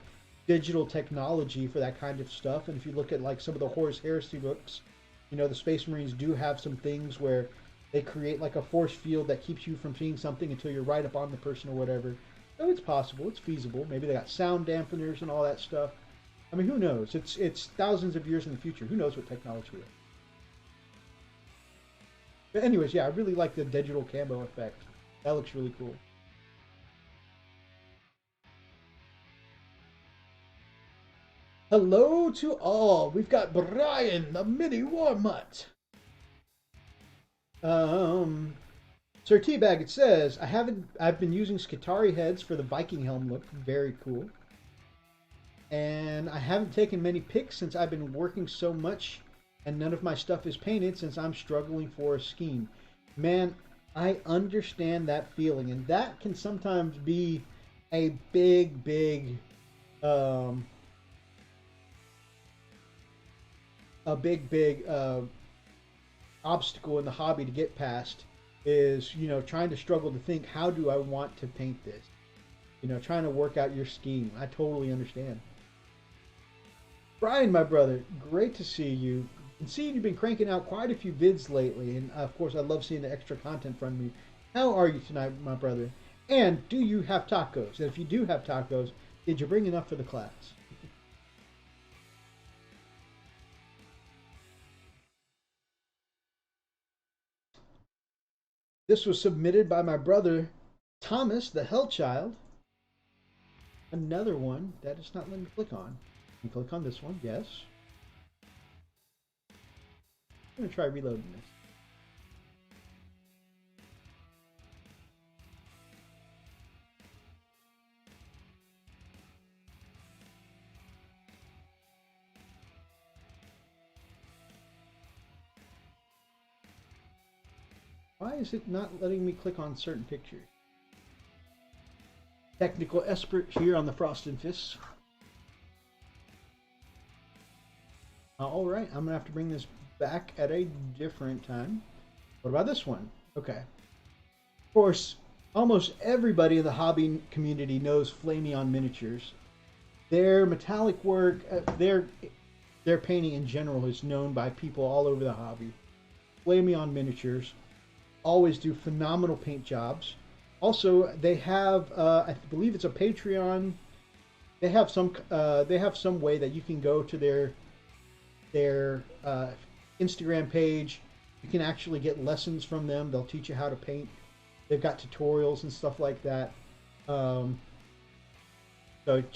digital technology for that kind of stuff. And if you look at like some of the Horus Heresy books, the Space Marines do have some things where they create like a force field that keeps you from seeing something until you're right up on the person or whatever. So it's possible, it's feasible. Maybe they got sound dampeners and all that stuff. I mean, who knows? It's thousands of years in the future. Who knows what technology is? But anyways, yeah, I really like the digital camo effect. That looks really cool. Hello to all. We've got Brian, the mini Warmutt. Sir Teabag, it says, I've been using Skitarii heads for the Viking helm look. Very cool. And I haven't taken many pics since I've been working so much, and none of my stuff is painted since I'm struggling for a scheme. Man, I understand that feeling, and that can sometimes be a big obstacle in the hobby to get past is, trying to struggle to think, how do I want to paint this? Trying to work out your scheme. I totally understand. Brian, my brother, great to see you. And seeing you've been cranking out quite a few vids lately, and of course, I love seeing the extra content from you. How are you tonight, my brother? And do you have tacos? And if you do have tacos, did you bring enough for the class? This was submitted by my brother Thomas, the Hell Child. Another one that is not letting me click on. And click on this one, yes. I'm going to try reloading this. Why is it not letting me click on certain pictures? Technical expert here on the Frost and Fists. All right, I'm gonna have to bring this back at a different time. What about this one? Okay. Of course, almost everybody in the hobby community knows Flameon Miniatures. Their metallic work, their painting in general is known by people all over the hobby. Flameon Miniatures always do phenomenal paint jobs. Also, they have, I believe it's a Patreon. They have some way that you can go to their Instagram page. You can actually get lessons from them. They'll teach you how to paint. They've got tutorials and stuff like that. So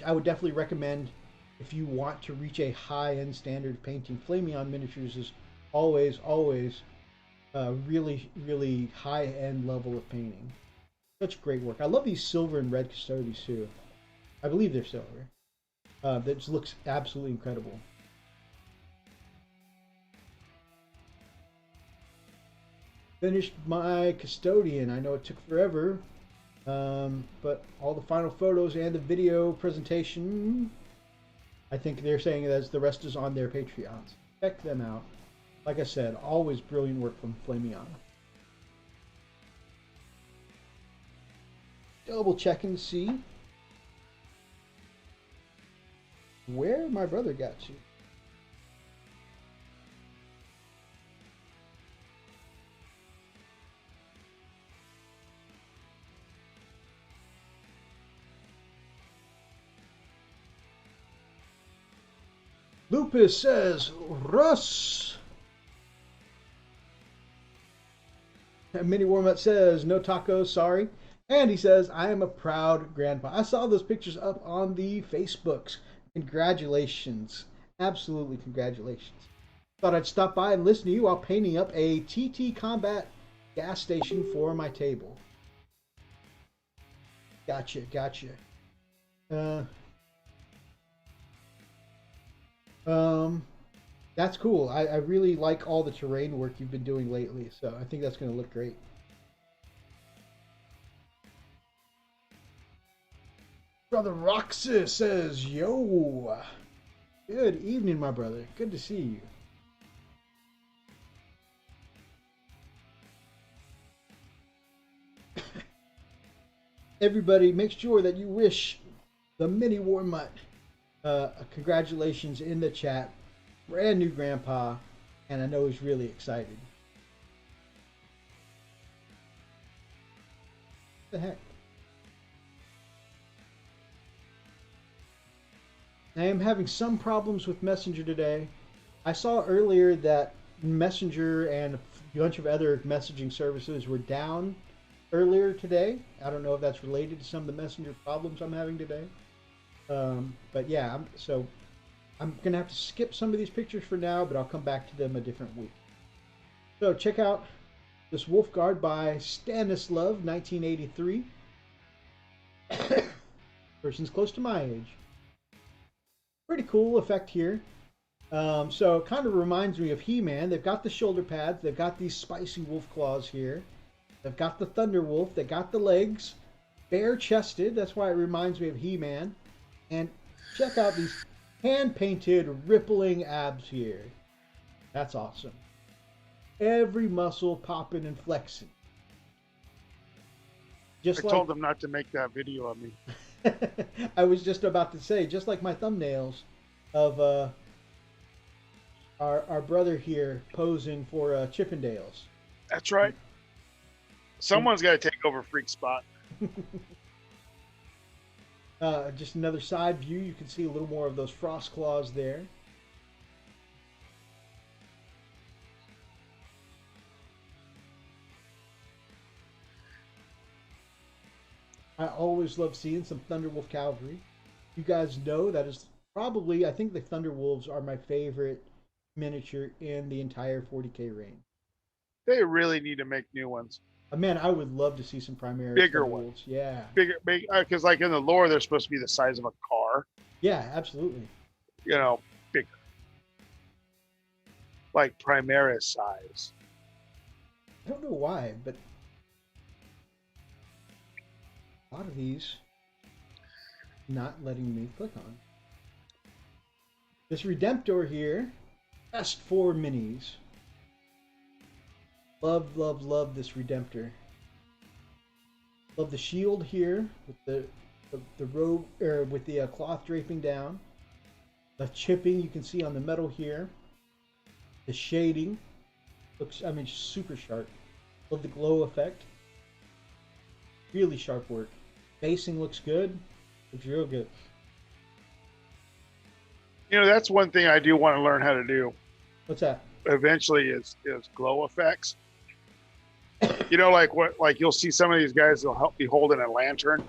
I would definitely recommend, if you want to reach a high-end standard of painting, Flameon Miniatures is always really, really high-end level of painting. Such great work. I love these silver and red Custodes too. I believe they're silver. That just looks absolutely incredible. Finished my Custodian. I know it took forever, but all the final photos and the video presentation, I think they're saying that the rest is on their Patreons. Check them out. Like I said, always brilliant work from Flameon. Double checking to see where my brother got you. Lupus says, Russ. And Mini Warmup says, no tacos, sorry. And he says, I am a proud grandpa. I saw those pictures up on the Facebooks. Congratulations. Absolutely congratulations. Thought I'd stop by and listen to you while painting up a TT Combat gas station for my table. Gotcha. That's cool. I really like all the terrain work you've been doing lately, so I think that's going to look great. Brother Roxas says, yo. Good evening, my brother. Good to see you. Everybody, make sure that you wish the Mini War Mutt congratulations in the chat. Brand new grandpa, and I know he's really excited. What the heck? I am having some problems with Messenger today. I saw earlier that Messenger and a bunch of other messaging services were down earlier today. I don't know if that's related to some of the Messenger problems I'm having today. But yeah, I'm going to have to skip some of these pictures for now, but I'll come back to them a different week. So check out this Wolf Guard by Stanislav, 1983. Person's close to my age. Pretty cool effect here. So it kind of reminds me of He-Man. They've got the shoulder pads. They've got these spicy wolf claws here. They've got the Thunder Wolf. They got the legs. Bare-chested. That's why it reminds me of He-Man. And check out these hand-painted rippling abs here. That's awesome. Every muscle popping and flexing. I told them not to make that video of me. I was just about to say, just like my thumbnails of our brother here posing for Chippendales. That's right. Someone's got to take over Freak's spot. Just another side view. You can see a little more of those frost claws there. I always love seeing some Thunderwolf cavalry. You guys know that is probably, I think the Thunderwolves are my favorite miniature in the entire 40K range. They really need to make new ones. Man, I would love to see some Primaris Bigger Thunderwolves. ones. Yeah. Big, because like in the lore, they're supposed to be the size of a car. Yeah, absolutely. You know, bigger. Like Primaris size. I don't know why, but a lot of these not letting me click on. This Redemptor here, best 4 minis. Love, love, love this Redemptor. Love the shield here with the robe, or with the cloth draping down. The chipping you can see on the metal here. The shading looks, I mean, super sharp. Love the glow effect. Really sharp work. Basing looks good. Looks real good. You know, that's one thing I do want to learn how to do. What's that? Eventually, is glow effects. You know, like you'll see some of these guys will help be holding a lantern,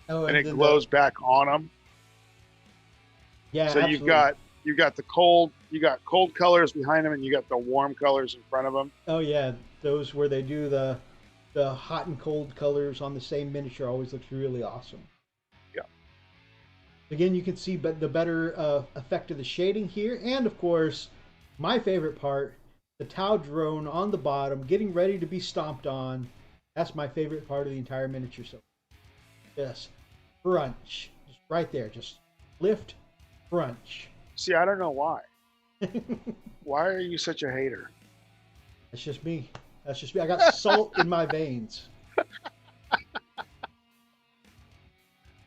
and it glows back on them. Yeah. So absolutely. you've got the cold colors behind them, and you got the warm colors in front of them. Oh yeah, those where they do the hot and cold colors on the same miniature always looks really awesome. Yeah. Again, you can see the better effect of the shading here, and of course, my favorite part, the Tau drone on the bottom, getting ready to be stomped on. That's my favorite part of the entire miniature. So, just crunch, just right there, just lift, crunch. See, I don't know why. Why are you such a hater? That's just me. That's just me. I got salt in my veins.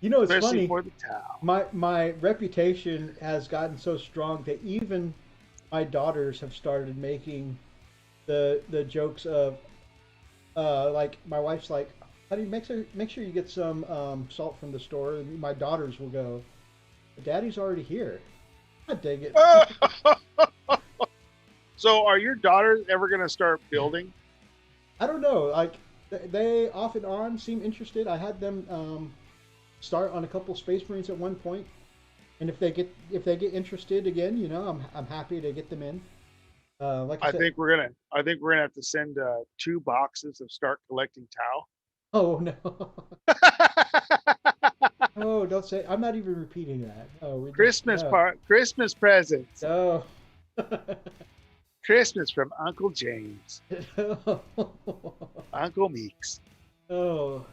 You know, it's Especially funny. for the Tau. My reputation has gotten so strong that even my daughters have started making the jokes of like my wife's like, honey, make sure you get some salt from the store, and my daughters will go, Daddy's already here. I dig it. So, are your daughters ever going to start building? I don't know. Like they off and on seem interested. I had them start on a couple Space Marines at one point, and if they get interested again, you know, I'm happy to get them in. Like I said, think we're gonna have to send 2 boxes of start collecting Tau. oh no. Oh, don't say. I'm not even repeating that. Oh, Christmas presents. Oh. Christmas from Uncle James. Uncle Meeks. Oh,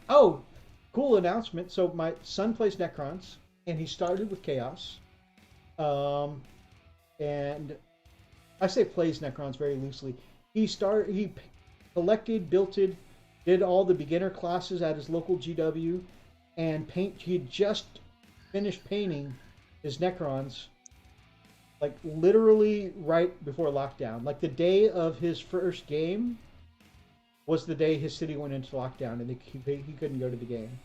cool announcement. So my son plays Necrons, and he started with Chaos. And I say plays Necrons very loosely. He collected, builted, did all the beginner classes at his local GW, and he had just finished painting his Necrons, like literally right before lockdown. Like the day of his first game was the day his city went into lockdown, and he couldn't go to the game.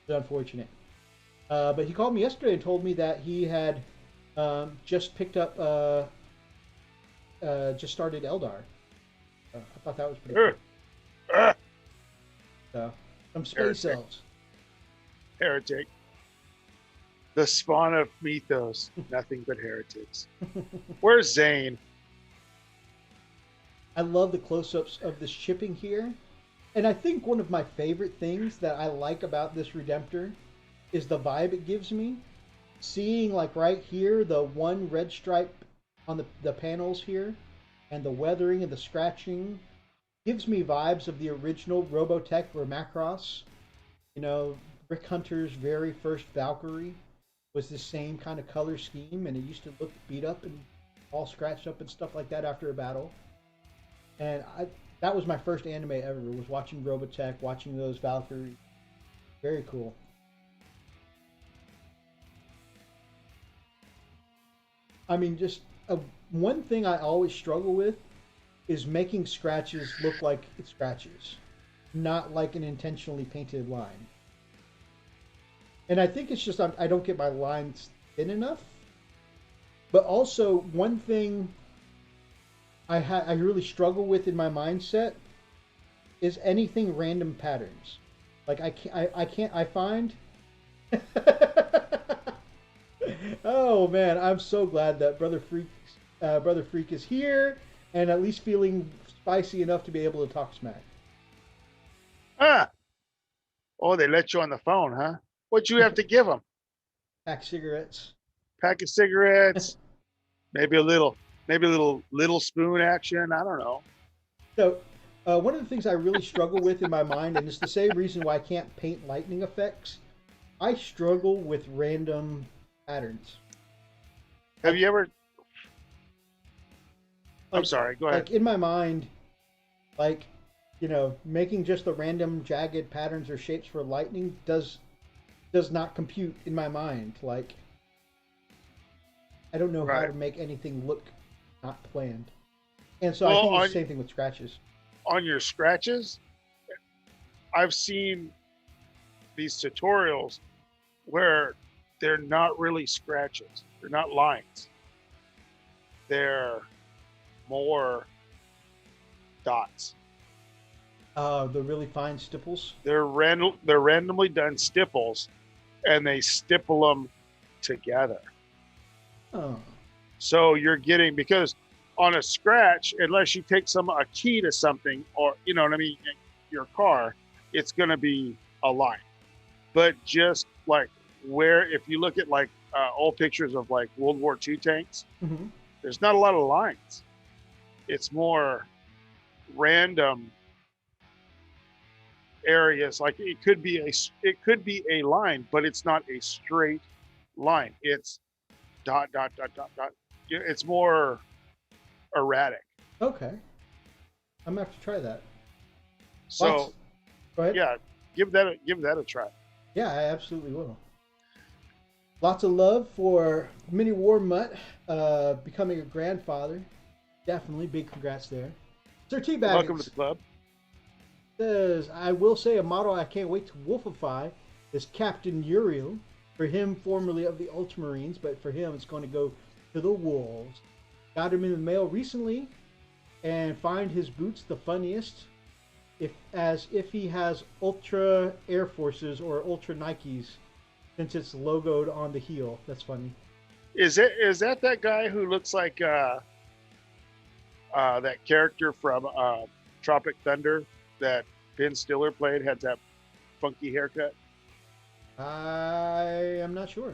It's unfortunate. But he called me yesterday and told me that he had just picked up, just started Eldar. I thought that was pretty cool. So, some space elves. Heretic. The spawn of mythos. Nothing but heretics. Where's Zane? I love the close-ups of the shipping here. And I think one of my favorite things that I like about this Redemptor is the vibe it gives me. Seeing, like, right here, the one red stripe on the panels here, and the weathering and the scratching gives me vibes of the original Robotech or Macross. You know, Rick Hunter's very first Valkyrie was the same kind of color scheme, and it used to look beat up and all scratched up and stuff like that after a battle. And that was my first anime ever, was watching Robotech, watching those Valkyries. Very cool. I mean, just one thing I always struggle with is making scratches look like it's scratches, not like an intentionally painted line. And I think it's just I don't get my lines thin enough. But also, one thing I really struggle with in my mindset is anything random patterns. Like I find. Oh man, I'm so glad that Brother Freak is here and at least feeling spicy enough to be able to talk smack. Ah, oh, they let you on the phone, huh? What'd you have to give them? Pack cigarettes. Pack of cigarettes, maybe a little spoon action. I don't know. So, one of the things I really struggle with in my mind, and it's the same reason why I can't paint lightning effects, I struggle with random patterns. Have you ever? I'm Like, sorry. Go ahead. like in my mind, like, making just the random jagged patterns or shapes for lightning does not compute in my mind. Like, I don't know how Right. to make anything look not planned. And so I Well, think it's the same thing with scratches. on your scratches, I've seen these tutorials where they're not really scratches. They're not lines. They're more dots. The really fine stipples. They're randomly done stipples, and they stipple them together. Oh, So you're getting, because on a scratch, unless you take a key to something, or you know what I mean, your car, it's going to be a line. But just like if you look at like old pictures of like World War II tanks, mm-hmm. there's not a lot of lines. It's more random areas. Like it could be a line, but it's not a straight line. It's dot dot dot dot dot. It's more erratic. Okay. I'm gonna have to try that. So Go ahead. yeah, give that a try. Yeah, I absolutely will. Lots of love for Mini War Mutt becoming a grandfather. Definitely big congrats there. Sir T Welcome to the club. Says, I will say a model I can't wait to wolfify is Captain Uriel. For him, formerly of the Ultramarines, but for him, it's going to go to the Wolves. Got him in the mail recently, and find his boots the funniest, as if he has Ultra Air Forces or Ultra Nikes, since it's logoed on the heel. That's funny. Is that guy who looks like that character from Tropic Thunder that Ben Stiller played, had that funky haircut? I am not sure.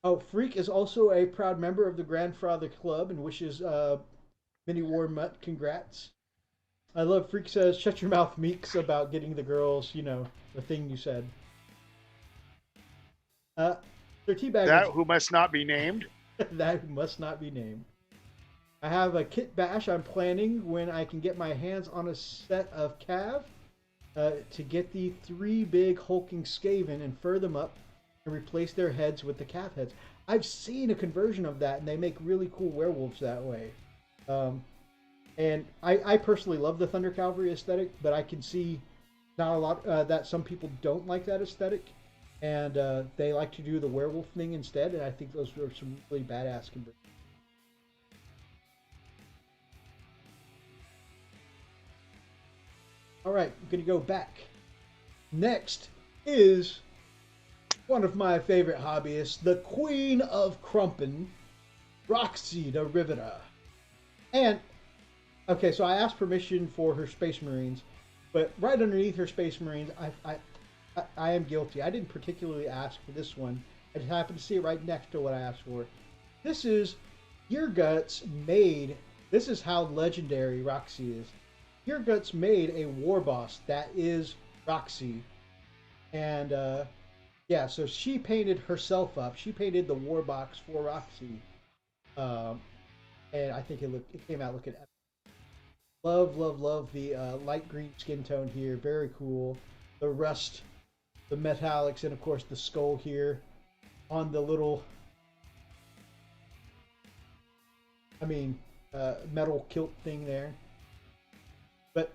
Oh, Freak is also a proud member of the Grandfather Club and wishes Mini War Mutt congrats. I love Freak says, shut your mouth, Meeks, about getting the girls, the thing you said. Their teabag. That who must not be named. That must not be named. I have a kit bash I'm planning when I can get my hands on a set of Cav to get the 3 big hulking Skaven and fur them up and replace their heads with the Cav heads. I've seen a conversion of that, and they make really cool werewolves that way. And I personally love the Thunder Cavalry aesthetic, but I can see not a lot that some people don't like that aesthetic, and they like to do the werewolf thing instead. And I think those are some really badass conversions. All right, I'm gonna go back. Next is one of my favorite hobbyists, the Queen of Crumpen, Roxy the Riveter. And okay, so I asked permission for her Space Marines, but right underneath her Space Marines, I am guilty. I didn't particularly ask for this one. I just happened to see it right next to what I asked for. This is Your Guts made. This is how legendary Roxy is. Your Guts made a war boss that is Roxy, and yeah, so she painted herself up. She painted the war box for Roxy, and I think it came out looking epic. Love, love, love the light green skin tone here. Very cool. The rust, the metallics, and of course the skull here on the little I mean, metal kilt thing there. But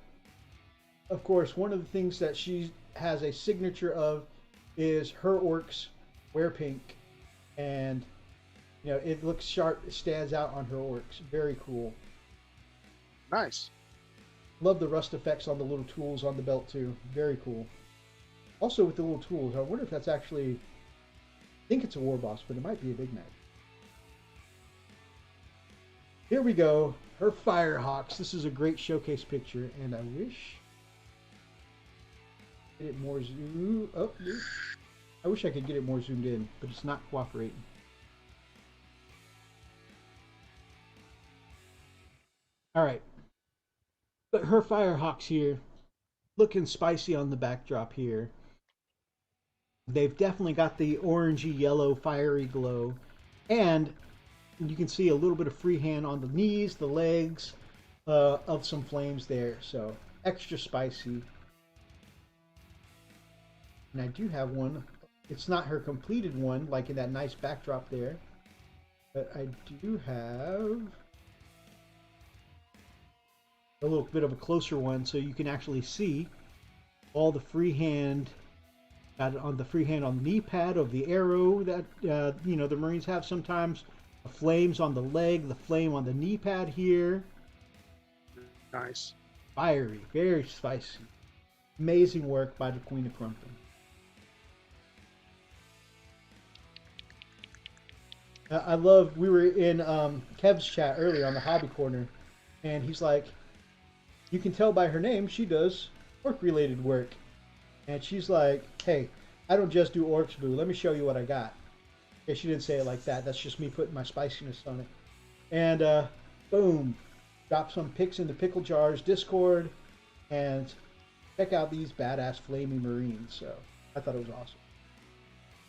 of course, one of the things that she has a signature of is her orcs wear pink, and it looks sharp. It stands out on her orcs. Very cool. Nice. Love the rust effects on the little tools on the belt too. Very cool. Also with the little tools, I wonder if that's actually. I think it's a war boss, but it might be a Big Mac. Here we go. Her Firehawks. This is a great showcase picture, and I wish get it more zoom. Oh, I wish I could get it more zoomed in, but it's not cooperating. All right, but her Firehawks here, looking spicy on the backdrop here. They've definitely got the orangey yellow fiery glow, and you can see a little bit of freehand on the knees, the legs, of some flames there. So extra spicy. And I do have one. It's not her completed one, like in that nice backdrop there. But I do have a little bit of a closer one, so you can actually see all the freehand. Got it on the freehand on the knee pad of the arrow that the Marines have sometimes. The flames on the leg, the flame on the knee pad here. Nice. Fiery, very spicy. Amazing work by the Queen of Crumpton. I love, we were in Kev's chat earlier on the Hobby Corner, and he's like, you can tell by her name she does orc-related work. And she's like, hey, I don't just do orcs, boo. Let me show you what I got. Okay, she didn't say it like that. That's just me putting my spiciness on it. And boom, drop some pics into pickle jars, Discord, and check out these badass flaming Marines. So I thought it was awesome.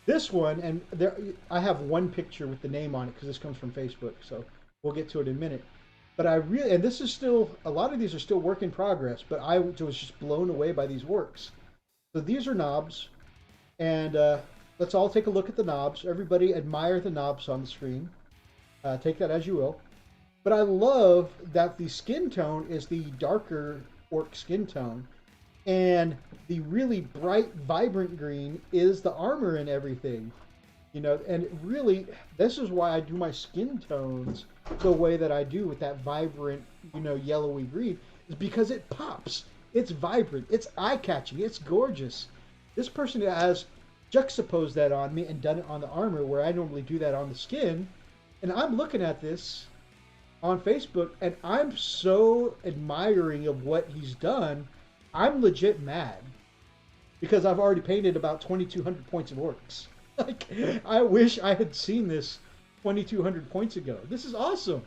This one, and there, I have one picture with the name on it because this comes from Facebook. So we'll get to it in a minute. But I really, and this is still, a lot of these are still work in progress, but I was just blown away by these works. So these are knobs, and let's all take a look at the knobs. Everybody admire the knobs on the screen. Take that as you will. But I love that the skin tone is the darker orc skin tone, and the really bright, vibrant green is the armor and everything. And really, this is why I do my skin tones the way that I do with that vibrant, yellowy green, is because it pops. It's vibrant. It's eye-catching. It's gorgeous. This person has juxtaposed that on me and done it on the armor where I normally do that on the skin. And I'm looking at this on Facebook, and I'm so admiring of what he's done. I'm legit mad because I've already painted about 2,200 points of orcs. Like, I wish I had seen this 2,200 points ago. This is awesome.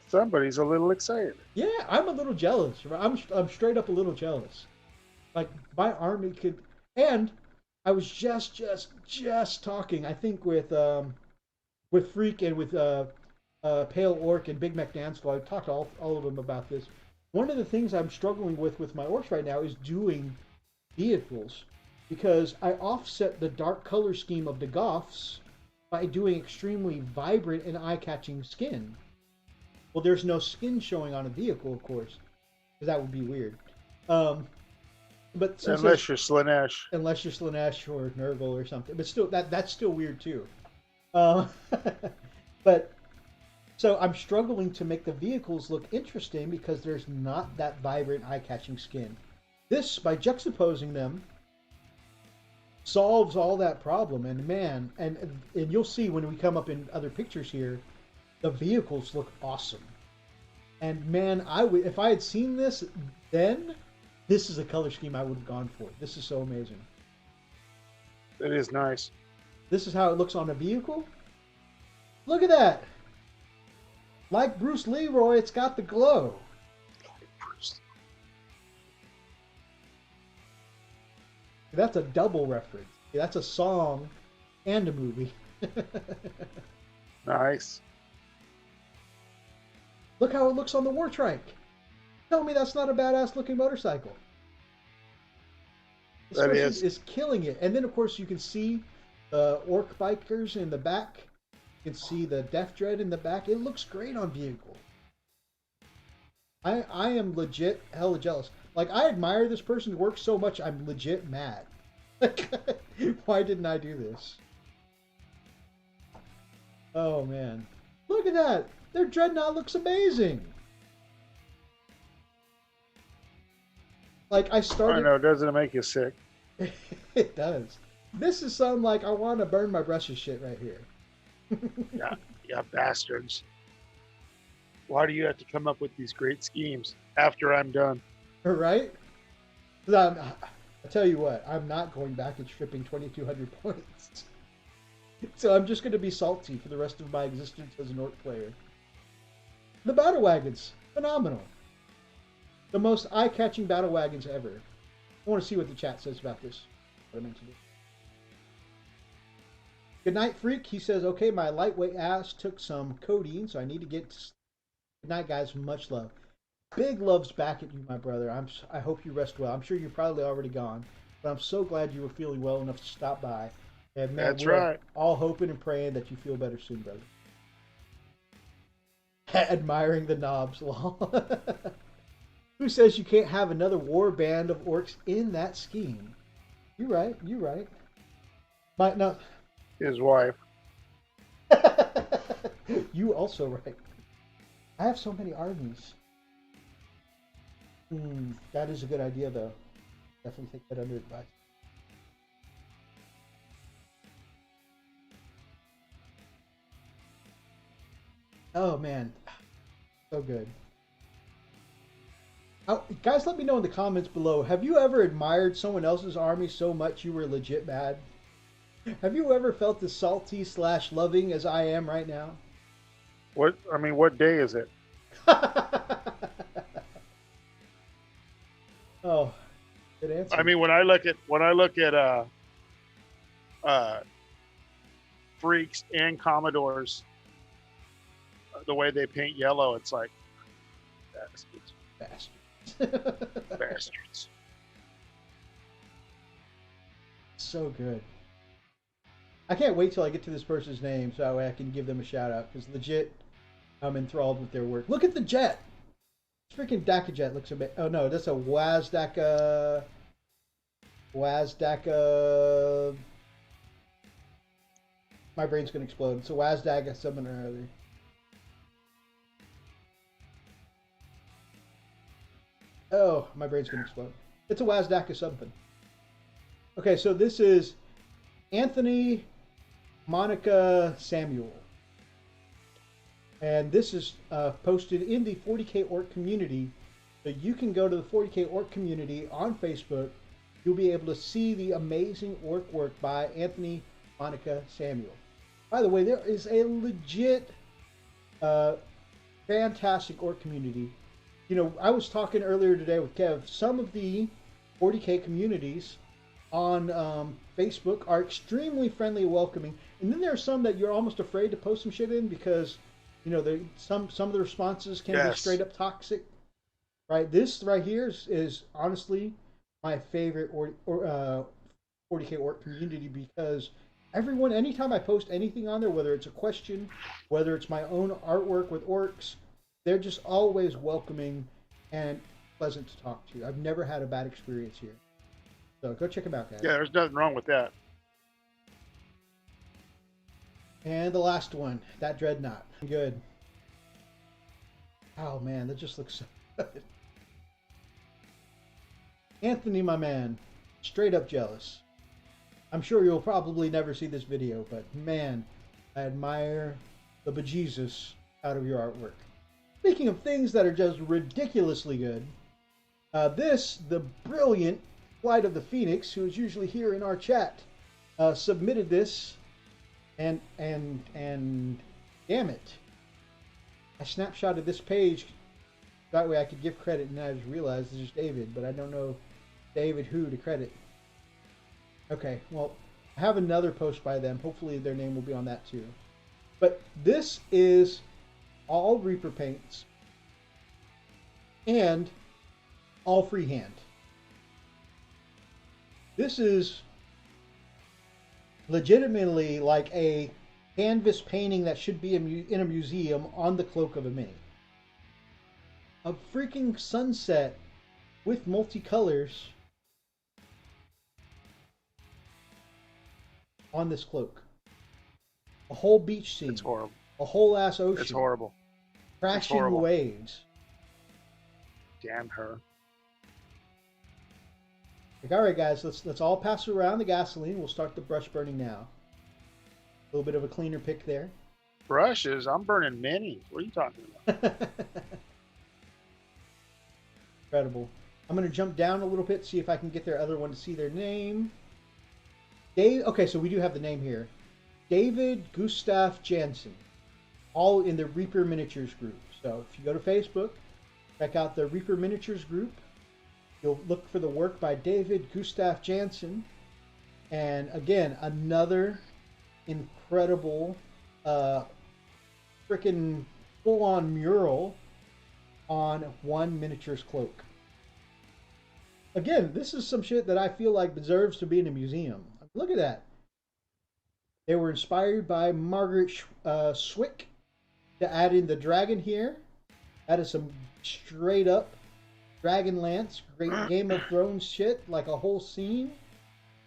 Somebody's a little excited. Yeah, I'm a little jealous. I'm straight up a little jealous. Like, my army could, and I was just talking, I think, with Freak and with Pale Orc and Big Mac Danceful. I talked to all of them about this. One of the things I'm struggling with my orcs right now is doing vehicles, because I offset the dark color scheme of the Goths by doing extremely vibrant and eye-catching skin. Well, there's no skin showing on a vehicle, of course, because that would be weird. But unless you're Slanesh. Unless you're Slanesh or Nurgle or something. But still, that's still weird too. But so I'm struggling to make the vehicles look interesting because there's not that vibrant, eye-catching skin. This, by juxtaposing them, solves all that problem. And man, and you'll see when we come up in other pictures here, the vehicles look awesome. And man, if I had seen this then, this is a color scheme I would have gone for. This is so amazing. It is nice. This is how it looks on a vehicle. Look at that. Like Bruce Leroy, it's got the glow. That's a double reference. That's a song and a movie. Nice. Look how it looks on the War Trike. Tell me that's not a badass looking motorcycle. This That person is killing it. And then, of course, you can see orc bikers in the back. You can see the Def Dread in the back. It looks great on vehicle. I am legit hella jealous. Like, I admire this person's work so much, I'm legit mad. Like, why didn't I do this? Oh, man. Look at that. Their Dreadnought looks amazing. Like, I started... I know, doesn't it make you sick? It does. This is something like, I want to burn my brushes shit right here. Yeah, bastards. Why do you have to come up with these great schemes after I'm done? Right? I tell you what, I'm not going back and stripping 2,200 points. So I'm just going to be salty for the rest of my existence as an orc player. The battle wagons, phenomenal. The most eye-catching battle wagons ever. I want to see what the chat says about this. What I mentioned it. Good night, Freak. He says, okay, my lightweight ass took some codeine, so I need to get to sleep. Good night, guys. Much love. Big loves back at you, my brother. I hope you rest well. I'm sure you're probably already gone, but I'm so glad you were feeling well enough to stop by. And man, That's we're right. all hoping and praying that you feel better soon, brother. Admiring the knobs. Who says you can't have another war band of orcs in that scheme? You're right. You're right. No. His wife. You also right. I have so many armies. That is a good idea, though. Definitely take that under advice. Oh, man. So good. Guys, let me know in the comments below. Have you ever admired someone else's army so much you were legit mad? Have you ever felt as salty / loving as I am right now? What day is it? Oh, good answer. I mean, when I look at freaks and Commodores, the way they paint yellow, it's like bastards. Bastards. So good. I can't wait till I get to this person's name so that way I can give them a shout out, because legit, I'm enthralled with their work. Look at the jet. Freaking Daka jet looks amazing. Oh no, that's a Wazdaka. My brain's gonna explode. It's a Wazdaka something or other. Oh, my brain's gonna explode. It's a Wazdaka something. Okay, so this is Anthony Monica Samuel. And this is posted in the 40K Orc community. So you can go to the 40K Orc community on Facebook. You'll be able to see the amazing orc work by Anthony Monica Samuel. By the way, there is a legit fantastic orc community. You know, I was talking earlier today with Kev. Some of the 40K communities on Facebook are extremely friendly and welcoming. And then there are some that you're almost afraid to post some shit in because, you know, some of the responses can be straight up toxic. Right? This right here is honestly my favorite 40K Orc community, because everyone, anytime I post anything on there, whether it's a question, whether it's my own artwork with orcs, they're just always welcoming and pleasant to talk to. I've never had a bad experience here. So go check them out, guys. Yeah, there's nothing wrong with that. And the last one, that Dreadnought. Good. Oh man, that just looks so good. Anthony, my man, straight up jealous. I'm sure you'll probably never see this video, but man, I admire the bejesus out of your artwork. Speaking of things that are just ridiculously good, the brilliant Flight of the Phoenix, who is usually here in our chat, submitted this, and damn it, I snapshotted this page. That way I could give credit, and I just realized this is David, but I don't know David who to credit. Okay, well, I have another post by them. Hopefully their name will be on that too. But this is all Reaper paints and all freehand. This is legitimately like a canvas painting that should be in a museum on the cloak of a mini. A freaking sunset with multicolors on this cloak. A whole beach scene. It's horrible. A whole ass ocean. It's horrible. Crashing horrible. waves. Damn her. Like, all right, guys, let's all pass around the gasoline. We'll start the brush burning now. A little bit of a cleaner pick there. Brushes? I'm burning minis. What are you talking about? Incredible. I'm going to jump down a little bit, see if I can get their other one to see their name. Dave. Okay, so we do have the name here. David Gustav Jansen. All in the Reaper Miniatures group. So if you go to Facebook, check out the Reaper Miniatures group. You'll look for the work by David Gustav Jansen. And again, another incredible freaking full-on mural on one miniatures cloak. Again, this is some shit that I feel like deserves to be in a museum. Look at that. They were inspired by Margaret Swick to add in the dragon here. That is some straight up Dragonlance, great Game of Thrones shit, like a whole scene.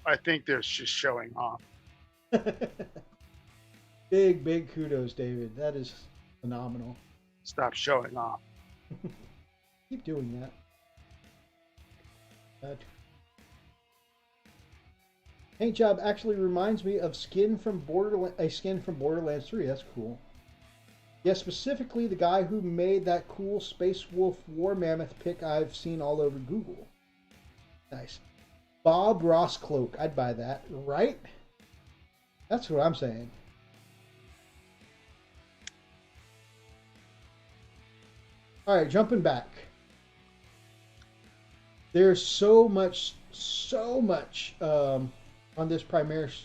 I think they're just showing off. Big kudos, David. That is phenomenal. Stop showing off. Keep doing that. Paint job actually reminds me of a skin from Borderlands 3. That's cool. Yeah, specifically the guy who made that cool Space Wolf War Mammoth pic I've seen all over Google. Nice. Bob Ross cloak. I'd buy that, right? That's what I'm saying. All right, jumping back. There's so much on this Primaris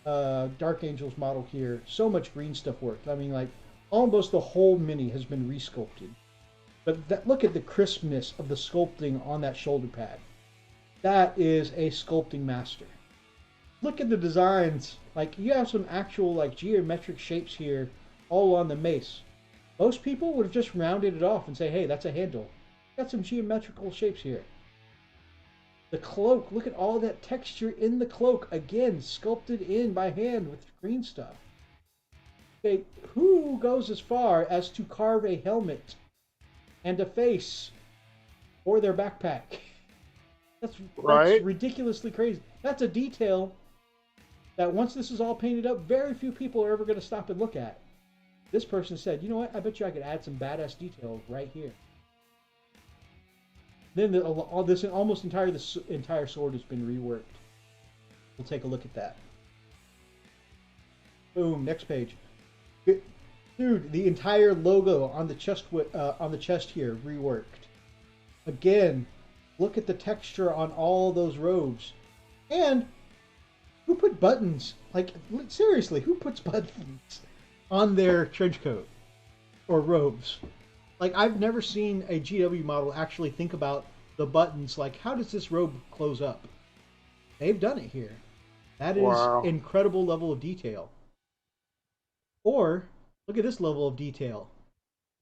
Dark Angels model here. So much green stuff worked. I mean, like, almost the whole mini has been resculpted. But look at the crispness of the sculpting on that shoulder pad. That is a sculpting master. Look at the designs. Like, you have some actual, like, geometric shapes here all on the mace. Most people would have just rounded it off and say, hey, that's a handle. Got some geometrical shapes here. The cloak, look at all that texture in the cloak. Again, sculpted in by hand with green stuff. Okay, who goes as far as to carve a helmet and a face for their backpack? That's ridiculously crazy. That's a detail that once this is all painted up, very few people are ever going to stop and look at. This person said, you know what, I bet you I could add some badass details right here. Then the entire sword has been reworked. We'll take a look at that. Boom, next page. Dude, the entire logo on the chest here reworked. Again, look at the texture on all those robes. And who put buttons? Like, seriously, who puts buttons on their trench coat or robes? Like, I've never seen a GW model actually think about the buttons. Like, how does this robe close up? They've done it here. That is incredible level of detail. Or, look at this level of detail.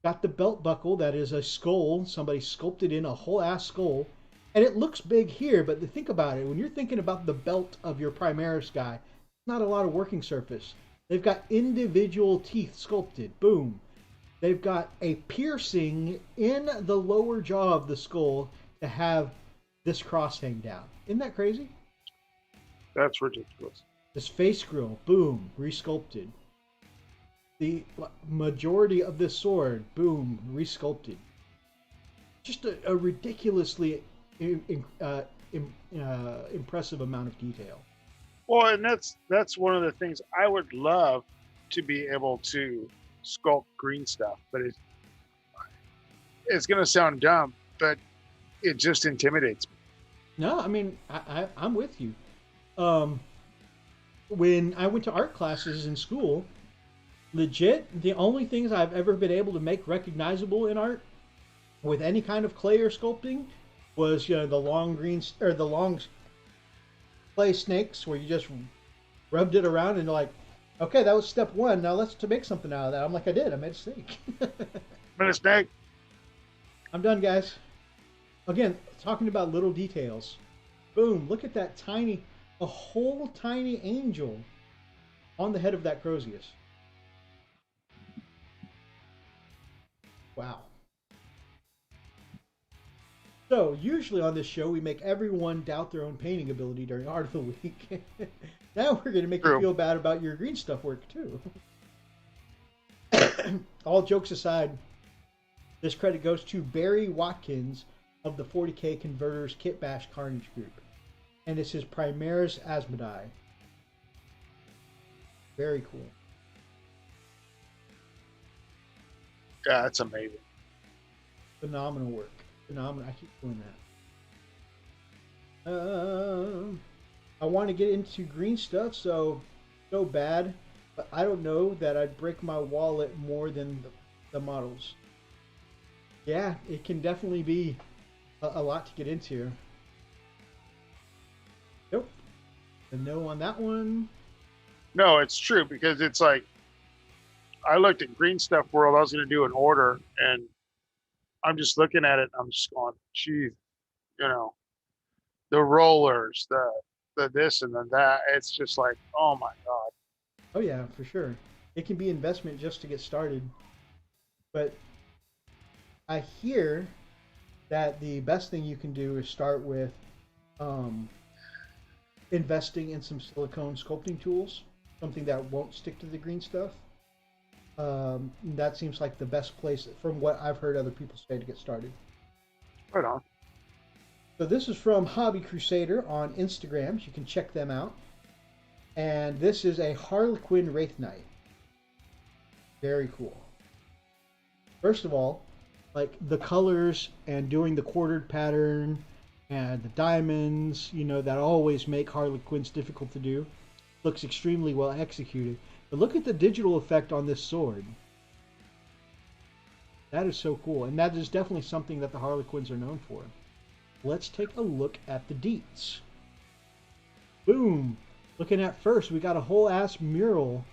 Got the belt buckle that is a skull. Somebody sculpted in a whole ass skull. And it looks big here, but think about it. When you're thinking about the belt of your Primaris guy, not a lot of working surface. They've got individual teeth sculpted. Boom. They've got a piercing in the lower jaw of the skull to have this cross hang down. Isn't that crazy? That's ridiculous. This face grill, boom, resculpted. The majority of this sword, boom, resculpted. Just a ridiculously impressive amount of detail. Well, and that's one of the things I would love to be able to sculpt green stuff, but it's going to sound dumb, but it just intimidates me. No, I mean, I'm with you. When I went to art classes in school, legit, the only things I've ever been able to make recognizable in art with any kind of clay or sculpting was, the long clay snakes where you just rubbed it around and like Okay, that was step one. Now let's to make something out of that. I'm like, I did. I made a snake. Minute snake. I'm done, guys. Again, talking about little details. Boom! Look at that a whole tiny angel on the head of that Crozius. Wow. So, usually on this show, we make everyone doubt their own painting ability during Art of the Week. Now we're going to make you True. feel bad about your green stuff work, too. All jokes aside, this credit goes to Barry Watkins of the 40K Converters Kit Bash Carnage group. And it's his Primaris Asmodai. Very cool. Yeah, that's amazing. Phenomenal work. Phenomenal. I keep doing that. I want to get into green stuff, so bad, but I don't know that I'd break my wallet more than the models. Yeah, it can definitely be a lot to get into. Nope. A no on that one. No, it's true because it's like I looked at Green Stuff World. I was going to do an order, and I'm just looking at it. I'm just going, geez, you know, the rollers, the this and the that. It's just like, oh my god. Oh yeah, for sure. It can be investment just to get started. But I hear that the best thing you can do is start with um, investing in some silicone sculpting tools, something that won't stick to the green stuff. That seems like the best place, from what I've heard other people say, to get started. Right on. So this is from Hobby Crusader on Instagram. So you can check them out. And this is a Harlequin Wraith Knight. Very cool. First of all, like the colors and doing the quartered pattern and the diamonds, that always make Harlequins difficult to do. Looks extremely well executed. But look at the digital effect on this sword. That is so cool. And that is definitely something that the Harlequins are known for. Let's take a look at the deets. Boom! Looking at first, we got a whole ass mural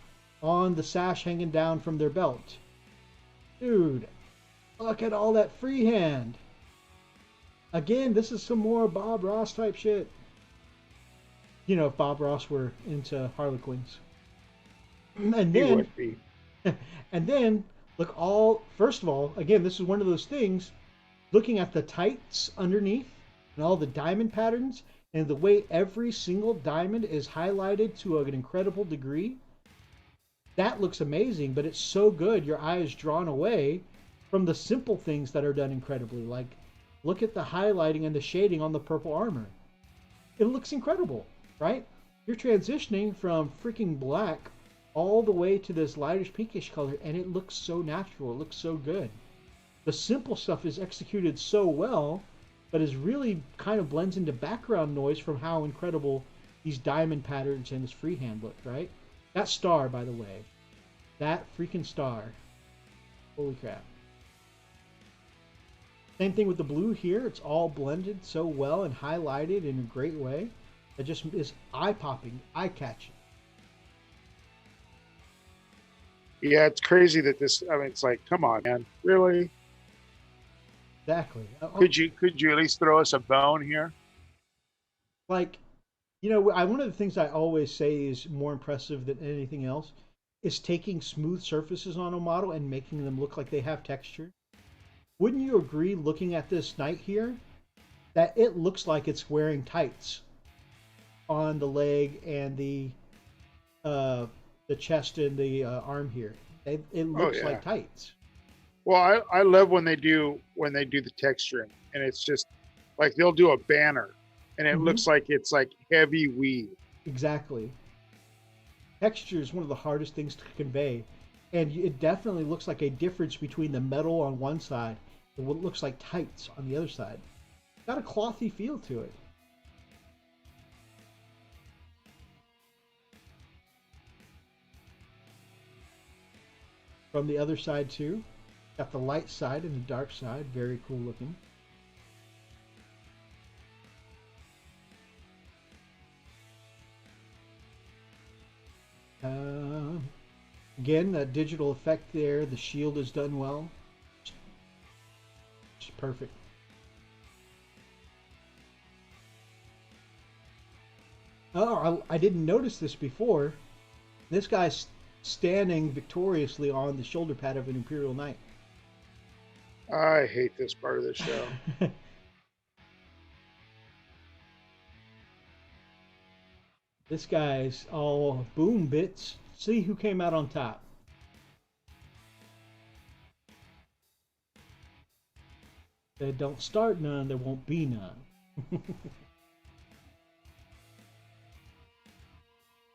on the sash hanging down from their belt. Dude, look at all that freehand. Again, this is some more Bob Ross type shit. If Bob Ross were into Harlequins. And He then, would be. and then, first of all, again, this is one of those things, looking at the tights underneath and all the diamond patterns and the way every single diamond is highlighted to an incredible degree. That looks amazing, but it's so good your eye is drawn away from the simple things that are done incredibly. Like, look at the highlighting and the shading on the purple armor. It looks incredible, right? You're transitioning from freaking black all the way to this lightish pinkish color, and it looks so natural. It looks so good. The simple stuff is executed so well, but is really kind of blends into background noise from how incredible these diamond patterns and this freehand look, right? That star, by the way. That freaking star. Holy crap. Same thing with the blue here. It's all blended so well and highlighted in a great way. It just is eye-popping, eye-catching. Yeah, it's crazy that this. I mean, it's like, come on, man, really? Exactly. Could you at least throw us a bone here? Like, one of the things I always say is more impressive than anything else is taking smooth surfaces on a model and making them look like they have texture. Wouldn't you agree, looking at this knight here, that it looks like it's wearing tights on the leg and the chest and the arm here? It looks like tights. Well, I love when they do the texturing, and it's just like they'll do a banner, and it looks like it's like heavy weave. Exactly. Texture is one of the hardest things to convey, and it definitely looks like a difference between the metal on one side and what looks like tights on the other side. It's got a clothy feel to it. From the other side too, got the light side and the dark side, very cool looking. Um, Again, that digital effect there. The shield is done well. Just perfect. Oh, I didn't notice this before. This guy's standing victoriously on the shoulder pad of an Imperial Knight. I hate this part of the show. This guy's all boom bits. See who came out on top. They don't start none, there won't be none.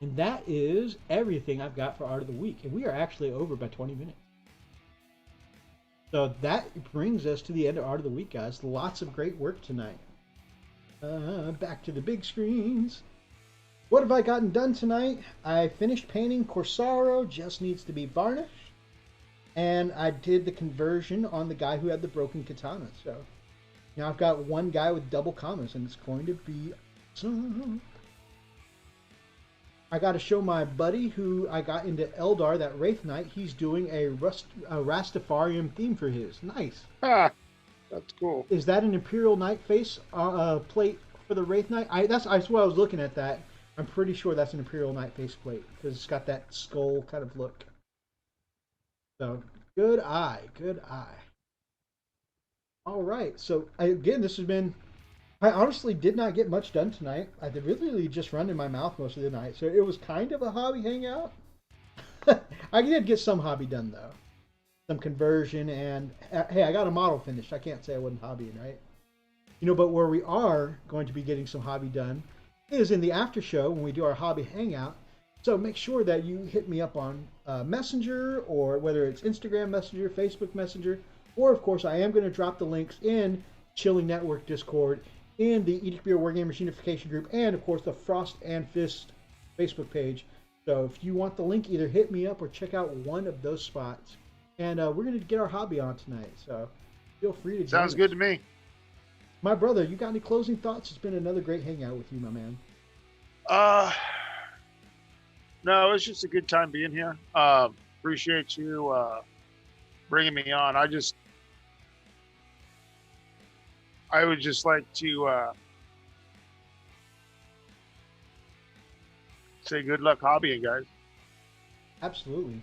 And that is everything I've got for Art of the Week. And we are actually over by 20 minutes. So that brings us to the end of Art of the Week, guys. Lots of great work tonight. Back to the big screens. What have I gotten done tonight? I finished painting Corsaro, just needs to be varnished. And I did the conversion on the guy who had the broken katana. So now I've got one guy with double commas, and it's going to be awesome. I got to show my buddy who I got into Eldar, that Wraith Knight. He's doing a Rastafarian theme for his. Nice. Ah, that's cool. Is that an Imperial Knight face plate for the Wraith Knight? That's why I was looking at that. I'm pretty sure that's an Imperial Knight face plate because it's got that skull kind of look. So good eye, good eye. All right. So again, this has been. I honestly did not get much done tonight. I did really just run in my mouth most of the night, so it was kind of a hobby hangout. I did get some hobby done though, some conversion, and hey, I got a model finished. I can't say I wasn't hobbying, right? You know, but where we are going to be getting some hobby done is in the after show when we do our hobby hangout. So make sure that you hit me up on Messenger, or whether it's Instagram Messenger, Facebook Messenger, or of course I am going to drop the links in Chilling Network Discord, in the Edict Beer Wargamers Unification group, and of course the Frost and Fist Facebook page. So if you want the link, either hit me up or check out one of those spots. And we're going to get our hobby on tonight, so feel free to. Sounds good to me. My brother, you got any closing thoughts? It's been another great hangout with you, my man. No, it's just a good time being here. Appreciate you bringing me on. I would just like to say good luck hobbying, guys. Absolutely.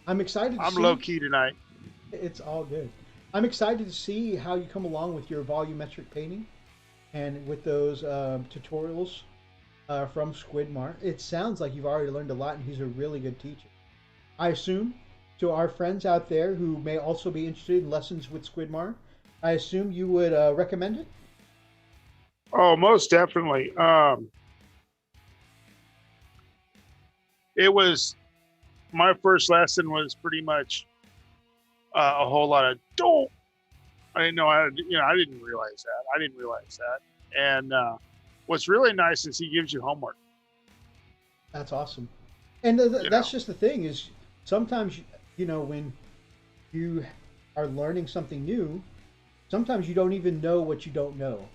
I'm excited. I'm low key tonight. It's all good. I'm excited to see how you come along with your volumetric painting and with those tutorials from Squidmar. It sounds like you've already learned a lot, and he's a really good teacher. I assume, to our friends out there who may also be interested in lessons with Squidmar, I assume you would recommend it? Oh, most definitely. It was, my first lesson was pretty much a whole lot of don't. I didn't know how to, I didn't realize that. And what's really nice is he gives you homework. That's awesome. And that's just the thing is sometimes, when you are learning something new, sometimes you don't even know what you don't know.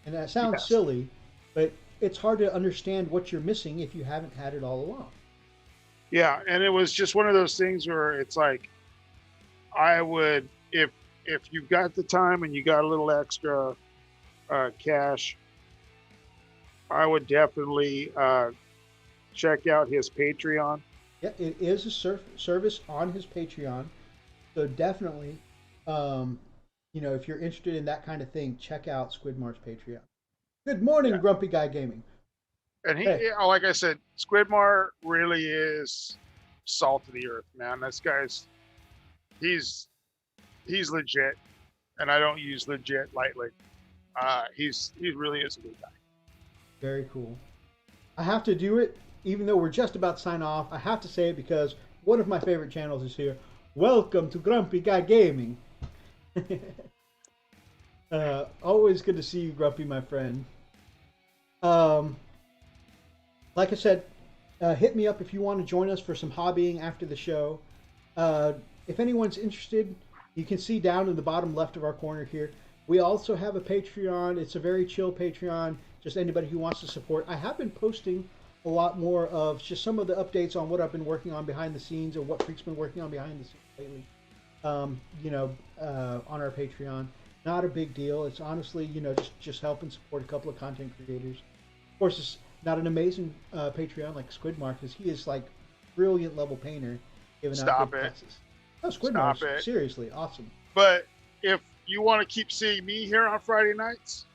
And that sounds silly, but it's hard to understand what you're missing if you haven't had it all along. Yeah, and it was just one of those things where it's like, I would, if you've got the time and you got a little extra cash, I would definitely check out his Patreon. Yeah, it is a service on his Patreon. So definitely, if you're interested in that kind of thing, check out Squidmar's Patreon. Good morning, Grumpy Guy Gaming. And like I said, Squidmar really is salt of the earth, man. This guy's, he's legit, and I don't use legit lightly. He really is a good guy. Very cool. I have to do it, even though we're just about to sign off. I have to say it because one of my favorite channels is here. Welcome to Grumpy Guy Gaming. Always good to see you, Grumpy, my friend. Like I said, hit me up if you want to join us for some hobbying after the show. If anyone's interested, you can see down in the bottom left of our corner here, we also have a Patreon. It's a very chill Patreon, just anybody who wants to support. I have been posting a lot more of just some of the updates on what I've been working on behind the scenes and what Freak's been working on behind the scenes lately. On our Patreon. Not a big deal. It's honestly, just help and support a couple of content creators. Of course, it's not an amazing Patreon like Squidmark, because he is like brilliant level painter giving out good classes. Oh, Squidmark, seriously, awesome. But if you want to keep seeing me here on Friday nights,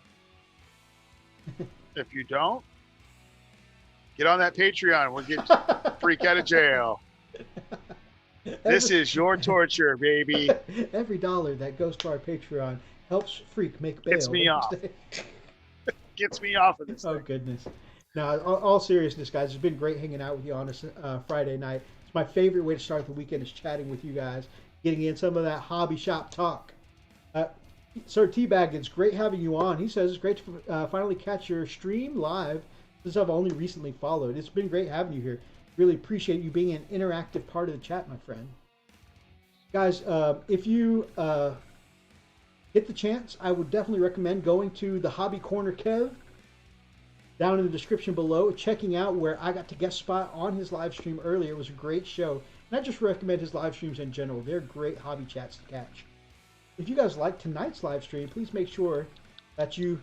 if you don't, get on that Patreon. We'll get Freak out of jail. This is your torture, baby. Every dollar that goes to our Patreon helps Freak make bail. Gets me off. Gets me off of this. Oh, goodness. Now, all seriousness, guys, it's been great hanging out with you on a Friday night. It's my favorite way to start the weekend is chatting with you guys, getting in some of that hobby shop talk. Sir Teabag, it's great having you on. He says it's great to finally catch your stream live, since I've only recently followed. It's been great having you here. Really appreciate you being an interactive part of the chat, my friend. Guys, if you get the chance, I would definitely recommend going to the Hobby Corner Kev down in the description below, checking out where I got to guest spot on his live stream earlier. It was a great show. And I just recommend his live streams in general. They're great hobby chats to catch. If you guys like tonight's live stream, please make sure that you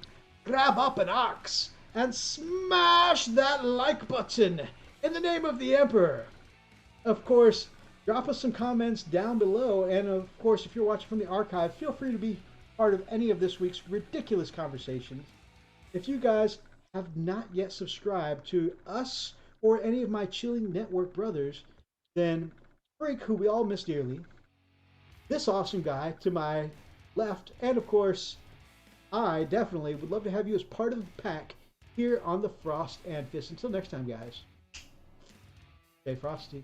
grab up an axe and smash that like button in the name of the Emperor. Of course, drop us some comments down below. And of course, if you're watching from the archive, feel free to be part of any of this week's ridiculous conversations. If you guys have not yet subscribed to us or any of my Chilling Network brothers, then Freak, who we all miss dearly, this awesome guy to my left, and of course, I definitely would love to have you as part of the pack here on the Frost and Fist. Until next time, guys, stay frosty.